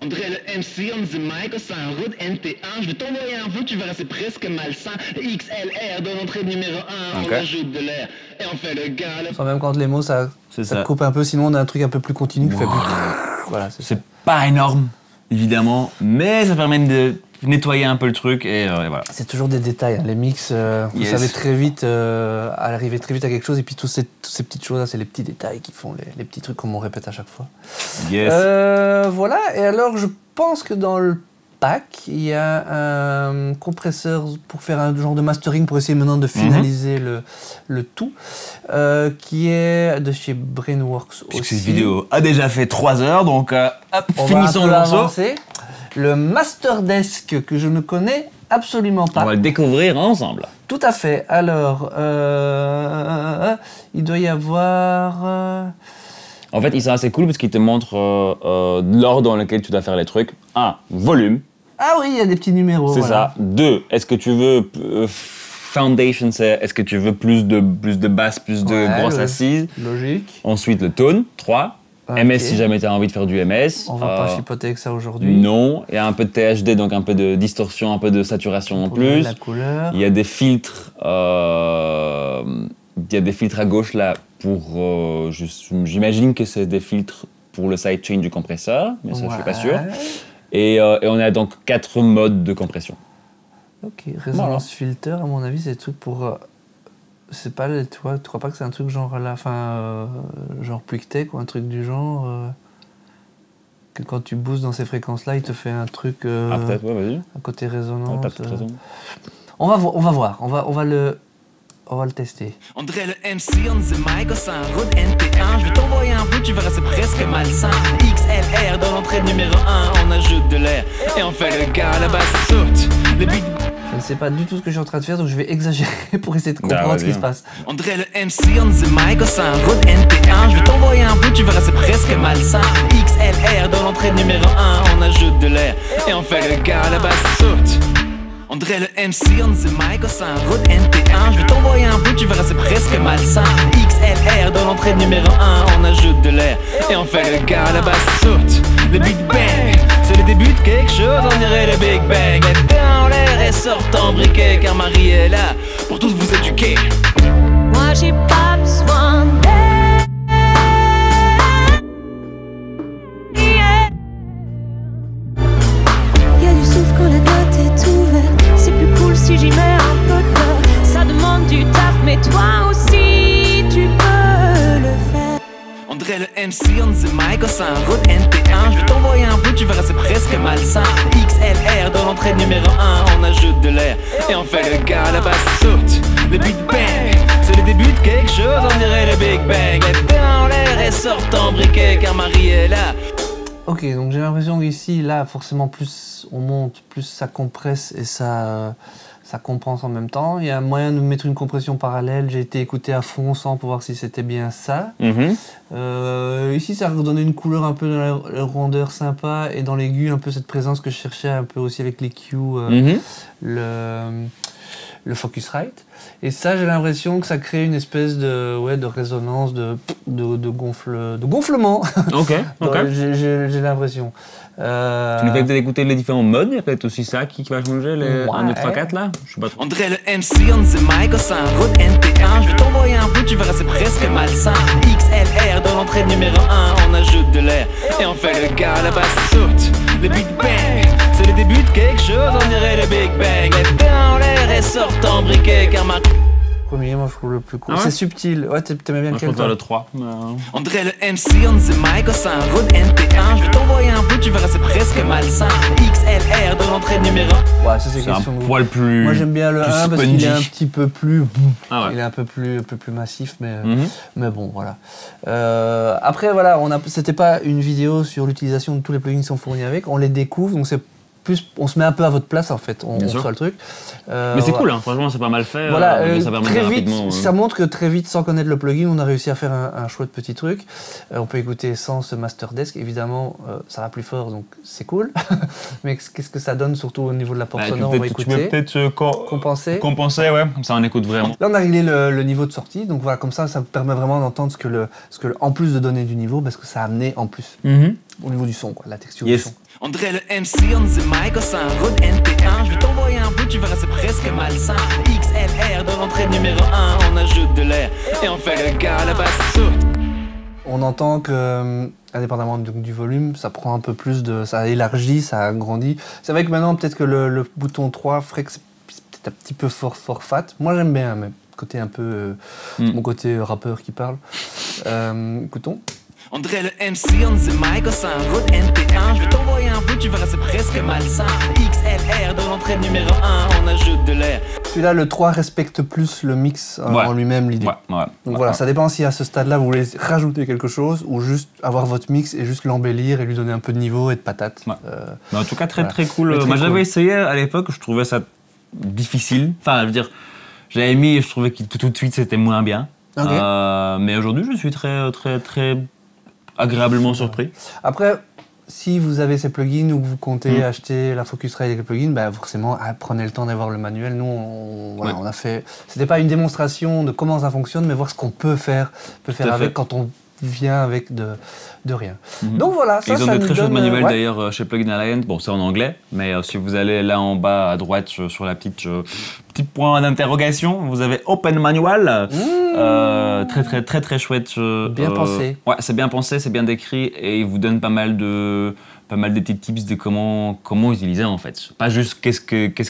S5: On dirait le MC on the mic, c'est un Rode NT1. Je vais t'envoyer un vœu, tu verras, c'est presque malsain. XLR dans l'entrée numéro 1,
S1: Ok.
S5: on ajoute de l'air et on fait le gars, le
S2: Sans même quand les mots, ça
S1: ça.
S2: coupe un peu, sinon on a un truc un peu plus continu qui fait plus. Voilà, c'est ça.
S1: C'est pas énorme, évidemment, mais ça permet de nettoyer un peu le truc et voilà.
S2: C'est toujours des détails, hein. Les mix, vous
S1: Yes.
S2: savez très vite arriver très vite à quelque chose, et puis toutes ces petites choses, là, c'est les petits détails qui font les petits trucs comme on répète à chaque fois.
S1: Yes.
S2: Voilà, et alors je pense que dans le pack, il y a un compresseur pour faire un genre de mastering, pour essayer maintenant de finaliser le tout, qui est de chez Brainworks
S1: Puisque
S2: aussi.
S1: cette vidéo a déjà fait 3 heures, donc hop,
S2: On va un
S1: finissons
S2: peu
S1: le morceau.
S2: avancer. Le Master Desk que je ne connais absolument pas.
S1: On va le découvrir ensemble.
S2: Tout à fait. Alors, il doit y avoir...
S1: En fait, ils sont assez cool parce qu'ils te montrent l'ordre dans lequel tu dois faire les trucs. 1. Volume,
S2: Ah oui, il y a des petits numéros.
S1: c'est
S2: voilà.
S1: ça. 2. Est-ce que tu veux foundation, c'est est-ce que tu veux plus de basse, plus de
S2: Ouais,
S1: grosse
S2: le-
S1: assise.
S2: Logique.
S1: Ensuite, le tone. 3.
S2: Ok.
S1: MS si jamais tu as envie de faire du MS.
S2: On va pas chipoter avec ça aujourd'hui.
S1: Non. Il y a un peu de THD, donc un peu de distorsion, un peu de saturation en
S2: Pour
S1: plus.
S2: la couleur.
S1: Il y a des filtres. Il y a des filtres à gauche là pour. J'imagine que c'est des filtres pour le sidechain du compresseur, mais ça je suis pas sûr. Et on a donc 4 modes de compression.
S2: Ok, résonance filter, à mon avis, c'est des trucs pour... c'est pas, tu crois pas que c'est un truc genre à la fin, genre PuigTech ou un truc du genre que quand tu boostes dans ces fréquences-là, il te fait un truc
S1: Ah peut-être, ouais, vas-y.
S2: à côté
S1: Ouais,
S2: résonance.
S1: t'as peut-être raison.
S2: On va voir, on va le tester.
S3: On dirait le MC on the mic, c'est un Rode NT1. Je vais t'envoyer un vœu, tu verras, c'est presque malsain. XLR dans l'entrée numéro 1, on ajoute de l'air et on fait le gars à la basse saute. Le Big
S2: Je ne sais pas du tout ce que je suis en train de faire, donc je vais exagérer pour essayer de comprendre
S1: vas-y.
S2: ce qui se passe.
S3: On dirait le MC on the mic, c'est un Rode NT1. Je vais t'envoyer un vœu, tu verras, c'est presque malsain. XLR dans l'entrée numéro 1, on ajoute de l'air et on fait le gars à la basse saute. On dirait le MC on the mic, c'est un Rode NT1. Je vais t'envoyer un vœu, tu verras, c'est presque malsain. XLR dans l'entrée numéro 1, on ajoute de l'air et on fait le gars à la basse saute. Le Big Bang, c'est le début de quelque chose, on dirait le Big Bang. Les mains en l'air et sortent en briquet, car Marie est là pour tous vous éduquer.
S4: Moi j'ai pas besoin d'aide. Yeah. Y a du souffle quand la glotte est ouverte. C'est plus cool si j'y mets un peu de peur. Ça demande du taf, mais toi aussi tu peux le faire.
S3: On dirait le MC on the mic, c'est un Rode NT1. Je vais t'envoyer un vœu, tu verras, c'est presque malsain. XLR dans l'entrée numéro 1, on ajoute de l'air et on fait le gars à la basse saute. Le Big Bang, c'est le début de quelque chose, on dirait le Big Bang. Les mains en l'air et sortent en briquet, car Marie est là.
S2: Ok, donc j'ai l'impression qu'ici, là, forcément, plus on monte, plus ça compresse et ça compense en même temps. Il y a moyen de mettre une compression parallèle. J'ai été écouté à fond sans pour voir si c'était bien ça. Ici, ça redonnait une couleur un peu dans la rondeur sympa et dans l'aigu, un peu cette présence que je cherchais un peu aussi avec les Q, le Focusrite. Et ça, j'ai l'impression que ça crée une espèce de résonance, de gonflement.
S1: Ok, ok.
S2: J'ai l'impression.
S1: Tu nous fais peut-être écouter les différents modes, il y a peut-être aussi ça qui va changer, les 1, 2, 3, 4 là. Je sais pas trop.
S3: On dirait le MC on the mic, c'est un Rode NT1. Je vais t'envoyer un vœu, tu verras, c'est presque malsain. XLR dans l'entrée numéro 1, on ajoute de l'air et on fait le gars à la basse saute.
S2: je trouve le plus cool.
S1: Ah ouais,
S2: c'est subtil. Ouais, t'aimais bien
S1: moi, je
S2: lequel,
S1: préfère
S2: toi?
S1: le 3.
S3: André le MC, on the mic, c'est un Rode NT1. Je vais t'envoyer un bout, tu verras, c'est presque malsain. XLR de l'entrée numéro 1.
S2: Ouais, ça c'est
S1: C'est un
S2: question de goût.
S1: poil plus.
S2: Moi j'aime bien le
S1: plus
S2: 1 parce qu'il est un
S1: spongy.
S2: petit peu plus.
S1: Ah ouais.
S2: Il est un peu plus massif,
S1: Mhm.
S2: mais bon, voilà. Après, voilà, c'était pas une vidéo sur l'utilisation de tous les plugins qui sont fournis avec. On les découvre, donc c'est plus. On se met un peu à votre place en fait. On
S1: Bien sûr.
S2: reçoit le truc.
S1: Mais c'est cool, hein. Franchement, c'est pas mal fait.
S2: Voilà,
S1: ça permet
S2: très
S1: de
S2: vite,
S1: rapidement.
S2: ça montre que très vite, sans connaître le plugin, on a réussi à faire un chouette petit truc. On peut écouter sans ce Master Desk, évidemment, ça va plus fort, donc c'est cool. Mais qu'est-ce que ça donne, surtout au niveau de l'apport sonore, on va
S1: tu peux
S2: écouter,
S1: peut-être
S2: compenser.
S1: compenser, ouais. Comme ça, on écoute vraiment.
S2: Là, on a réglé le niveau de sortie, donc voilà, comme ça permet vraiment d'entendre ce que en plus de donner du niveau, parce que ça a amené en plus au niveau du son, quoi, la texture
S1: Yes.
S2: du son.
S3: André le MC, on the mic, c'est un Rode NT1. Je vais t'envoyer un bout, tu verras, c'est presque malsain. XLR de l'entrée numéro 1, on ajoute de l'air et on fait le gars à la basse saute.
S2: On entend que, indépendamment du volume, ça prend un peu plus ça élargit, ça agrandit. C'est vrai que maintenant, peut-être que le bouton 3 ferait que c'est peut-être un petit peu fort fat. Moi, j'aime bien, mais côté un peu, mon côté rappeur qui parle. Écoutons.
S3: André le MC, on the mic, c'est un Rode NT1. Je vais t'envoyer un bout, tu verras, c'est presque malsain. XLR de l'entrée numéro 1, on ajoute de l'air.
S2: Celui-là, le 3 respecte plus le mix
S1: Ouais.
S2: en lui-même, l'idée.
S1: Ouais.
S2: Donc voilà, ça dépend si à ce stade-là, vous voulez rajouter quelque chose ou juste avoir votre mix et juste l'embellir et lui donner un peu de niveau et de patate.
S1: Ouais. Mais en tout cas, très
S2: voilà.
S1: très cool.
S2: Mais très
S1: Moi, je l'avais
S2: cool.
S1: essayé à l'époque, je trouvais ça difficile. Enfin, je veux dire, j'avais mis et je trouvais que tout de suite c'était moins bien.
S2: Ok.
S1: Mais aujourd'hui, je suis très agréablement surpris.
S2: Après, si vous avez ces plugins ou que vous comptez acheter la Focusrite avec les plugins, bah forcément, prenez le temps d'avoir le manuel. Nous, on a fait. C'était pas une démonstration de comment ça fonctionne, mais voir ce qu'on peut faire, avec quand on vient avec de rien. Donc voilà, ça,
S1: Ils ont
S2: ça
S1: des
S2: nous
S1: très chouettes
S2: donne,
S1: manuels
S2: ouais.
S1: d'ailleurs chez Plugin Alliance. Bon, c'est en anglais, mais si vous allez là en bas à droite sur la petit point d'interrogation, vous avez Open Manual. Très chouette.
S2: Bien pensé.
S1: Ouais, c'est bien pensé, c'est bien décrit et il vous donne pas mal de petits tips de comment utiliser en fait. Pas juste qu'est-ce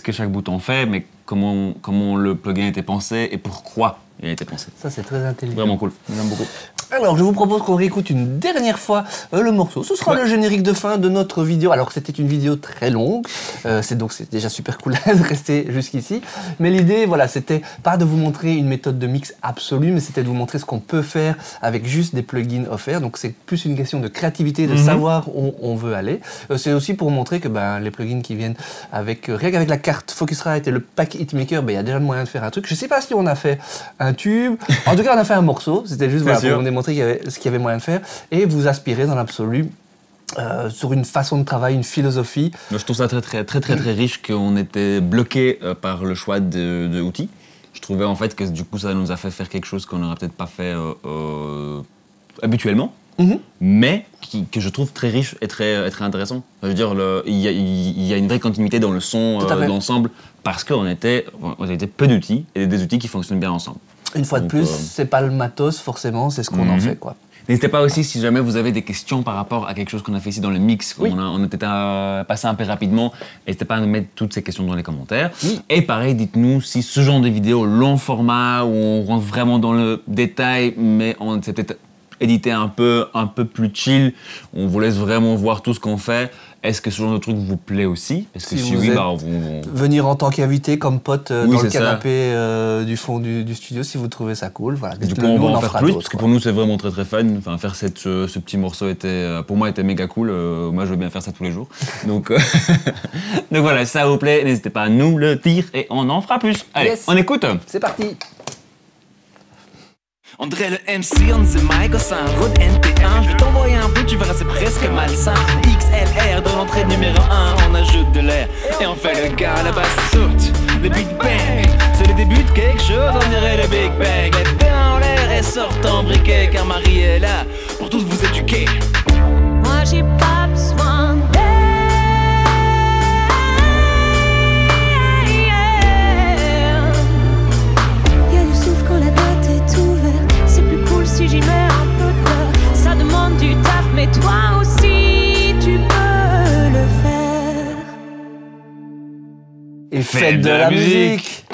S1: que chaque bouton fait, mais comment le plugin a été pensé et pourquoi il a été pensé.
S2: Ça, c'est très intelligent.
S1: Vraiment cool, j'aime beaucoup.
S2: Alors, je vous propose qu'on réécoute une dernière fois le morceau. Ce sera le générique de fin de notre vidéo. Alors, c'était une vidéo très longue. C'est déjà super cool de rester jusqu'ici. Mais l'idée, voilà, c'était pas de vous montrer une méthode de mix absolue, mais c'était de vous montrer ce qu'on peut faire avec juste des plugins offerts. Donc, c'est plus une question de créativité, de savoir où on veut aller. C'est aussi pour montrer que les plugins qui viennent avec, rien qu'avec la carte Focusrite et le pack Hitmaker, il y a déjà le moyen de faire un truc. Je sais pas si on a fait un tube. En tout cas, on a fait un morceau. C'était juste pour vous démontrer ce qu'il y avait moyen de faire et vous aspirer dans l'absolu sur une façon de travail, une philosophie.
S1: Moi, je trouve ça très riche qu'on était bloqué par le choix de outils. Je trouvais en fait que du coup ça nous a fait faire quelque chose qu'on n'aurait peut-être pas fait habituellement, mais que je trouve très riche et très intéressant. Je veux dire, il y a une vraie continuité dans le son d'ensemble parce qu'on était peu d'outils et des outils qui fonctionnent bien ensemble.
S2: Une fois de plus, c'est pas le matos forcément, c'est ce qu'on en fait, quoi.
S1: N'hésitez pas aussi si jamais vous avez des questions par rapport à quelque chose qu'on a fait ici dans le mix. On était passé un peu rapidement. N'hésitez pas à nous mettre toutes ces questions dans les commentaires. Et pareil, dites-nous si ce genre de vidéo long format où on rentre vraiment dans le détail, mais on s'est peut-être édité un peu plus chill. On vous laisse vraiment voir tout ce qu'on fait. Est-ce que ce genre de truc vous plaît aussi? Est-ce que si oui,
S2: venir en tant qu'invité, comme pote, dans le canapé du fond du studio, si vous trouvez ça cool. Voilà.
S1: Du coup, on va en faire plus, parce que pour nous, c'est vraiment très fun. Enfin, faire ce petit morceau pour moi était méga cool. Moi, je veux bien faire ça tous les jours. Donc voilà, si ça vous plaît, n'hésitez pas à nous le dire et on en fera plus. Allez, on écoute.
S2: C'est parti.
S3: André le MC, on the mic, c'est un Rode NT1. Je vais t'envoyer un bout, tu verras, c'est presque malsain. XLR de l'entrée numéro 1, on ajoute de l'air et on fait le gars à la basse saute. Le Big Bang, c'est le début de quelque chose, on dirait le Big Bang. Les mains en l'air et sortent en briquet, car Marie est là pour tous vous éduquer.
S4: Moi j'ai pas besoin d'aide. Y'a du souffle quand la boîte est ouverte. C'est plus cool si j'y mets un peu de peur. Ça demande du taf, mais toi aussi tu peux le faire.
S2: Et faites de la musique.